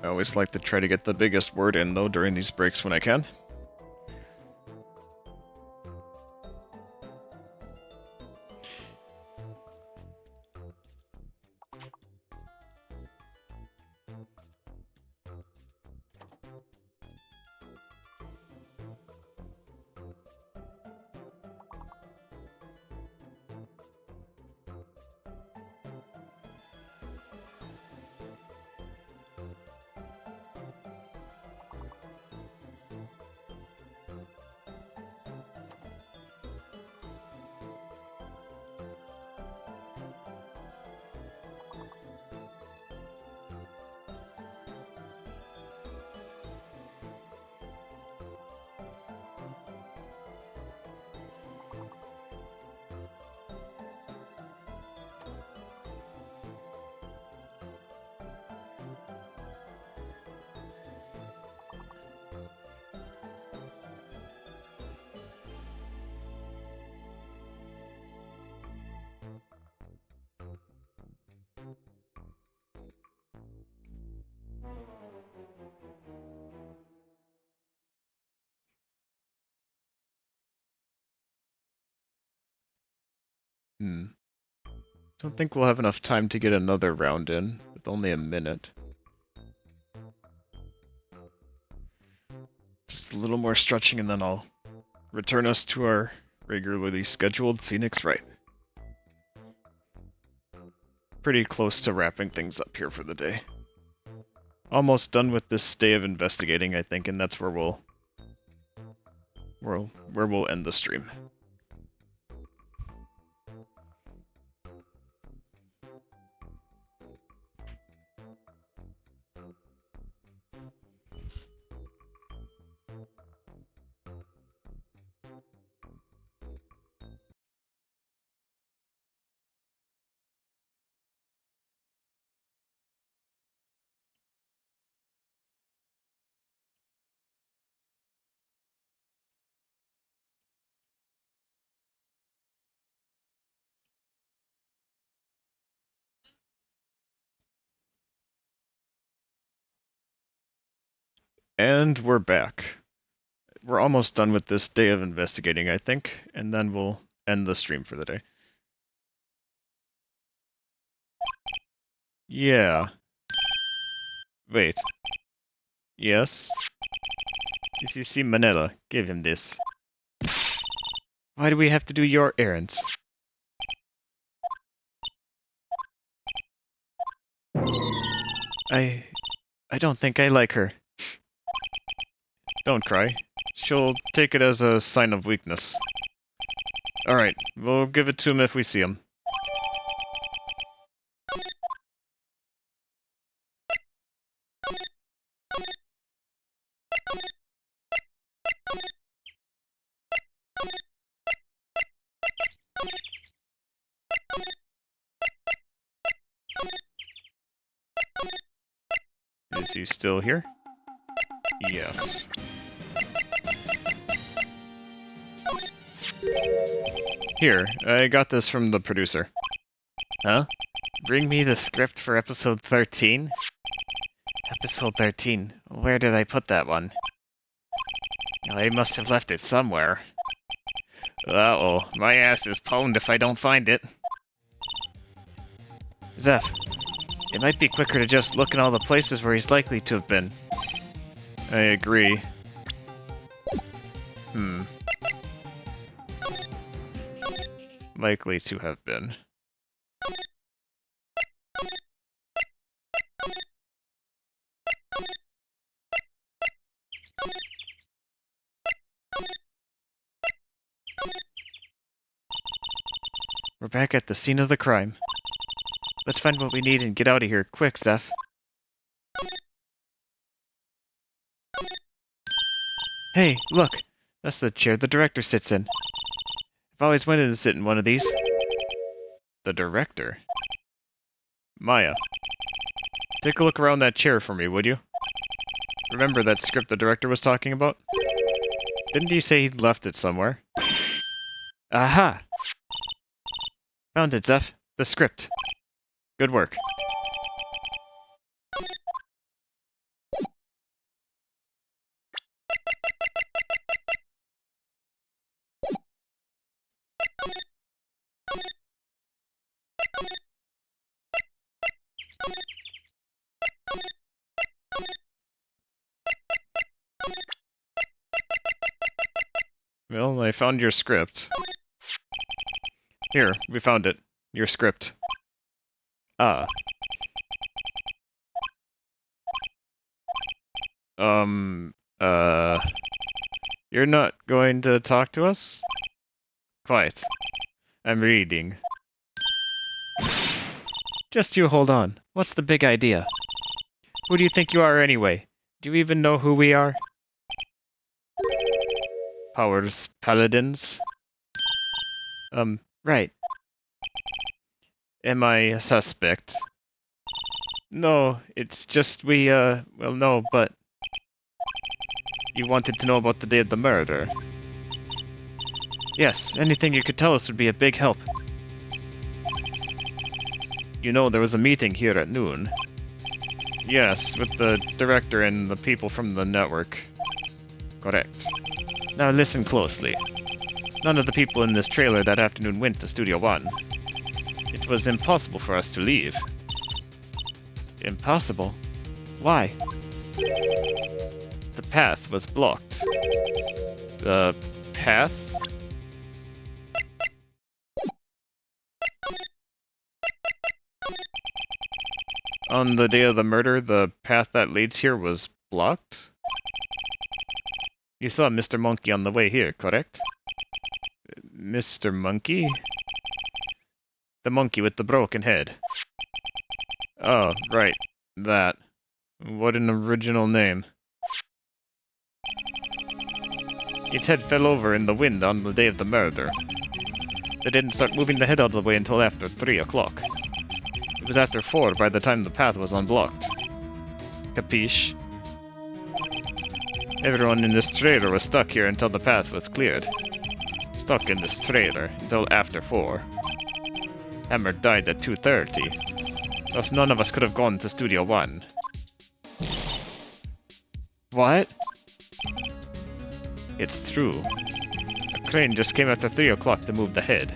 A: I always like to try to get the biggest word in, though, during these breaks when I can. Don't think we'll have enough time to get another round in, with only a minute. Just a little more stretching and then I'll return us to our regularly scheduled Phoenix Wright. Pretty close to wrapping things up here for the day. Almost done with this day of investigating, I think, and that's where we'll end the stream. And we're back. We're almost done with this day of investigating, I think, and then we'll end the stream for the day. Yeah. Wait. Yes? If you see Manila, give him this. Why do we have to do your errands? I don't think I like her. Don't cry. She'll take it as a sign of weakness. Alright, we'll give it to him if we see him. Is he still here? Yes. Here, I got this from the producer. Huh? Bring me the script for episode 13? Episode 13. Where did I put that one? I must have left it somewhere. Uh-oh, my ass is pwned if I don't find it. Zeph, it might be quicker to just look in all the places where he's likely to have been. I agree. Likely to have been. We're back at the scene of the crime. Let's find what we need and get out of here. Quick, Zeph. Hey, look! That's the chair the director sits in. I've always wanted to sit in one of these. The director? Maya. Take a look around that chair for me, would you? Remember that script the director was talking about? Didn't he say he'd left it somewhere? Aha! Found it, Zeph. The script. Good work. Well, I found your script. Here, we found it. Your script. Ah. You're not going to talk to us? Quiet. I'm reading. Just you hold on. What's the big idea? Who do you think you are anyway? Do you even know who we are? Powers Paladins? Right. Am I a suspect? No, it's just well, no, but... You wanted to know about the day of the murder? Yes, anything you could tell us would be a big help. You know, there was a meeting here at noon. Yes, with the director and the people from the network. Correct. Now listen closely. None of the people in this trailer that afternoon went to Studio One. It was impossible for us to leave. Impossible? Why? The path was blocked. The path? On the day of the murder, the path that leads here was blocked? You saw Mr. Monkey on the way here, correct? Mr. Monkey? The monkey with the broken head. Oh, right. That. What an original name. Its head fell over in the wind on the day of the murder. They didn't start moving the head out of the way until after 3 o'clock. It was after 4 by the time the path was unblocked. Capiche? Everyone in this trailer was stuck here until the path was cleared. Stuck in this trailer until after 4. Hammer died at 2:30. Thus none of us could have gone to Studio One. What? It's true. A crane just came after 3 o'clock to move the head.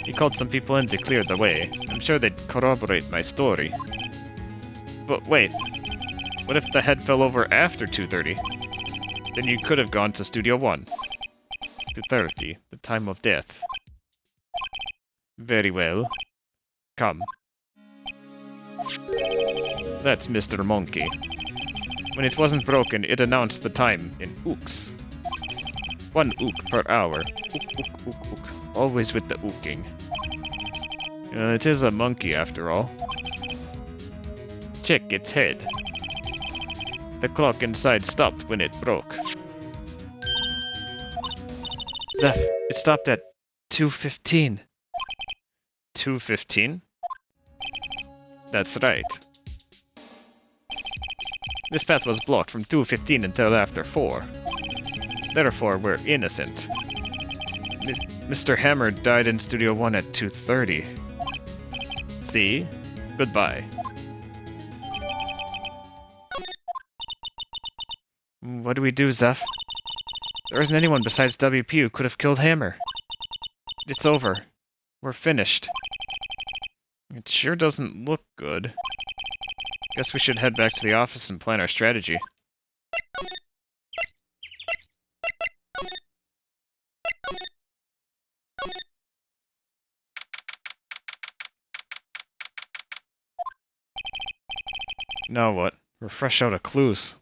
A: He called some people in to clear the way. I'm sure they'd corroborate my story. But wait, what if the head fell over after 2:30? Then you could have gone to Studio 1. 2:30, the time of death. Very well. Come. That's Mr. Monkey. When it wasn't broken, it announced the time in ooks. 1 ook per hour. Ook, ook, ook, ook. Always with the ooking. It is a monkey after all. Check its head. The clock inside stopped when it broke. Zeph, it stopped at 2:15. 2:15? That's right. This path was blocked from 2:15 until after 4. Therefore, we're innocent. Mr. Hammer died in Studio 1 at 2:30. See? Goodbye. What do we do, Zeph? There isn't anyone besides WP who could have killed Hammer. It's over. We're finished. It sure doesn't look good. Guess we should head back to the office and plan our strategy. Now what? We're fresh out of clues.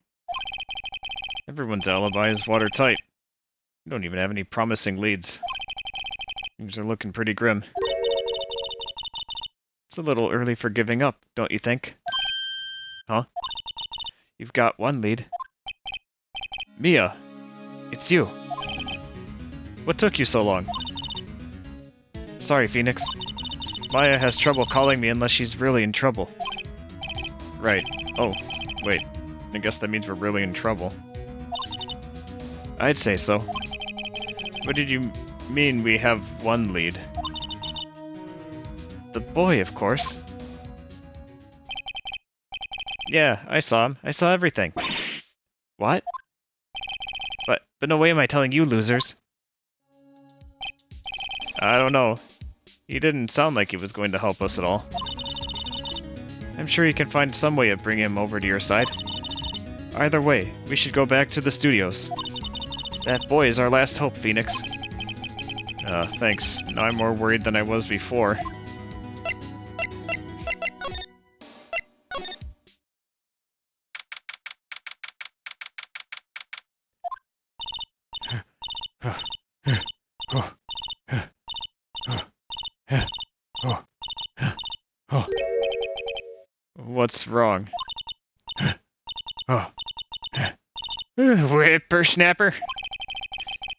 A: Everyone's alibi is watertight. We don't even have any promising leads. Things are looking pretty grim. It's a little early for giving up, don't you think? Huh? You've got one lead. Mia! It's you! What took you so long? Sorry, Phoenix. Maya has trouble calling me unless she's really in trouble. Right. Oh, wait. I guess that means we're really in trouble. I'd say so. What did you mean we have one lead? The boy, of course. Yeah, I saw him. I saw everything. What? But no way am I telling you, losers. I don't know. He didn't sound like he was going to help us at all. I'm sure you can find some way of bringing him over to your side. Either way, we should go back to the studios. That boy is our last hope, Phoenix. Thanks. Now I'm more worried than I was before. What's wrong? Whippersnapper?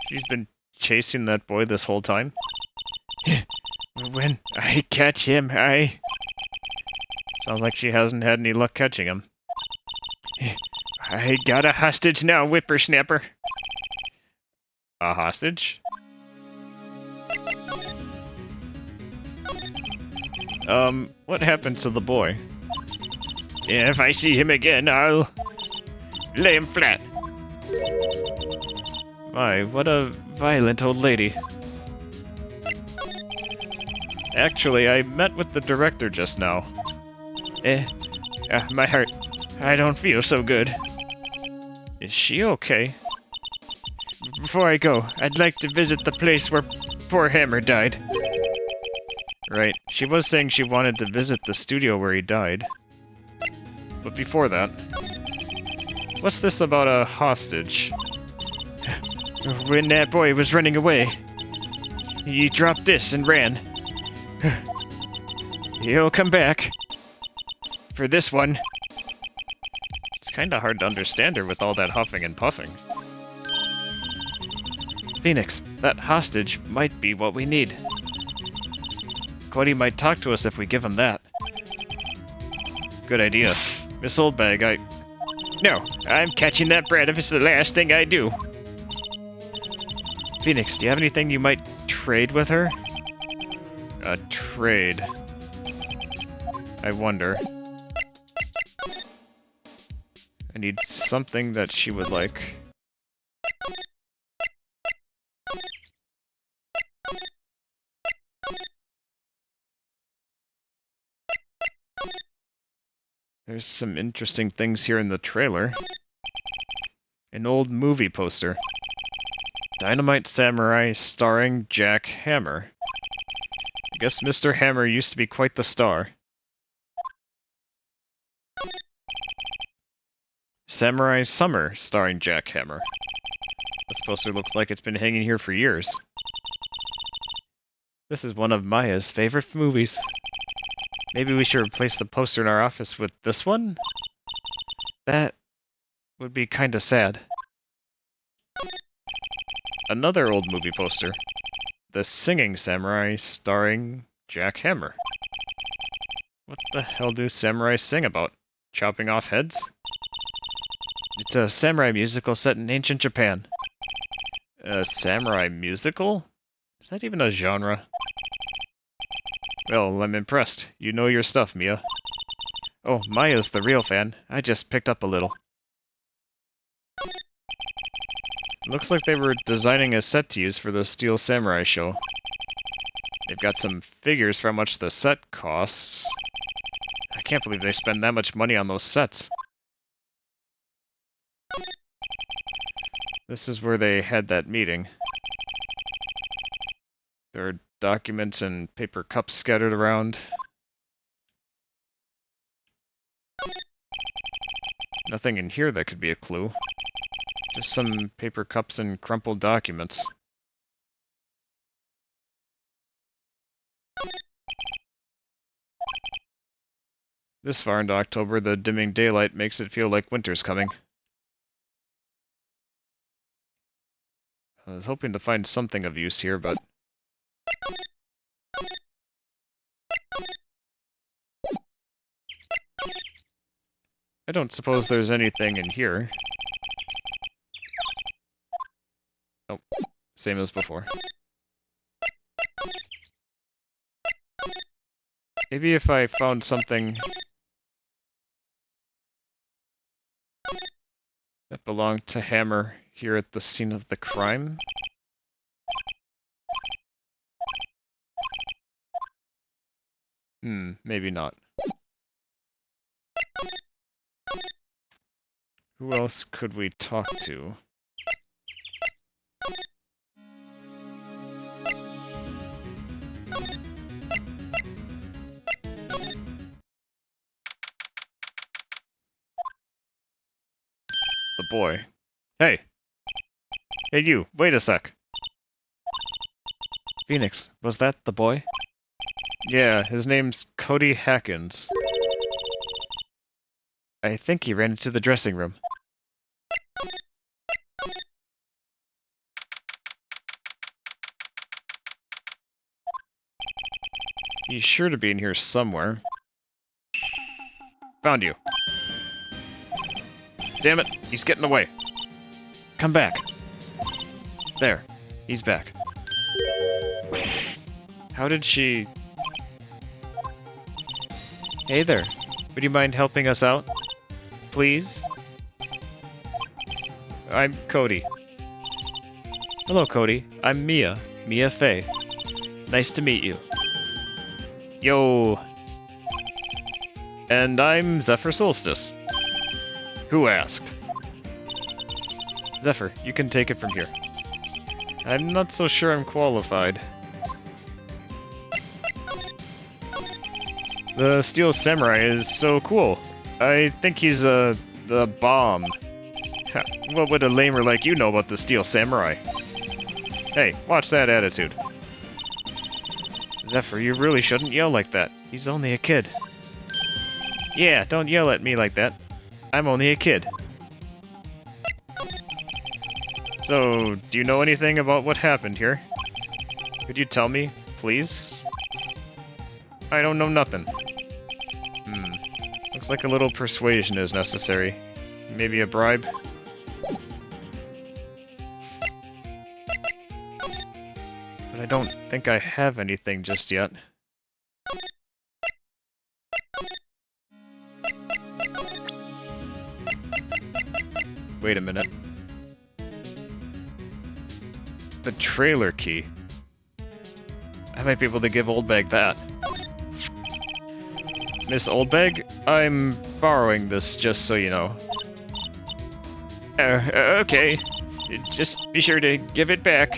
A: She's been chasing that boy this whole time? When I catch him, Sounds like she hasn't had any luck catching him. I got a hostage now, whippersnapper. A hostage? What happened to the boy? If I see him again, I'll lay him flat. My, what a violent old lady. Actually, I met with the director just now. My heart. I don't feel so good. Is she okay? Before I go, I'd like to visit the place where poor Hammer died. Right, she was saying she wanted to visit the studio where he died. But before that... What's this about a hostage? When that boy was running away, he dropped this and ran. He'll come back. For this one. It's kinda hard to understand her with all that huffing and puffing. Phoenix, that hostage might be what we need. Cody might talk to us if we give him that. Good idea. Miss Oldbag, No, I'm catching that brat if it's the last thing I do. Phoenix, do you have anything you might trade with her? A trade. I wonder. I need something that she would like. There's some interesting things here in the trailer. An old movie poster. Dynamite Samurai starring Jack Hammer. I guess Mr. Hammer used to be quite the star. Samurai Summer starring Jack Hammer. This poster looks like it's been hanging here for years. This is one of Maya's favorite movies. Maybe we should replace the poster in our office with this one? That would be kinda sad. Another old movie poster. The Singing Samurai starring Jack Hammer. What the hell do samurais sing about? Chopping off heads? It's a samurai musical set in ancient Japan. A samurai musical? Is that even a genre? Well, I'm impressed. You know your stuff, Mia. Oh, Maya's the real fan. I just picked up a little. Looks like they were designing a set to use for the Steel Samurai show. They've got some figures for how much the set costs. I can't believe they spend that much money on those sets. This is where they had that meeting. There are documents and paper cups scattered around. Nothing in here that could be a clue. Just some paper cups and crumpled documents. This far into October, the dimming daylight makes it feel like winter's coming. I was hoping to find something of use here, but... I don't suppose there's anything in here. Oh, same as before. Maybe if I found something that belonged to Hammer here at the scene of the crime? Maybe not. Who else could we talk to? The boy. Hey! Hey you, wait a sec! Phoenix, was that the boy? Yeah, his name's Cody Hackins. I think he ran into the dressing room. He's sure to be in here somewhere. Found you. Damn it, he's getting away. Come back. There, he's back. How did she... Hey there, would you mind helping us out? Please? I'm Cody. Hello, Cody. I'm Mia. Mia Fey. Nice to meet you. Yo. And I'm Zephyr Soulstice. Who asked? Zephyr, you can take it from here. I'm not so sure I'm qualified. The Steel Samurai is so cool. I think he's the bomb. Ha, what would a lamer like you know about the Steel Samurai? Hey, watch that attitude. Zephyr, you really shouldn't yell like that. He's only a kid. Yeah, don't yell at me like that. I'm only a kid. So, do you know anything about what happened here? Could you tell me, please? I don't know nothing. Looks like a little persuasion is necessary. Maybe a bribe? But I don't think I have anything just yet. Wait a minute. The trailer key. I might be able to give Oldbag that. Miss Oldbag, I'm borrowing this just so you know. Okay. Just be sure to give it back.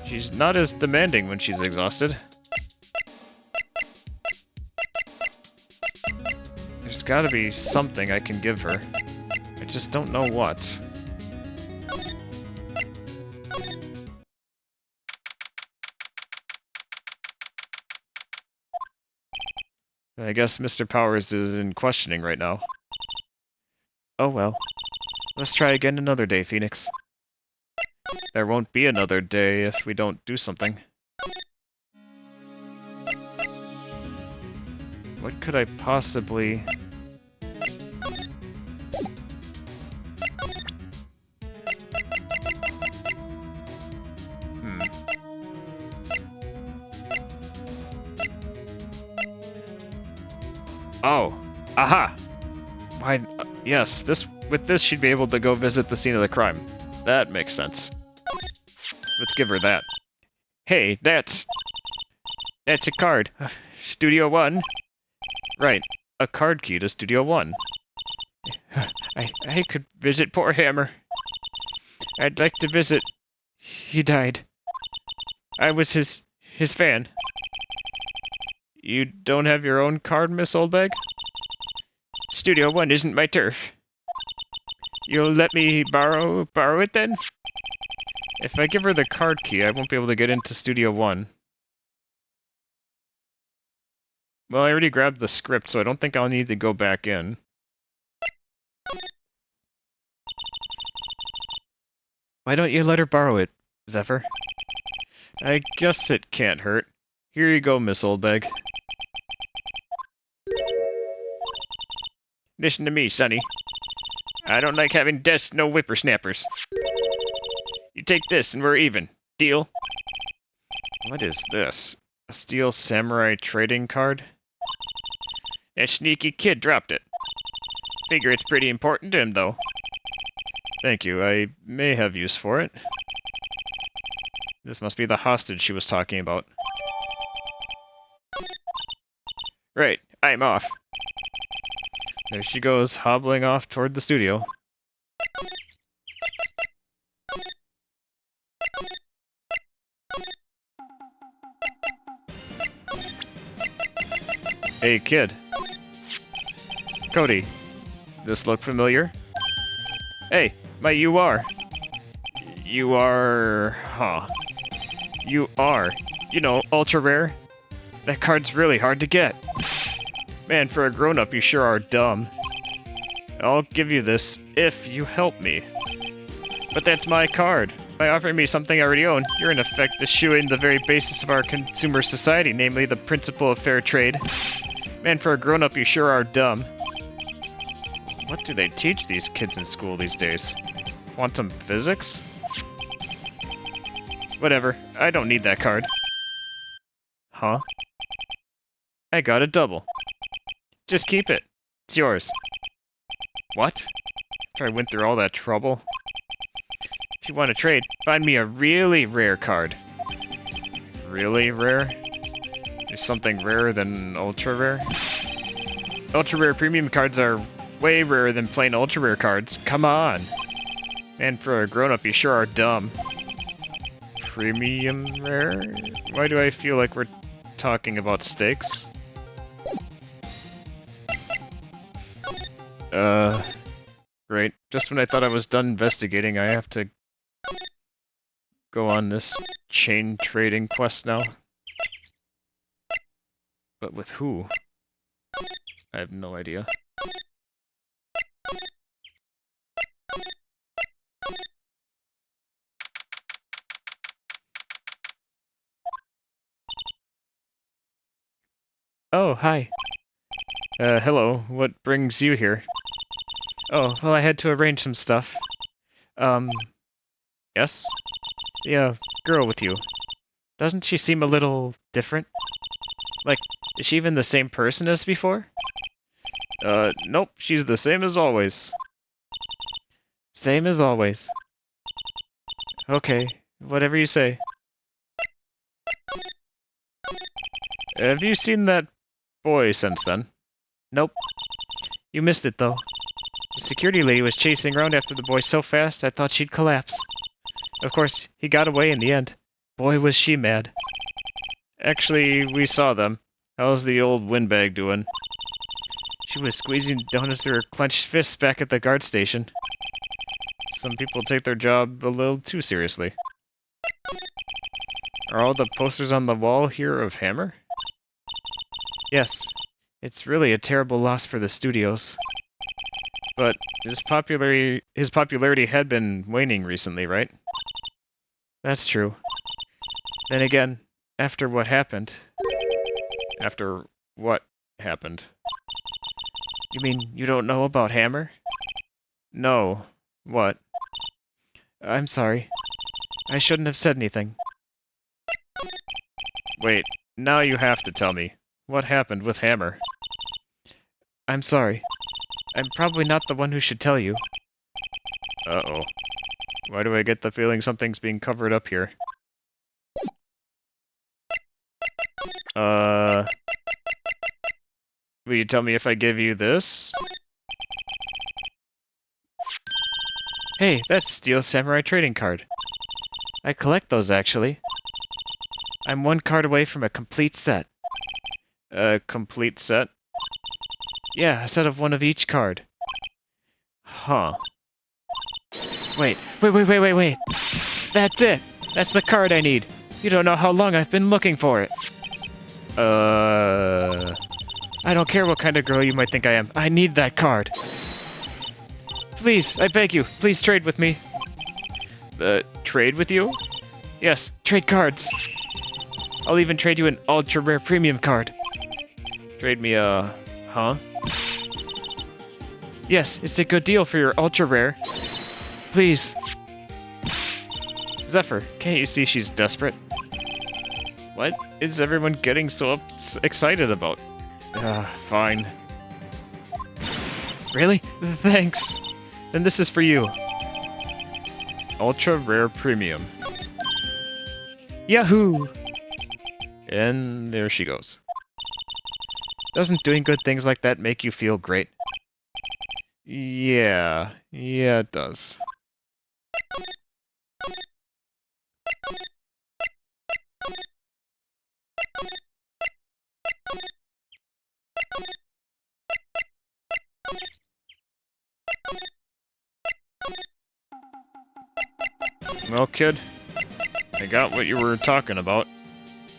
A: She's not as demanding when she's exhausted. There's gotta be something I can give her. I just don't know what. I guess Mr. Powers is in questioning right now. Oh well. Let's try again another day, Phoenix. There won't be another day if we don't do something. What could I possibly... Oh! Aha! Why, yes, with this she'd be able to go visit the scene of the crime. That makes sense. Let's give her that. Hey, that's a card. Studio 1? Right, a card key to Studio 1. I could visit poor Hammer. I'd like to visit... He died. I was his fan. You don't have your own card, Miss Oldbag? Studio 1 isn't my turf. You'll let me borrow it then? If I give her the card key, I won't be able to get into Studio 1. Well, I already grabbed the script, so I don't think I'll need to go back in. Why don't you let her borrow it, Zephyr? I guess it can't hurt. Here you go, Miss Oldbag. Listen to me, Sonny. I don't like having desks, no whippersnappers. You take this and we're even. Deal? What is this? A steel samurai trading card? That sneaky kid dropped it. Figure it's pretty important to him, though. Thank you. I may have use for it. This must be the hostage she was talking about. Right, I'm off. There she goes, hobbling off toward the studio. Hey, kid. Cody, this look familiar? Hey, my you are. You are... huh. You are. You know, ultra rare. That card's really hard to get. Man, for a grown-up, you sure are dumb. I'll give you this if you help me. But that's my card. By offering me something I already own, you're in effect eschewing the very basis of our consumer society, namely the principle of fair trade. Man, for a grown-up, you sure are dumb. What do they teach these kids in school these days? Quantum physics? Whatever, I don't need that card. Huh? I got a double. Just keep it. It's yours. What? After I went through all that trouble? If you want to trade, find me a really rare card. Really rare? There's something rarer than ultra rare? Ultra rare premium cards are way rarer than plain ultra rare cards. Come on! Man, for a grown-up, you sure are dumb. Premium rare? Why do I feel like we're talking about stakes? Great. Just when I thought I was done investigating, I have to go on this chain trading quest now. But with who? I have no idea. Oh, hi. Hello. What brings you here? Oh, well, I had to arrange some stuff. Yes? The, girl with you. Doesn't she seem a little different? Like, is she even the same person as before? Nope, she's the same as always. Same as always. Okay, whatever you say. Have you seen that boy since then? Nope. You missed it, though. The security lady was chasing around after the boy so fast I thought she'd collapse. Of course, he got away in the end. Boy, was she mad. Actually, we saw them. How's the old windbag doing? She was squeezing donuts through her clenched fists back at the guard station. Some people take their job a little too seriously. Are all the posters on the wall here of Hammer? Yes. It's really a terrible loss for the studios. But his popularity had been waning recently, right? That's true. Then again, after what happened... After what happened? You mean you don't know about Hammer? No. What? I'm sorry. I shouldn't have said anything. Wait, now you have to tell me. What happened with Hammer? I'm sorry. I'm probably not the one who should tell you. Uh-oh. Why do I get the feeling something's being covered up here? Will you tell me if I give you this? Hey, that's Steel Samurai trading card. I collect those, actually. I'm one card away from a complete set. A complete set? Yeah, a set of one of each card. Huh. Wait. That's it! That's the card I need! You don't know how long I've been looking for it! I don't care what kind of girl you might think I am. I need that card! Please, I beg you, please trade with me. Trade with you? Yes, trade cards. I'll even trade you an ultra rare premium card. Trade me a... huh? Yes, it's a good deal for your ultra rare. Please. Zephyr, can't you see she's desperate? What is everyone getting so excited about? Fine. Really? Thanks. Then this is for you. Ultra rare premium. Yahoo! And there she goes. Doesn't doing good things like that make you feel great? Yeah, it does. Well, kid, I got what you were talking about,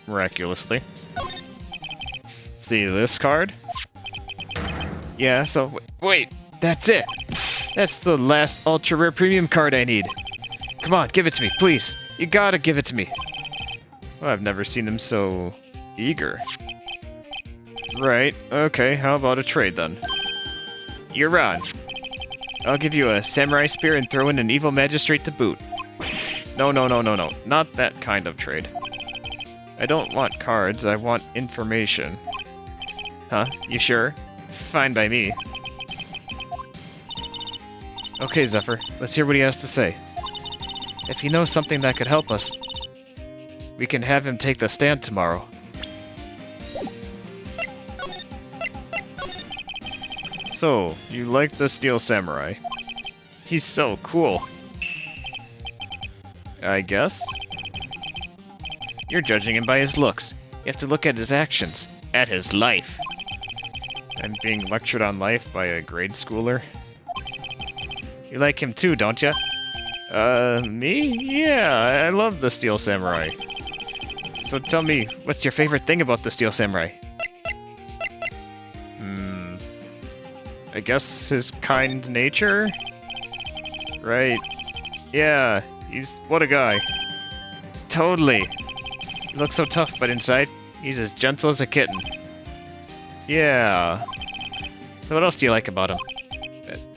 A: miraculously. See this card? Yeah, so, wait, that's it! That's the last ultra rare premium card I need. Come on, give it to me, please. You gotta give it to me. Well, I've never seen him so eager. Right, okay, how about a trade then? You're on. I'll give you a samurai spear and throw in an evil magistrate to boot. No, not that kind of trade. I don't want cards, I want information. Huh, you sure? Fine by me. Okay, Zephyr, let's hear what he has to say. If he knows something that could help us, we can have him take the stand tomorrow. So, you like the Steel Samurai? He's so cool. I guess? You're judging him by his looks. You have to look at his actions, at his life. I'm being lectured on life by a grade schooler. You like him too, don't ya? Me? Yeah, I love the Steel Samurai. So tell me, what's your favorite thing about the Steel Samurai? I guess his kind nature? Right. Yeah, what a guy. Totally. He looks so tough, but inside, he's as gentle as a kitten. Yeah. So what else do you like about him?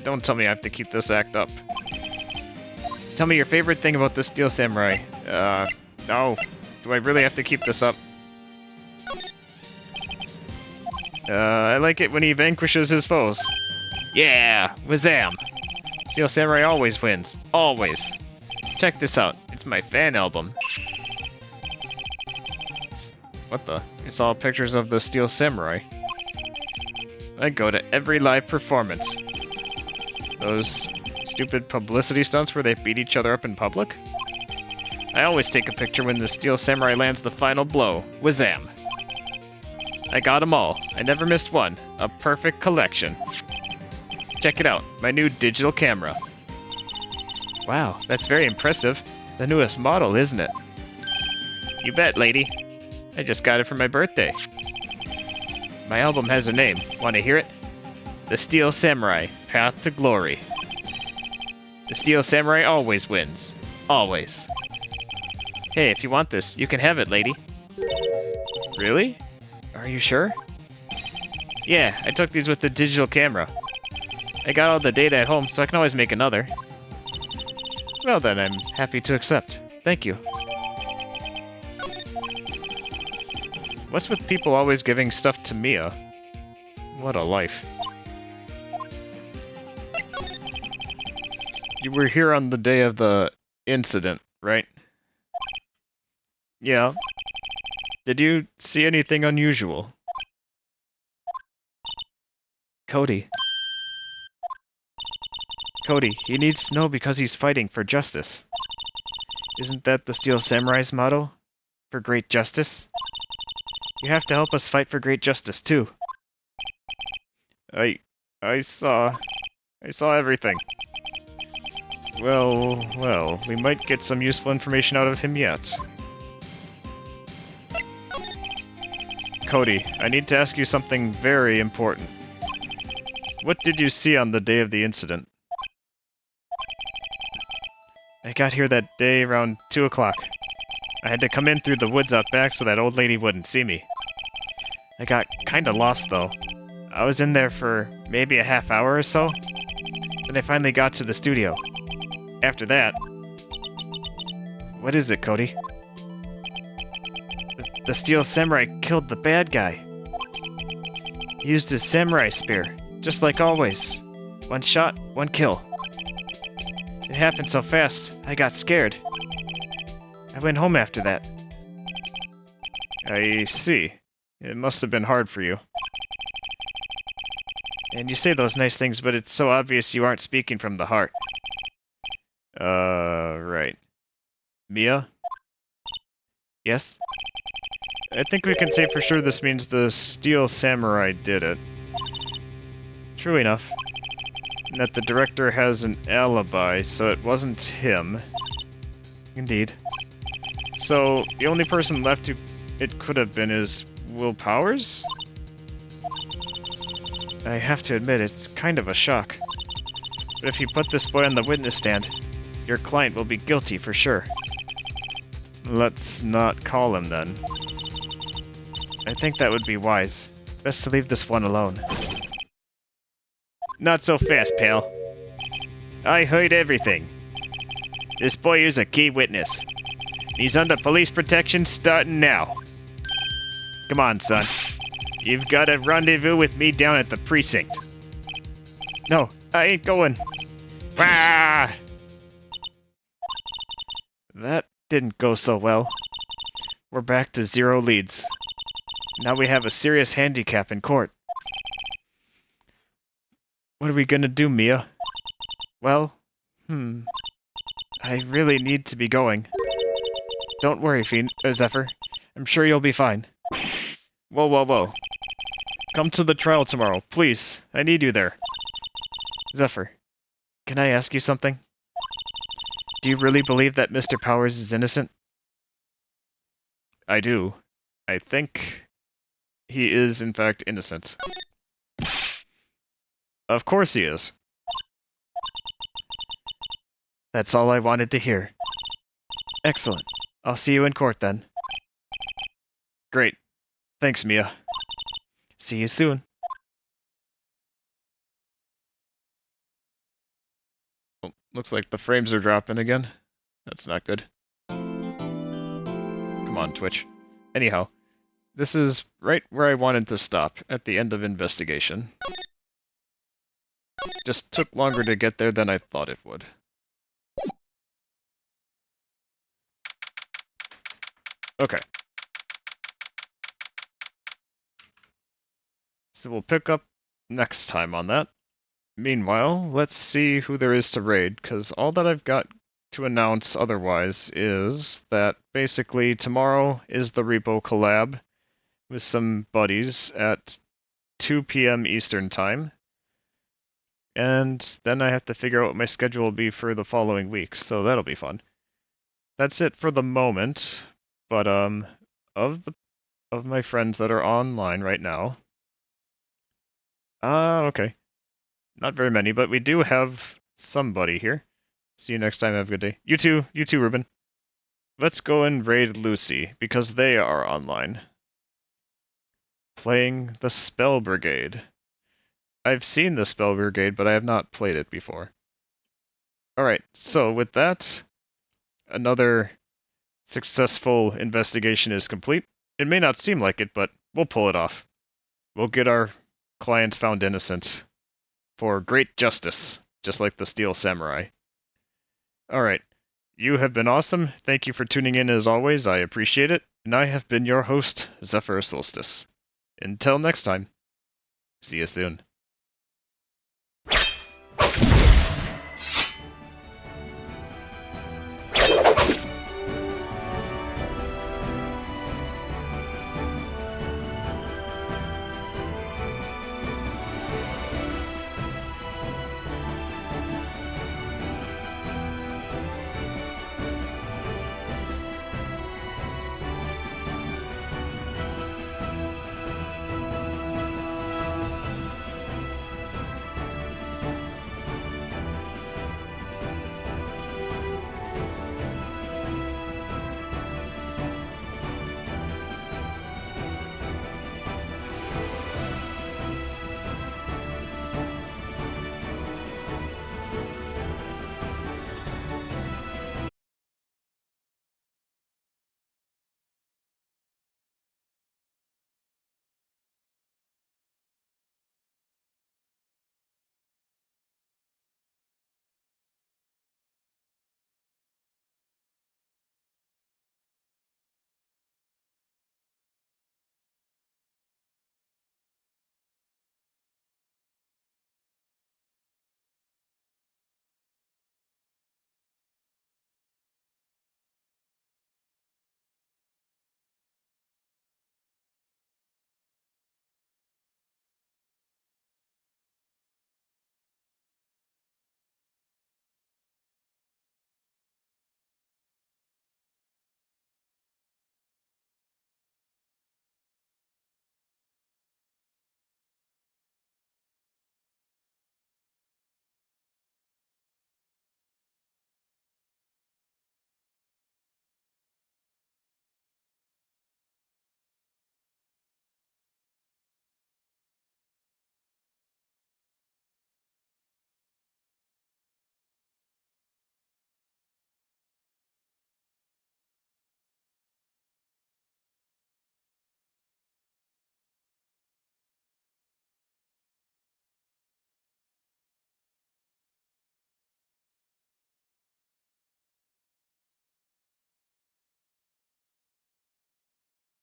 A: Don't tell me I have to keep this act up. Tell me your favorite thing about the Steel Samurai. No. Do I really have to keep this up? I like it when he vanquishes his foes. Yeah, wazam! Steel Samurai always wins. Always. Check this out. It's my fan album. What the? It's all pictures of the Steel Samurai. I go to every live performance. Those stupid publicity stunts where they beat each other up in public? I always take a picture when the Steel Samurai lands the final blow. Wazam! I got them all. I never missed one. A perfect collection. Check it out. My new digital camera. Wow, that's very impressive. The newest model, isn't it? You bet, lady. I just got it for my birthday. My album has a name. Want to hear it? The Steel Samurai, Path to Glory. The Steel Samurai always wins. Always. Hey, if you want this, you can have it, lady. Really? Are you sure? Yeah, I took these with the digital camera. I got all the data at home, so I can always make another. Well then, I'm happy to accept. Thank you. What's with people always giving stuff to Mia? What a life. You were here on the day of the incident, right? Yeah. Did you see anything unusual? Cody. Cody, he needs to know because he's fighting for justice. Isn't that the Steel Samurai's motto? For great justice? You have to help us fight for great justice, too. I saw everything. Well, we might get some useful information out of him yet. Cody, I need to ask you something very important. What did you see on the day of the incident? I got here that day around 2 o'clock. I had to come in through the woods out back so that old lady wouldn't see me. I got kinda lost though. I was in there for maybe a half hour or so. Then I finally got to the studio. After that... What is it, Cody? The Steel Samurai killed the bad guy. He used his samurai spear, just like always. One shot, one kill. It happened so fast, I got scared. I went home after that. I see. It must have been hard for you. And you say those nice things, but it's so obvious you aren't speaking from the heart. Right. Mia? Yes? I think we can say for sure this means the Steel Samurai did it. True enough. And that the director has an alibi, so it wasn't him. Indeed. So, the only person left who it could have been is Will Powers? I have to admit, it's kind of a shock. But if you put this boy on the witness stand, your client will be guilty for sure. Let's not call him then. I think that would be wise. Best to leave this one alone. Not so fast, pal. I heard everything. This boy is a key witness. He's under police protection starting now. Come on, son. You've got a rendezvous with me down at the precinct. No, I ain't going. Rah! That didn't go so well. We're back to 0 leads. Now we have a serious handicap in court. What are we gonna do, Mia? Well, I really need to be going. Don't worry, Zephyr. I'm sure you'll be fine. Whoa. Come to the trial tomorrow, please. I need you there. Zephyr, can I ask you something? Do you really believe that Mr. Powers is innocent? I do. I think he is, in fact, innocent. Of course he is. That's all I wanted to hear. Excellent. I'll see you in court then. Great. Thanks, Mia. See you soon. Oh, looks like the frames are dropping again. That's not good. Come on, Twitch. Anyhow, this is right where I wanted to stop, at the end of investigation. Just took longer to get there than I thought it would. Okay. So we'll pick up next time on that. Meanwhile, let's see who there is to raid, because all that I've got to announce otherwise is that basically tomorrow is the Repo collab with some buddies at 2 p.m. Eastern Time. And then I have to figure out what my schedule will be for the following week, so that'll be fun. That's it for the moment, but of my friends that are online right now. Okay. Not very many, but we do have somebody here. See you next time, have a good day. You too, Ruben. Let's go and raid Lucy, because they are online. Playing the Spell Brigade. I've seen the Spell Brigade, but I have not played it before. Alright, so with that, another successful investigation is complete. It may not seem like it, but we'll pull it off. We'll get our client found innocent for great justice, just like the Steel Samurai. Alright, you have been awesome. Thank you for tuning in as always, I appreciate it. And I have been your host, Zephyr Soulstice. Until next time, see you soon.